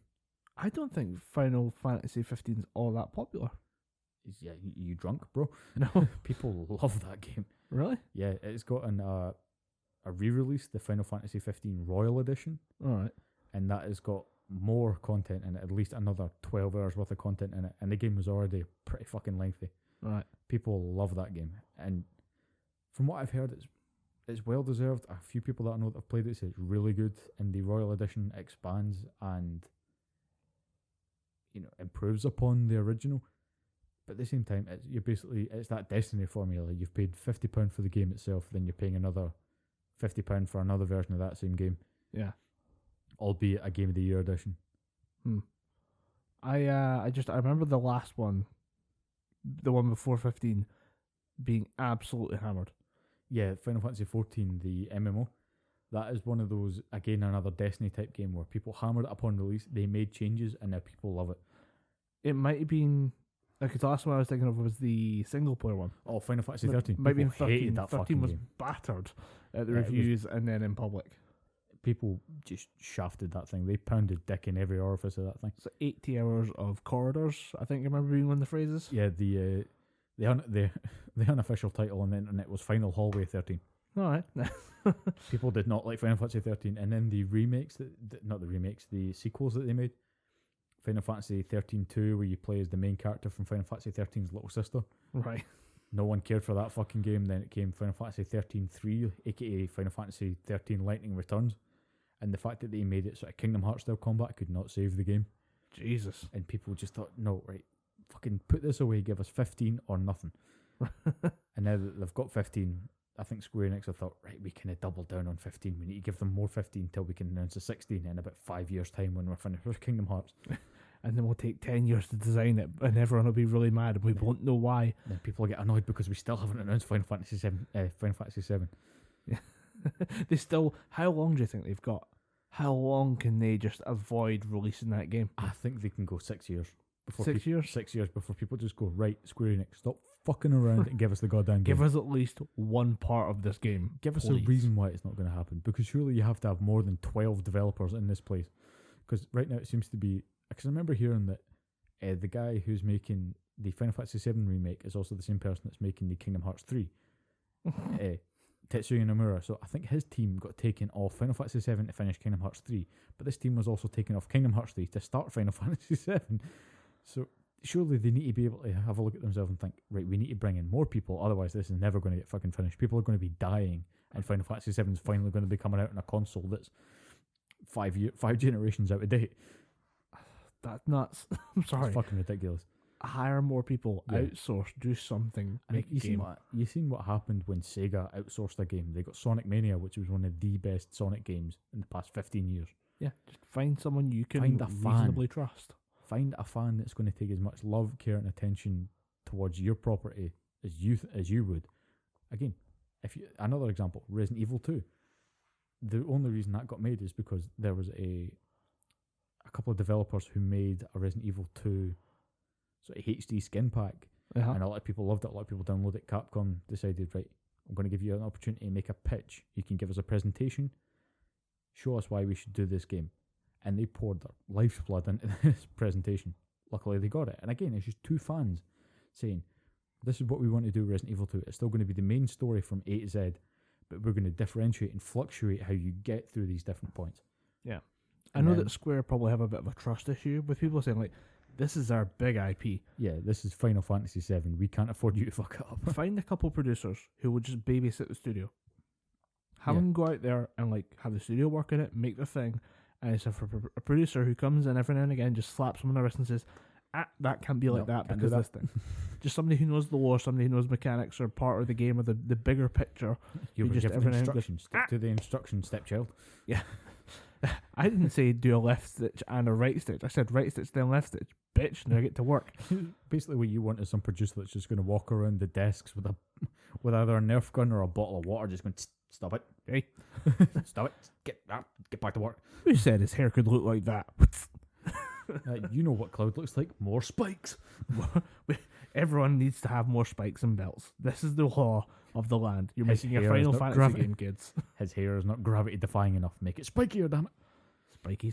I don't think Final Fantasy 15 is all that popular. Yeah, you drunk, bro? No. People love that game. Really? Yeah, it's got a re-release, the Final Fantasy 15 Royal Edition, Alright. and that has got more content in it, at least another 12 hours worth of content in it, and the game was already pretty fucking lengthy. Right. People love that game, and from what I've heard, it's well deserved. A few people that I know that have played it say it's really good, and the Royal Edition expands and improves upon the original. But at the same time, it's that Destiny formula. You've paid £50 for the game itself, then you're paying another £50 for another version of that same game, Yeah. albeit a Game of the Year edition. I remember the last one, the one before 15, being absolutely hammered. Yeah, Final Fantasy 14, the MMO. That is one of those, again, another Destiny type game where people hammered it upon release, they made changes, and now people love it. It might have been, like, the last one I was thinking of was the single player one. Oh, Final Fantasy 13. Might be in People 13. hated that 13 fucking was game. battered at the Yeah, it was- reviews and then in public. People just shafted that thing. They pounded dick in every orifice of that thing. So 80 hours of corridors, I think I remember being one of the phrases. Yeah, the unofficial title on the internet was Final Hallway 13. Alright. People did not like Final Fantasy 13, and then the remakes, not the remakes, the sequels that they made. Final Fantasy 13-2, where you play as the main character from Final Fantasy 13's little sister. Right. No one cared for that fucking game. Then it came Final Fantasy 13-3, aka Final Fantasy 13 Lightning Returns. And the fact that they made it sort of Kingdom Hearts style combat could not save the game. Jesus. And people just thought, no, right, fucking put this away, give us 15 or nothing. And now that they've got 15, I think Square Enix have thought, right, we kind of double down on 15. We need to give them more 15 till we can announce a 16 in about 5 years' time when we're finished with Kingdom Hearts. And then we'll take 10 years to design it, and everyone will be really mad, and we won't know why. Then people will get annoyed because we still haven't announced Final Fantasy 7. Final Fantasy 7. They still, how long do you think they've got? How long can they just avoid releasing that game? I think they can go 6 years. Before 6 years? 6 years before people just go, right, Square Enix, stop fucking around and give us the goddamn game. Give us at least one part of this game. Give us please. a reason why it's not going to happen. Because surely you have to have more than 12 developers in this place. Because right now it seems to be... Because I remember hearing that the guy who's making the Final Fantasy 7 remake is also the same person that's making the Kingdom Hearts 3. Tetsuya Nomura. So I think his team got taken off Final Fantasy 7 to finish Kingdom Hearts 3. But this team was also taken off Kingdom Hearts 3 to start Final Fantasy 7. So surely they need to be able to have a look at themselves and think, right, we need to bring in more people, otherwise this is never going to get fucking finished. People are going to be dying, and Final Fantasy 7 is finally going to be coming out on a console that's 5 generations out of date. That's nuts. I'm sorry. It's fucking ridiculous. Hire more people, Yeah. outsource, do something, And make a you seen game. what happened when Sega outsourced a game? They got Sonic Mania, which was one of the best Sonic games in the past 15 years. Yeah, just find someone you can Find a fan. reasonably trust. Find a fan that's going to take as much love, care, and attention towards your property as you would. Again, another example, Resident Evil 2. The only reason that got made is because there was a couple of developers who made a Resident Evil 2 sort of HD skin pack, and a lot of people loved it. A lot of people downloaded it. Capcom decided, right, I'm going to give you an opportunity to make a pitch. You can give us a presentation, show us why we should do this game. And they poured their life's blood into this presentation. Luckily, they got it. And again, it's just two fans saying, this is what we want to do with Resident Evil 2. It's still going to be the main story from A to Z, but we're going to differentiate and fluctuate how you get through these different points. Yeah. I know that Square probably have a bit of a trust issue with people saying, like, this is our big IP. Yeah, this is Final Fantasy 7. We can't afford you to fuck it up. Find a couple producers who would just babysit the studio. Have Yeah. them go out there and, like, have the studio work in it, make the thing, and it's a producer who comes in every now and again, just slaps them on the wrist and says, that can't be like No, that can't because do this thing. Just somebody who knows the lore, somebody who knows mechanics or part of the game or the bigger picture. You were just given every now and instructions. Stick to the instructions, stepchild. Yeah. I didn't say do a left stitch and a right stitch. I said right stitch, then left stitch. Bitch, now get to work. Basically, what you want is some producer that's just going to walk around the desks with either a Nerf gun or a bottle of water, just going, stop it, Hey, stop it, get back to work. who said his hair could look like that? You know what Cloud looks like? More spikes. Everyone needs to have more spikes and belts. This is the law of the land. You're His making a hair is Final not Fantasy gravity. game, kids. His hair is not gravity defying enough. Make it spikier, damn it.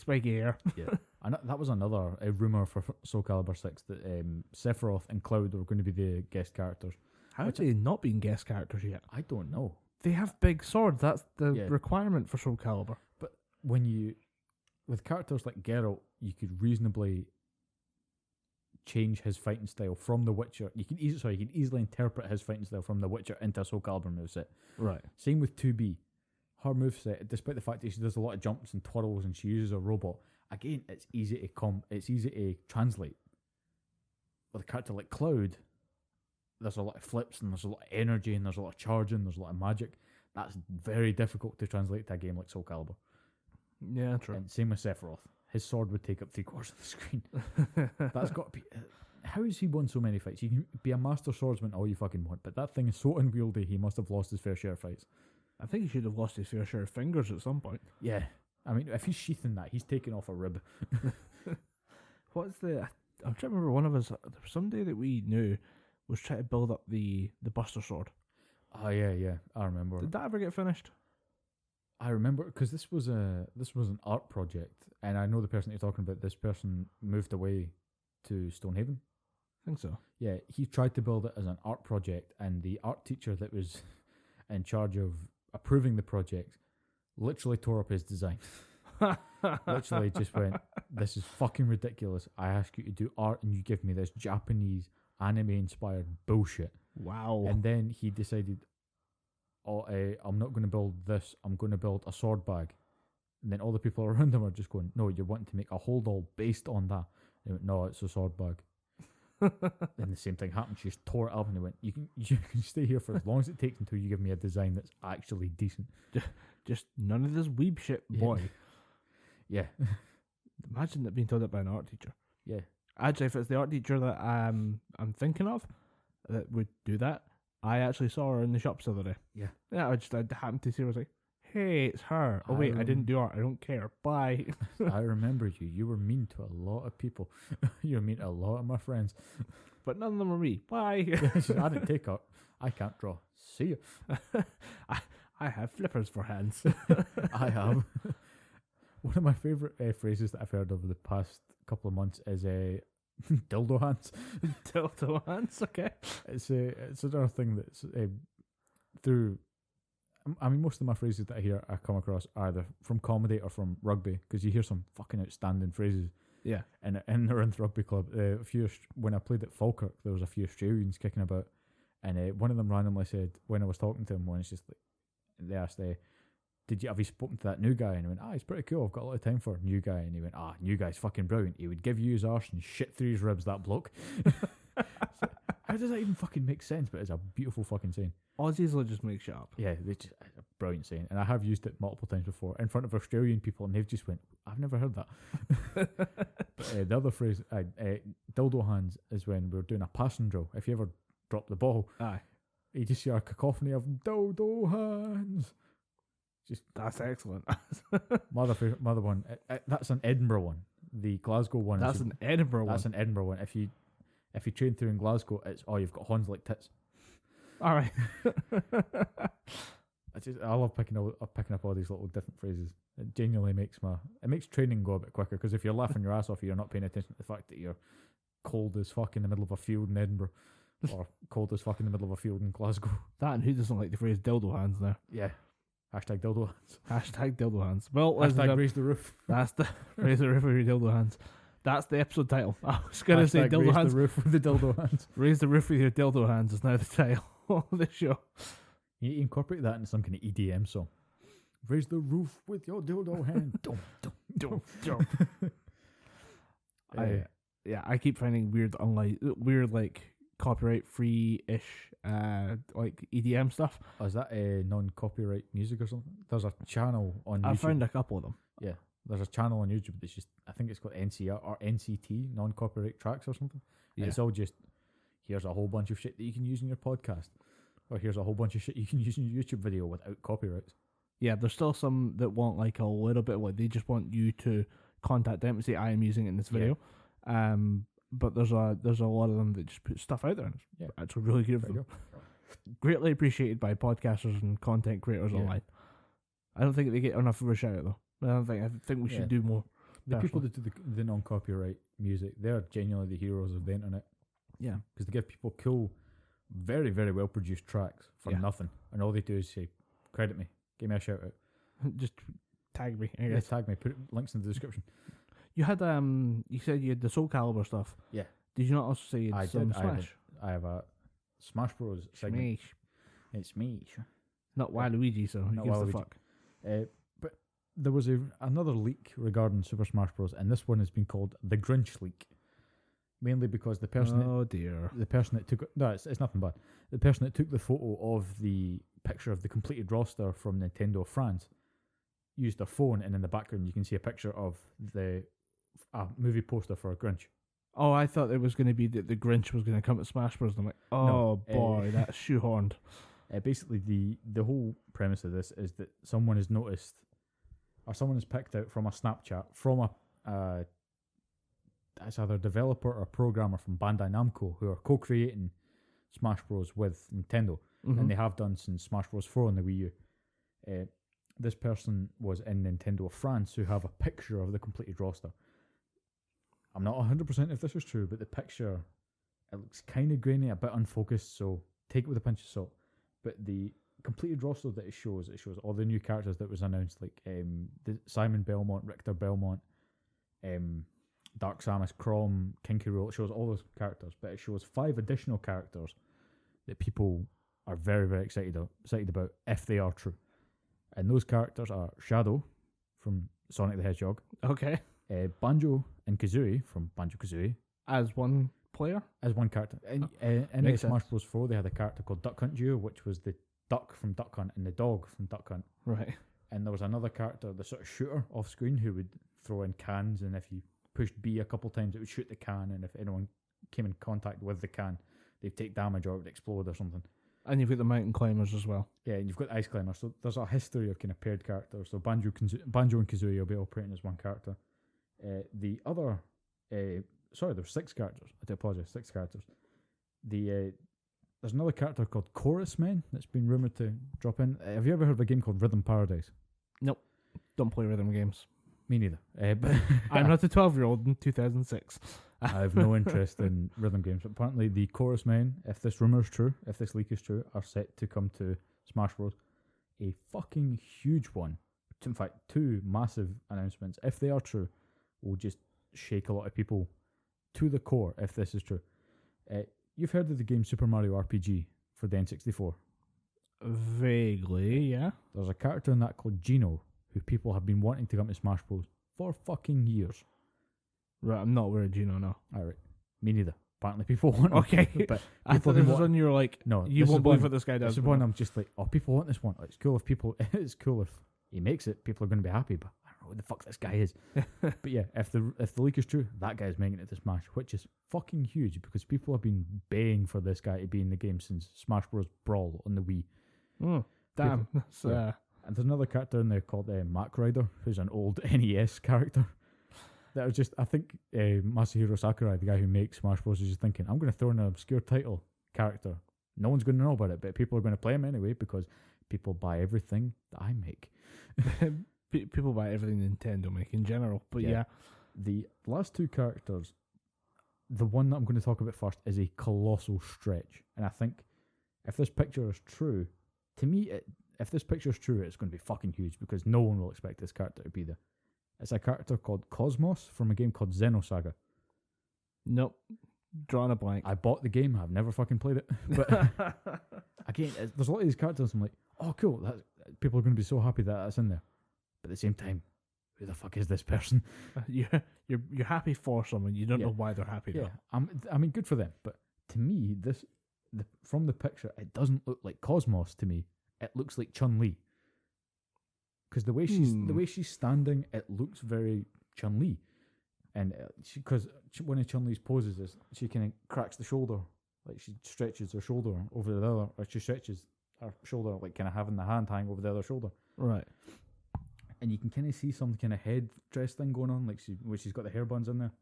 Spiky hair. Yeah, and that was another rumor for Soul Calibur 6 that Sephiroth and Cloud were going to be the guest characters. How have they not been guest characters yet? I don't know. They have big swords. That's the Yeah. requirement for Soul Calibur. But with characters like Geralt, you could reasonably change his fighting style from The Witcher. You can easily interpret his fighting style from The Witcher into a Soul Calibur moveset. Right. Same with 2B. Her moveset, despite the fact that she does a lot of jumps and twirls and she uses a robot, again, it's easy to translate. With a character like Cloud, there's a lot of flips and there's a lot of energy and there's a lot of charging, there's a lot of magic. That's very difficult to translate to a game like Soul Calibur. Yeah, true. And same with Sephiroth. His sword would take up 3/4 of the screen. That's got to be... How has he won so many fights? You can be a master swordsman all you fucking want, but that thing is so unwieldy, he must have lost his fair share of fights. I think he should have lost his fair share of fingers at some point. Yeah. I mean, if he's sheathing that, he's taking off a rib. What's the... I'm trying to remember one of us... There was somebody that we knew was trying to build up the Buster Sword. Oh, yeah. I remember. Did that ever get finished? I remember, because this was an art project, and I know the person you're talking about. This person moved away to Stonehaven. I think so. Yeah, he tried to build it as an art project, and the art teacher that was in charge of approving the project literally tore up his design. Literally just went, "This is fucking ridiculous. I ask you to do art and you give me this Japanese anime-inspired bullshit." Wow. And then he decided, I'm not going to build this, I'm going to build a sword bag. And then all the people around him are just going, "No, you're wanting to make a hold all based on that." And he went, "No, it's a sword bag." Then the same thing happened. She just tore it up and he went, you can stay here for as long as it takes until you give me a design that's actually decent. Just none of this weeb shit, boy. Yeah. Imagine that being told that by an art teacher. Yeah. Actually, if it's the art teacher that I'm thinking of that would do that, I actually saw her in the shops the other day. Yeah. Yeah, I happened to see her. I was like, "Hey, it's her." Oh wait, I didn't do art. I don't care. Bye. I remember you. You were mean to a lot of people. You were mean to a lot of my friends. But none of them were me. Bye. I didn't take art. I can't draw. See you. I have flippers for hands. I have. One of my favourite phrases that I've heard over the past couple of months is dildo hands. Dildo hands, okay. It's another thing that's through. I mean, most of my phrases that I come across are either from comedy or from rugby, because you hear some fucking outstanding phrases. Yeah. In the Rinth Rugby Club, when I played at Falkirk, there was a few Australians kicking about, and one of them randomly said, when I was talking to him, when it's just like, they asked, have you spoken to that new guy? And I went, he's pretty cool, I've got a lot of time for a new guy. And he went, new guy's fucking brilliant. He would give you his arse and shit through his ribs, that bloke. So, how does that even fucking make sense? But it's a beautiful fucking saying. Aussies will just make shit up. Yeah, it's a brilliant saying. And I have used it multiple times before in front of Australian people, and they've just went, "I've never heard that." But the other phrase, dildo hands, is when we're doing a passing drill. If you ever drop the ball, Aye. you just hear a cacophony of dildo hands. That's excellent. my other one, that's an Edinburgh one. The Glasgow one. That's an Edinburgh one. That's an Edinburgh one. If you train through in Glasgow, it's you've got horns like tits. All right. I love picking up all these little different phrases. It genuinely makes training go a bit quicker, because if you're laughing your ass off, you're not paying attention to the fact that you're cold as fuck in the middle of a field in Edinburgh, or cold as fuck in the middle of a field in Glasgow. That, and who doesn't like the phrase dildo hands there? Yeah. Hashtag dildo hands. Hashtag dildo hands. Well, hashtag raise the roof. That's the raise the roof with your dildo hands. That's the episode title. I was going to say dildo raise hands. The roof with the dildo hands. Raise the roof with your dildo hands is now the title of the show. You need to incorporate that into some kind of EDM song. Raise the roof with your dildo hand. Dum. I keep finding weird like copyright free ish like EDM stuff. Oh, is that non-copyright music or something? There's a channel on YouTube. I found a couple of them. Yeah, there's a channel on YouTube that's just, I think it's called NCR or NCT, non-copyright tracks or something. Yeah. It's all just, here's a whole bunch of shit that you can use in your podcast, or here's a whole bunch of shit you can use in your YouTube video without copyrights. Yeah, there's still some that want like a little bit, like they just want you to contact them and say, "I am using it in this video." Yeah. But there's a lot of them that just put stuff out there, and it's actually really good of them. Greatly appreciated by podcasters and content creators online. I don't think they get enough of a shout out though. I think we should do more. The people that do the non-copyright music, they're genuinely the heroes of the internet. Yeah, because they give people cool, very, very well produced tracks for nothing, and all they do is say, "Credit me, give me a shout out, just tag me." Yeah, tag me. Put links in the description. You had you said you had the Soul Calibur stuff. Yeah. Did you not also say you had some Smash? I have a Smash Bros segment. It's Smash. Not Waluigi, so who gives the fuck? But there was another leak regarding Super Smash Bros, and this one has been called the Grinch leak. Mainly because the person the person that took it's nothing bad. The person that took the photo of the picture of the completed roster from Nintendo France used their phone, and in the background you can see a picture of the movie poster for a Grinch. Oh, I thought it was going to be that the Grinch was going to come to Smash Bros. And I'm like, oh no, boy, that's shoehorned. Basically, the whole premise of this is that someone has noticed, or someone has picked out from a Snapchat from a it's either a developer or a programmer from Bandai Namco who are co-creating Smash Bros with Nintendo, and they have done since Smash Bros 4 on the Wii U. This person was in Nintendo France who have a picture of the completed roster. I'm not 100% if this is true, but the picture, it looks kind of grainy, a bit unfocused, so take it with a pinch of salt. But the completed roster that it shows all the new characters that was announced, like the Simon Belmont, Richter Belmont, Dark Samus, Crom, King K. Rool. It shows all those characters, but it shows 5 additional characters that people are very, very excited about if they are true. And those characters are Shadow from Sonic the Hedgehog. Okay. Banjo and Kazooie from Banjo-Kazooie. As one player? As one character. In Smash Bros 4, they had a character called Duck Hunt Duo, which was the duck from Duck Hunt and the dog from Duck Hunt. Right. And there was another character, the sort of shooter off screen, who would throw in cans, and if you pushed B a couple times, it would shoot the can, and if anyone came in contact with the can, they'd take damage or it would explode or something. And you've got the mountain climbers as well. Yeah, and you've got ice climbers. So there's a history of kind of paired characters. So Banjo and Kazooie will be operating as one character. The other, sorry, there's 6 characters. I do apologise, 6 characters. There's another character called Chorus Men that's been rumoured to drop in. Have you ever heard of a game called Rhythm Paradise? Nope. Don't play rhythm games. Me neither. But I'm not a 12-year-old in 2006. I have no interest in rhythm games. But apparently the Chorus Men, if this rumour is true, if this leak is true, are set to come to Smash Bros. A fucking huge one. In fact, 2 massive announcements, if they are true, will just shake a lot of people to the core if this is true. You've heard of the game Super Mario RPG for the N64? Vaguely, yeah. There's a character in that called Gino, who people have been wanting to come to Smash Bros. For fucking years. Right, I'm not aware of Gino now. Alright, me neither. Apparently people want him. Okay. But I thought this was when you were like, no, you won't believe what this guy does. This is one I'm just like, oh, people want this one. It's cool if he makes it, people are going to be happy, but I don't know who the fuck this guy is. But yeah, if the leak is true, that guy's making it to Smash, which is fucking huge because people have been baying for this guy to be in the game since Smash Bros. Brawl on the Wii. Oh, damn. Yeah. And there's another character in there called MacRider, who's an old NES character. That was just, I think Masahiro Sakurai, the guy who makes Smash Bros, is just thinking, I'm going to throw in an obscure title character. No one's going to know about it, but people are going to play him anyway because people buy everything that I make. People buy everything Nintendo make in general, but yeah. The last 2 characters, the one that I'm going to talk about first is a colossal stretch. And I think if this picture is true, to me, if this picture is true, it's going to be fucking huge because no one will expect this character to be there. It's a character called Cosmos from a game called Xenosaga. Nope. Drawing a blank. I bought the game. I've never fucking played it. But again, there's a lot of these characters. I'm like, oh, cool. People are going to be so happy that that's in there. But at the same time, who the fuck is this person? You're happy for someone. You don't know why they're happy. Yeah, though. I mean, good for them. But to me, from the picture, it doesn't look like Cosmos to me. It looks like Chun-Li. Because the way she's standing, it looks very Chun-Li. And because one of Chun-Li's poses is she kind of cracks the shoulder, like she stretches her shoulder over the other, or she stretches her shoulder, like kind of having the hand hang over the other shoulder. Right. And you can kind of see some kind of head dress thing going on, like where she's got the hair buns in there.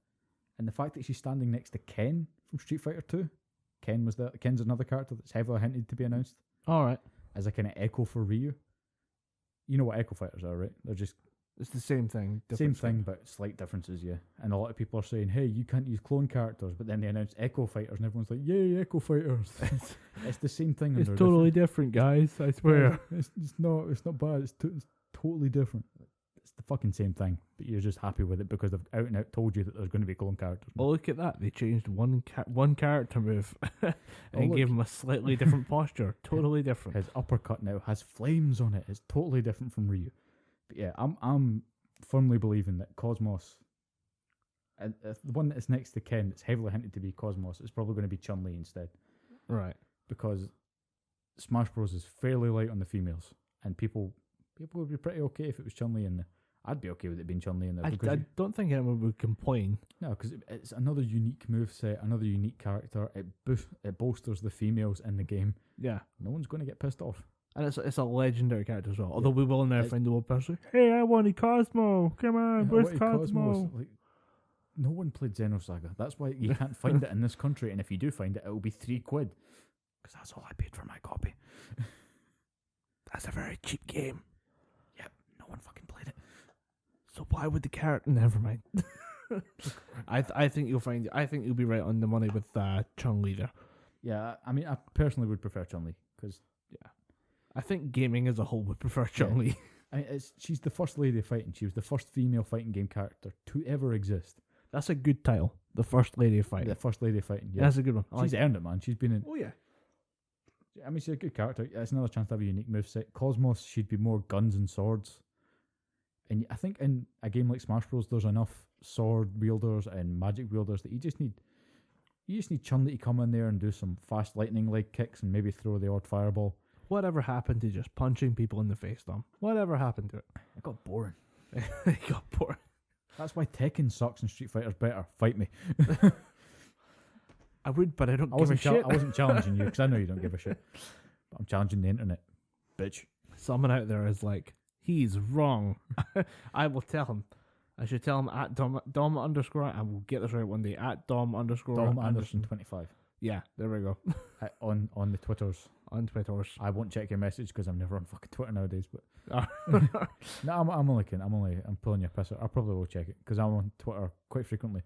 And the fact that she's standing next to Ken from Street Fighter 2, Ken's another character that's heavily hinted to be announced. All right. As a kind of echo for Ryu. You know what Echo Fighters are, right? They're just... It's the same thing. Same thing, but slight differences, yeah. And a lot of people are saying, hey, you can't use clone characters, but then they announce Echo Fighters, and everyone's like, yay, Echo Fighters. It's the same thing. It's totally different, guys, I swear. It's not bad, it's totally different. It's the fucking same thing, but you're just happy with it because they've out and out told you that there's going to be clone characters. Oh, look at that. They changed one character move and gave him a slightly different posture. Totally different. His uppercut now has flames on it. It's totally different from Ryu. But yeah, I'm firmly believing that Cosmos, and the one that is next to Ken that's heavily hinted to be Cosmos, is probably going to be Chun-Li instead. Right. Because Smash Bros is fairly light on the females, and people would be pretty okay if it was Chun-Li in there. I'd be okay with it being Chun-Li in there. I don't think anyone would complain. No, because it's another unique moveset, another unique character. It bolsters the females in the game. Yeah. No one's going to get pissed off. And it's a legendary character as well. Although we will now It's- find the old person. Hey, I wanted Cosmo. Come on, Yeah, where's what is Cosmo? Like, no one played Cell Saga. That's why you can't find it in this country. And if you do find it, it will be £3. Because that's all I paid for my copy. That's a very cheap game. Yep, no one fucking played it. So why would the character? Never mind. I think you'll find. I think you'll be right on the money with Chun-Li there. Yeah, I mean, I personally would prefer Chun-Li because I think gaming as a whole would prefer Chun-Li. I mean, she's the first lady fighting. She was the first female fighting game character to ever exist. That's a good title. The First Lady of Fighting. The first lady fighting. Yeah, That's a good one. she's earned it, man. She's been in. Oh yeah. I mean, she's a good character. It's another chance to have a unique moveset. Cosmos, she'd be more guns and swords. And I think in a game like Smash Bros, there's enough sword wielders and magic wielders that you just need Chun-Li to come in there and do some fast lightning leg kicks and maybe throw the odd fireball. Whatever happened to just punching people in the face, Dom? Whatever happened to it? It got boring. It got boring. That's why Tekken sucks and Street Fighter's better. Fight me. I would, but I don't give a shit. I wasn't challenging you because I know you don't give a shit. But I'm challenging the internet, bitch. Someone out there is like, he's wrong. I will tell him. I should tell him at Dom underscore. I will get this right one day. At Dom underscore Dom Anderson 25. Yeah, there we go. On the Twitters. On Twitters. I won't check your message because I'm never on fucking Twitter nowadays. But Oh. no, I'm only kidding. I'm pulling your piss. I probably will check it because I'm on Twitter quite frequently.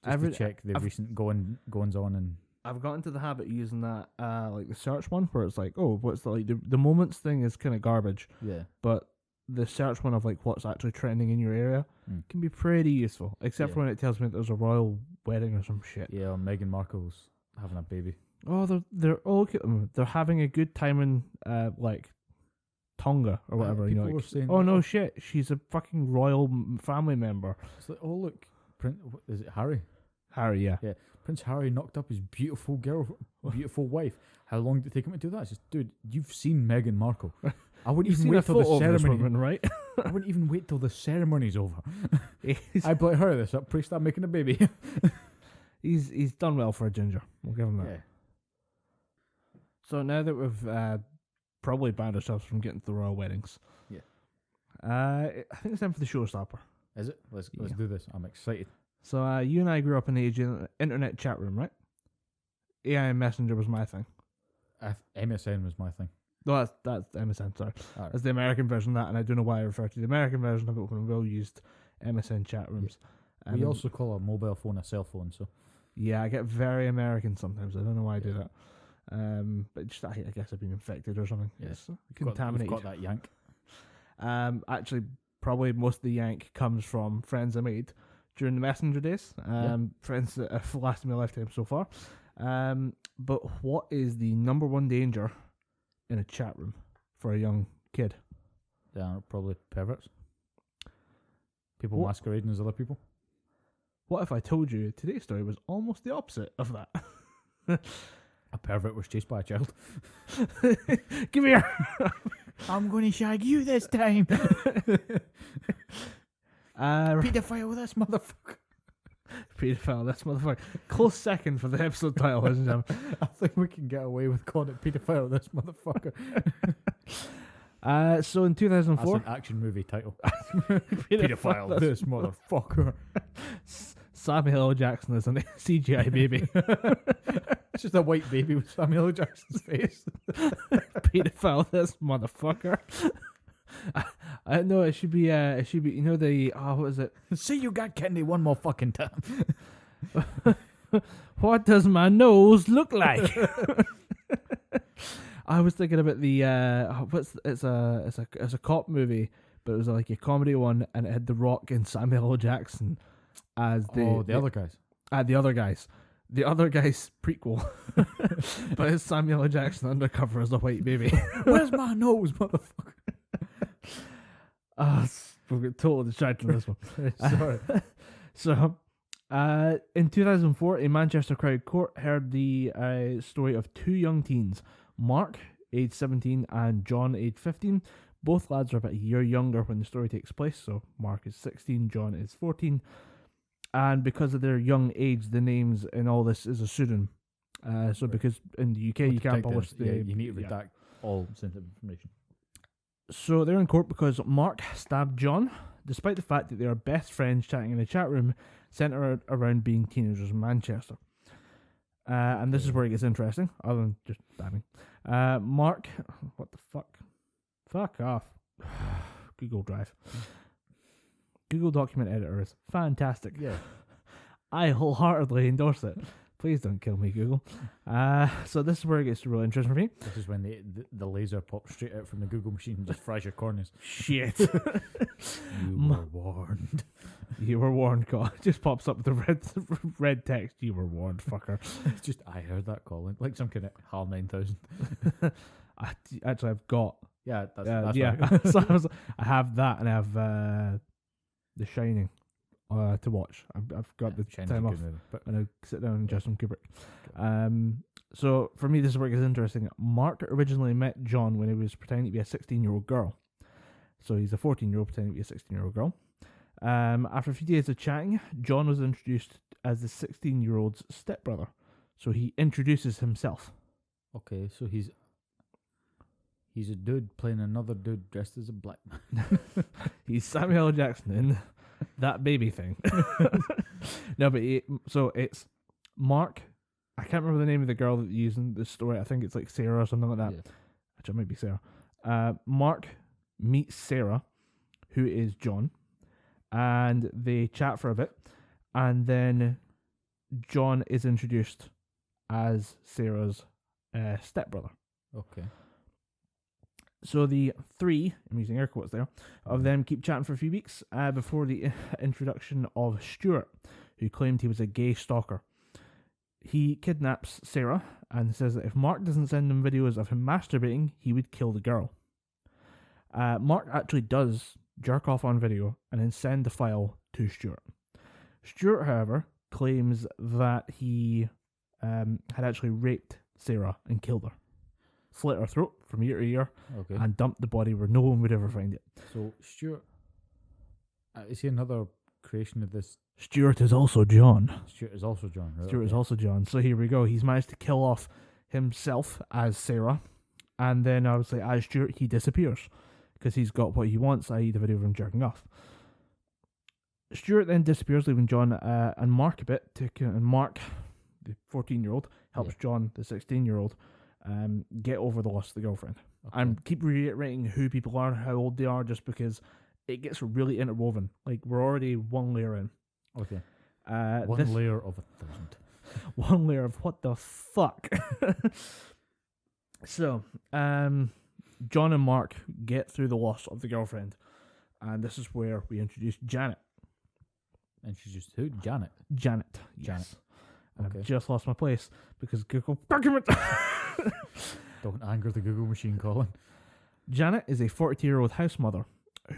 Just to check the recent goings on and. I've got into the habit of using that, like the search one, where it's like, oh, what's the moments thing is kind of garbage, Yeah. but the search one of like what's actually trending in your area can be pretty useful, except for when it tells me that there's a royal wedding or some shit. Yeah, or Meghan Markle's having a baby. Oh, they're look at them. They're having a good time in like Tonga or whatever. People you know, were like, saying, oh no shit, she's a fucking royal family member. It's like, oh look, is it Harry? Harry, yeah. Yeah. Prince Harry knocked up his beautiful wife. How long did it take him to do that? It's just, dude, you've seen Meghan Markle. I wouldn't even wait till the ceremony. Woman, right? I wouldn't even wait till the ceremony's over. I'd be like, hurry this up, priest, I'm making a baby. He's done well for a ginger. We'll give him that. Yeah. So now that we've probably banned ourselves from getting to the royal weddings, I think it's time for the showstopper. Is it? Let's do this. I'm excited. So you and I grew up in the age of the internet chat room, right? AI Messenger was my thing. MSN was my thing. No, that's MSN, sorry. Right. That's the American version of that, and I don't know why I refer to the American version of it when we all used MSN chat rooms. We also call a mobile phone a cell phone, so. Yeah, I get very American sometimes. I don't know why I do that. But just, I guess I've been infected or something. Yes. Contaminated. You've got that yank. Actually, probably most of the yank comes from friends I made during the Messenger days. Friends that have lasted my lifetime so far. But what is the number one danger in a chat room for a young kid? Yeah, probably perverts. People masquerading as other people. What if I told you today's story was almost the opposite of that? A pervert was chased by a child. Give me your... I'm going to shag you this time. Pedophile, this motherfucker. Pedophile, this motherfucker. Close second for the episode title, ladies and gentlemen. I think we can get away with calling it pedophile, this motherfucker. So in 2004... That's an action movie title. Pedophile, this motherfucker. Samuel L. Jackson is a CGI baby. It's just a white baby with Samuel L. Jackson's face. Pedophile, this motherfucker. I know it should be, you know, what is it? See, you got candy one more fucking time. What does my nose look like? I was thinking about the, it's a cop movie, but it was like a comedy one, and it had The Rock and Samuel L. Jackson as the other guys. The other guys. The other guy's prequel. But it's Samuel L. Jackson undercover as a white baby. Where's my nose, motherfucker? We'll get totally distracted on this one. Sorry. So, in 2004, a Manchester Crown Court heard the story of two young teens, Mark, age 17, and John, age 15, Both lads are about a year younger when the story takes place, so Mark is 16, John is 14. And because of their young age, the names in all this is a pseudonym. So because in the UK you can't publish the... you need to redact all sensitive information. So they're in court because Mark stabbed John, despite the fact that they are best friends chatting in a chat room centred around being teenagers in Manchester. And this is where it gets interesting, other than just stabbing. Mark... What the fuck? Fuck off. Google Drive. Google Document Editor is fantastic. Yeah. I wholeheartedly endorse it. Please don't kill me, Google. So this is where it gets really interesting for me. This is when the laser pops straight out from the Google machine and just fries your corneas. Shit. You were warned. You were warned, Colin. It just pops up with the red text. You were warned, fucker. It's just, I heard that, Colin. Like some kind of HAL 9000. Actually, I've got... Yeah, that's yeah. right. So I have that, and I have The Shining to watch. I've got the Shining's time a off, good movie, but and I sit down and Justin Kubrick. So for me, this is where it gets interesting. Mark originally met John when he was pretending to be a 16-year-old girl. So he's a 14-year-old pretending to be a 16-year-old girl. After a few days of chatting, John was introduced as the 16-year-old's stepbrother. So he introduces himself. okay, so he's a dude playing another dude dressed as a black man. He's Samuel L. Jackson in That Baby Thing. No, but so it's Mark. I can't remember the name of the girl that used in the story. I think it's like Sarah or something like that. Yeah. Actually, it might be Sarah. Mark meets Sarah, who is John, and they chat for a bit, and then John is introduced as Sarah's stepbrother. Okay. So the three, I'm using air quotes there, of them keep chatting for a few weeks before the introduction of Stuart, who claimed he was a gay stalker. He kidnaps Sarah and says that if Mark doesn't send him videos of him masturbating, he would kill the girl. Mark actually does jerk off on video and then send the file to Stuart. Stuart, however, claims that he had actually raped Sarah and killed her. Slit her throat from ear to ear, Okay. and dumped the body where no one would ever find it. So Stuart, is he another creation of this? Stuart is also John. Stuart is also John, right? Stuart is Okay. also John. So here we go. He's managed to kill off himself as Sarah, and then obviously as Stuart, he disappears because he's got what he wants, i.e. the video of him jerking off. Stuart then disappears, leaving John and Mark a bit. And Mark, the 14-year-old, helps John, the 16-year-old, get over the loss of the girlfriend. Okay. And keep reiterating who people are, how old they are, just because it gets really interwoven. Like, we're already one layer in. Okay. One One layer of 1,000. One layer of what the fuck. So, John and Mark get through the loss of the girlfriend. And this is where we introduce Janet. And she's just who? Janet. Janet. Janet. Yes. And Okay. I've just lost my place because Google document. Don't anger the Google machine, Colin. Janet is a 42-year-old house mother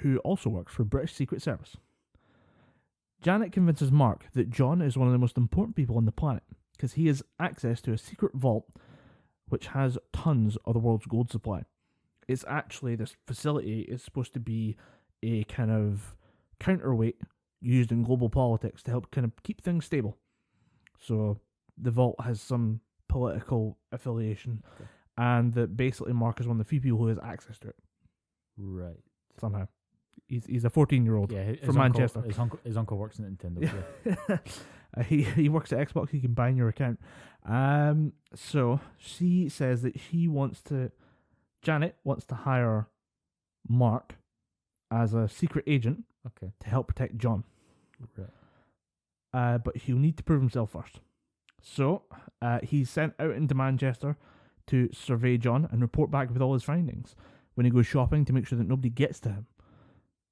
who also works for British Secret Service. Janet convinces Mark that John is one of the most important people on the planet because he has access to a secret vault which has tons of the world's gold supply. It's actually, this facility is supposed to be a kind of counterweight used in global politics to help kind of keep things stable. So the vault has some political affiliation, and that basically Mark is one of the few people who has access to it. Right. Somehow. He's a 14-year-old from Manchester. His uncle works in Nintendo. Yeah. He works at Xbox. He can buy your account. So she says that Janet wants to hire Mark as a secret agent Okay. to help protect John. Right. But he'll need to prove himself first. So he's sent out into Manchester to survey John and report back with all his findings when he goes shopping to make sure that nobody gets to him.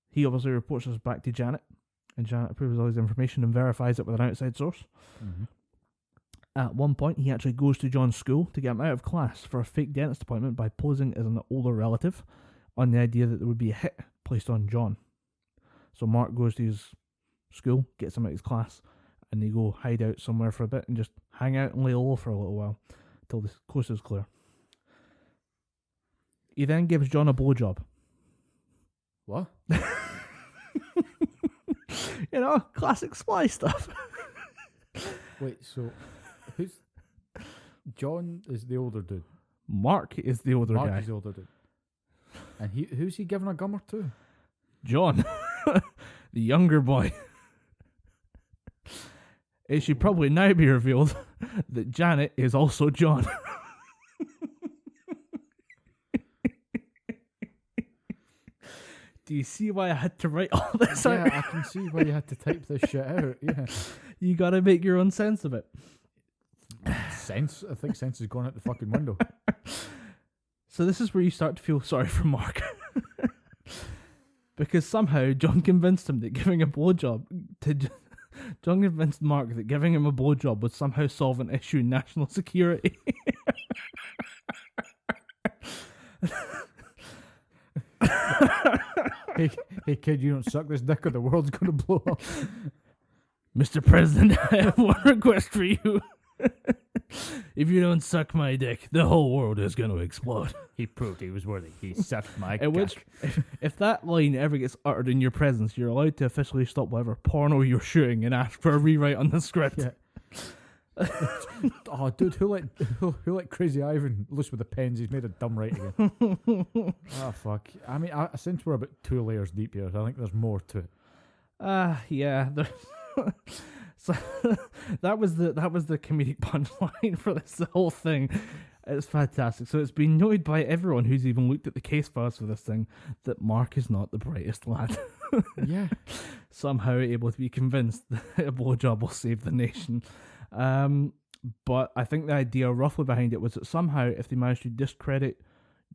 He obviously reports us back to Janet, and Janet approves all his information and verifies it with an outside source. Mm-hmm. At one point, he actually goes to John's school to get him out of class for a fake dentist appointment by posing as an older relative on the idea that there would be a hit placed on John. So Mark goes to his school, gets him out of his class, and they go hide out somewhere for a bit and just hang out and lay low for a little while until the coast is clear. He then gives John a blowjob. What? You know, classic spy stuff. Wait, so who's John is the older dude. Mark is the older Mark guy. is the older dude. And who's he giving a gummer to? John, the younger boy. It should probably now be revealed that Janet is also John. Do you see why I had to write all this out? Yeah, I can see why you had to type this shit out. Yeah. You gotta make your own sense of it. Sense? I think sense is going out the fucking window. So this is where you start to feel sorry for Mark. Because somehow John convinced him that giving a blowjob John convinced Mark that giving him a blowjob would somehow solve an issue in national security. Hey kid, you don't suck this dick or the world's gonna blow up. Mr. President, I have one request for you. If you don't suck my dick, the whole world is going to explode. He proved he was worthy. He sucked my At which, if that line ever gets uttered in your presence, you're allowed to officially stop whatever porno you're shooting and ask for a rewrite on the script. Yeah. Oh, dude, who let Crazy Ivan loose with the pens? He's made a dumb right again. Oh, fuck. I mean, since we're about 2 layers deep here, I think there's more to it. Yeah. So that was the comedic punchline for this whole thing. It's fantastic. So it's been noted by everyone who's even looked at the case files for this thing that Mark is not the brightest lad. Yeah. Somehow able to be convinced that a blowjob will save the nation. But I think the idea roughly behind it was that somehow if they managed to discredit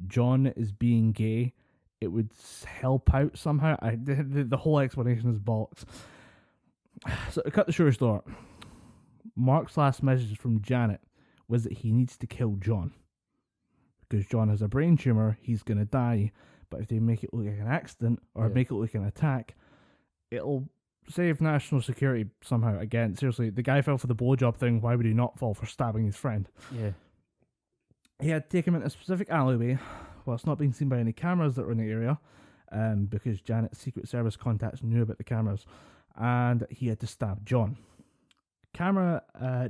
John as being gay, it would help out somehow. The whole explanation is bollocks. So to cut the short short, Mark's last message from Janet was that he needs to kill John. Because John has a brain tumour, he's going to die. But if they make it look like an accident, or make it look like an attack, it'll save national security somehow. Again, seriously, the guy fell for the blowjob thing, why would he not fall for stabbing his friend? Yeah. He had to take him into a specific alleyway, while it's not being seen by any cameras that were in the area, because Janet's Secret Service contacts knew about the cameras. And he had to stab John. Camera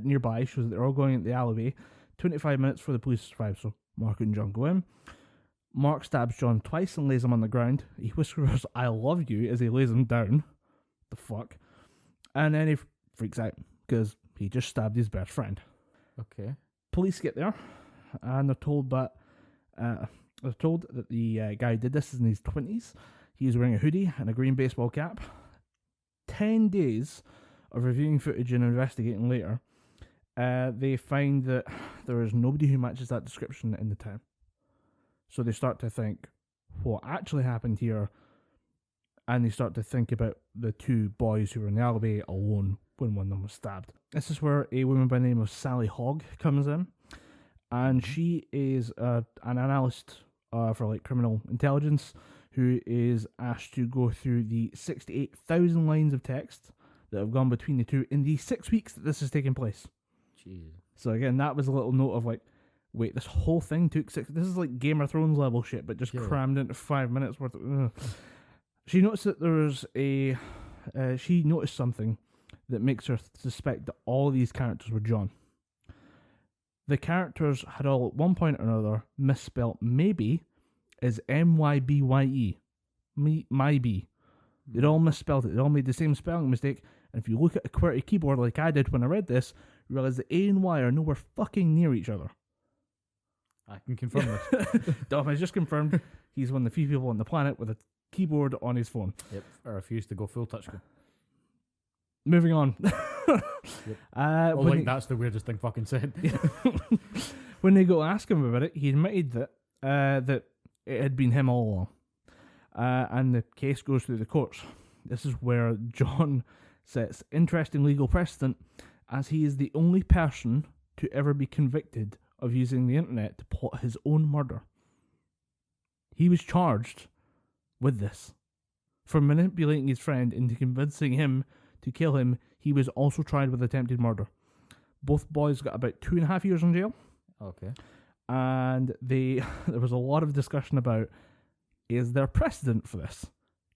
nearby shows that they're all going into the alleyway. 25 minutes for the police to arrive, so Mark and John go in. Mark stabs John twice and lays him on the ground. He whispers, "I love you," as he lays him down. The fuck? And then he freaks out, because he just stabbed his best friend. Okay. Police get there, and they're told that the guy who did this is in his 20s. He was wearing a hoodie and a green baseball cap. 10 days of reviewing footage and investigating later, they find that there is nobody who matches that description in the town. So they start to think, what actually happened here? And they start to think about the 2 boys who were in the alleyway alone when one of them was stabbed. This is where a woman by the name of Sally Hogg comes in. And she is an analyst for like criminal intelligence, who is asked to go through the 68,000 lines of text that have gone between the 2 in the 6 weeks that this has taken place. Jesus. So again, that was a little note of like, wait, this whole thing took 6... This is like Game of Thrones level shit, but just crammed into 5 minutes worth of... She noticed that there was she noticed something that makes her suspect that all these characters were John. The characters had all at one point or another misspelt maybe is M-Y-B-Y-E. Maybe. They'd all misspelled it. They all made the same spelling mistake. And if you look at a QWERTY keyboard like I did when I read this, you realise that A and Y are nowhere fucking near each other. I can confirm this. Dom has just confirmed he's one of the few people on the planet with a keyboard on his phone. Yep. I refuse to go full touchscreen. Moving on. Yep. That's the weirdest thing fucking said. When they go ask him about it, he admitted that that it had been him all along. And the case goes through the courts. This is where John sets interesting legal precedent, as he is the only person to ever be convicted of using the internet to plot his own murder. He was charged with this. For manipulating his friend into convincing him to kill him, he was also tried with attempted murder. Both boys got about 2.5 years in jail. Okay. And there was a lot of discussion about, is there precedent for this?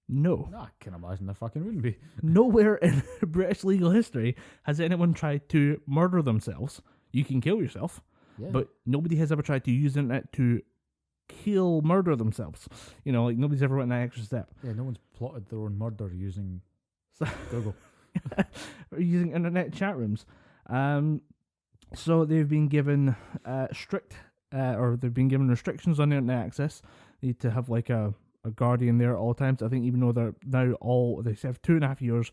No. No, I can imagine there fucking wouldn't be. Nowhere in British legal history has anyone tried to murder themselves. You can kill yourself, Yeah. but nobody has ever tried to use the internet to murder themselves. You know, like nobody's ever went that extra step. Yeah, no one's plotted their own murder using So- Google. or using internet chat rooms. So they've been given they've been given restrictions on internet access. They need to have like a guardian there at all times. I think even though they're now they have 2.5 years.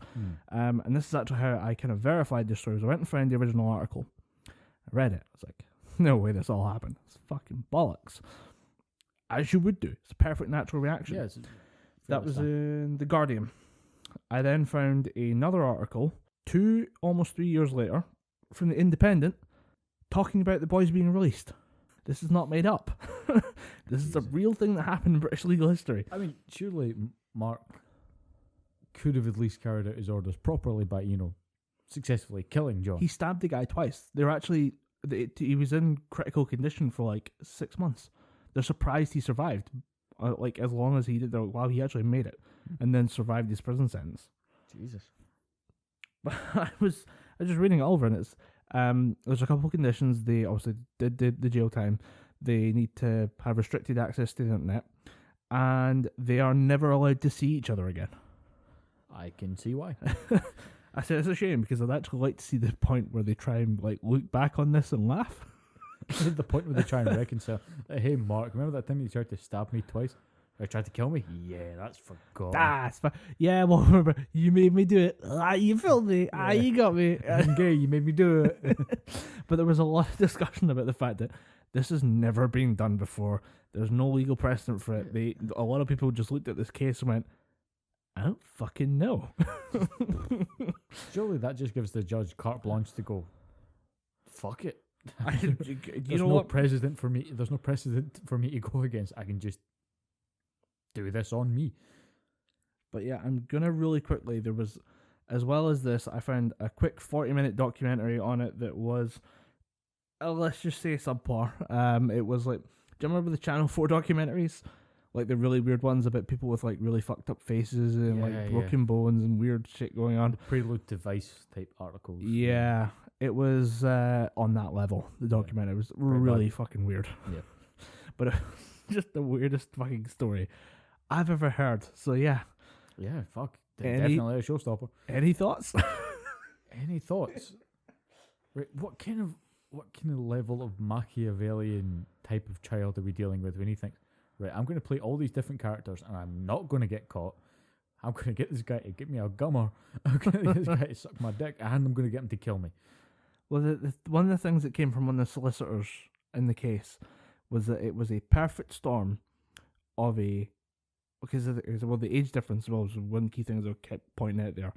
And this is actually how I kind of verified this story. So I went and found the original article. I read it. I was like, no way this all happened. It's fucking bollocks. As you would do. It's a perfect natural reaction. Yeah, That was in The Guardian. I then found another article, almost 3 years later, from The Independent, talking about the boys being released. This is not made up. This is a real thing that happened in British legal history. I mean, surely Mark could have at least carried out his orders properly by, successfully killing John. He stabbed the guy twice. They were actually... He was in critical condition for like 6 months. They're surprised he survived. As long as he did. They're like, wow, he actually made it. And then survived his prison sentence. Jesus. But I was just reading it over, and it's there's a couple of conditions. They obviously did the jail time. They need to have restricted access to the internet, and they are never allowed to see each other again. I can see why. I said it's a shame because I'd actually like to see the point where they try and like look back on this and laugh. The point where they try and reconcile. Hey, Mark, remember that time you tried to stab me twice? Or tried to kill me? Yeah, that's forgotten. That's fine. Yeah, well, remember, you made me do it. You filmed me. You got me. I'm gay, you made me do it. But there was a lot of discussion about the fact that this has never been done before. There's no legal precedent for it. A lot of people just looked at this case and went, I don't fucking know. Surely that just gives the judge carte blanche to go, fuck it. There's no precedent for me. There's no precedent for me to go against. I can just do this on me. But yeah, I'm gonna really quickly. There was, as well as this, I found a quick 40-minute documentary on it that was, let's just say subpar. It was like, do you remember the Channel 4 documentaries? Like the really weird ones about people with like really fucked up faces and broken bones and weird shit going on. Prelude to Vice type articles. Yeah. It was on that level. The documentary was really fucking weird. Yeah. But just the weirdest fucking story I've ever heard. So yeah. Yeah, fuck. Definitely a showstopper. Any thoughts? Any thoughts? Right, what kind of level of Machiavellian type of child are we dealing with when he thinks, right, I'm going to play all these different characters and I'm not going to get caught. I'm going to get this guy to give me a gummer. I'm going to get this guy to suck my dick, and I'm going to get him to kill me. Well, one of the things that came from one of the solicitors in the case was that it was a perfect storm of the age difference. Well, was one key thing I kept pointing out there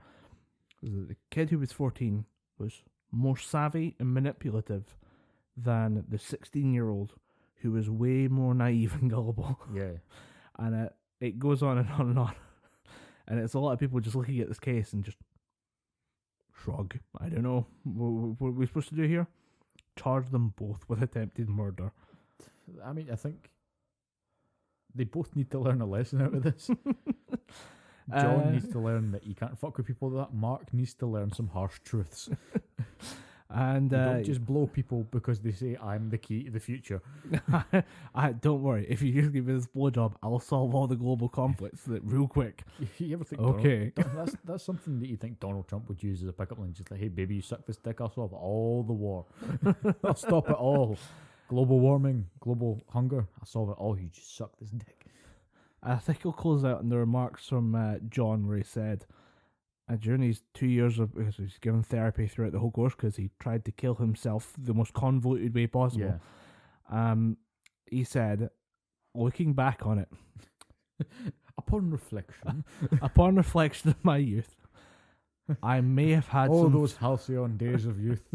was that the kid who was 14 was more savvy and manipulative than the 16-year-old who was way more naive and gullible. Yeah. And it goes on and on and on. And it's a lot of people just looking at this case and just shrug. I don't know. What are we supposed to do here? Charge them both with attempted murder. I mean, I think they both need to learn a lesson out of this. John needs to learn that you can't fuck with people like that. Mark needs to learn some harsh truths. And you don't just blow people because they say I'm the key to the future. Don't worry. If you just give me this blowjob, I'll solve all the global conflicts real quick. You ever think? Okay, that's something that you think Donald Trump would use as a pickup line? Just like, hey, baby, you suck this dick, I'll solve all the war. I'll stop it all. Global warming, global hunger, I'll solve it all. You just suck this dick. I think I'll close out on the remarks from John where he said, during his 2 years of, he's given therapy throughout the whole course because he tried to kill himself the most convoluted way possible. Yeah. He said, looking back on it, upon reflection of my youth, I may have had all those halcyon days of youth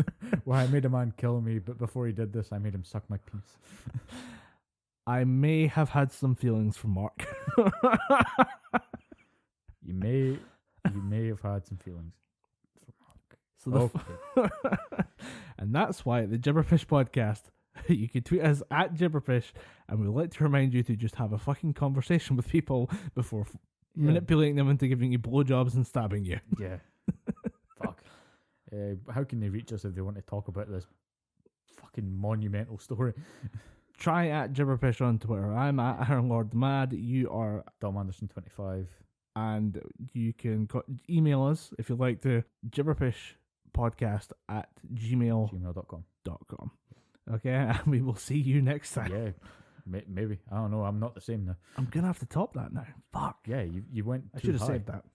where I made a man kill me, but before he did this, I made him suck my penis. I may have had some feelings for Mark. You may have had some feelings for Mark. So and that's why the Gibberpish podcast, you can tweet us at Gibberpish, and we'd like to remind you to just have a fucking conversation with people before manipulating them into giving you blowjobs and stabbing you. Yeah. Fuck. How can they reach us if they want to talk about this fucking monumental story? Try at gibberpish on Twitter. I'm at Aaron Lord Mad. You are Dom Anderson 25. And you can email us if you'd like to gibberpishpodcast at gmail.com. Okay, and we will see you next time. Yeah, maybe. I don't know. I'm not the same now. I'm gonna have to top that now. Fuck. Yeah, you went. I too should have high. saved that.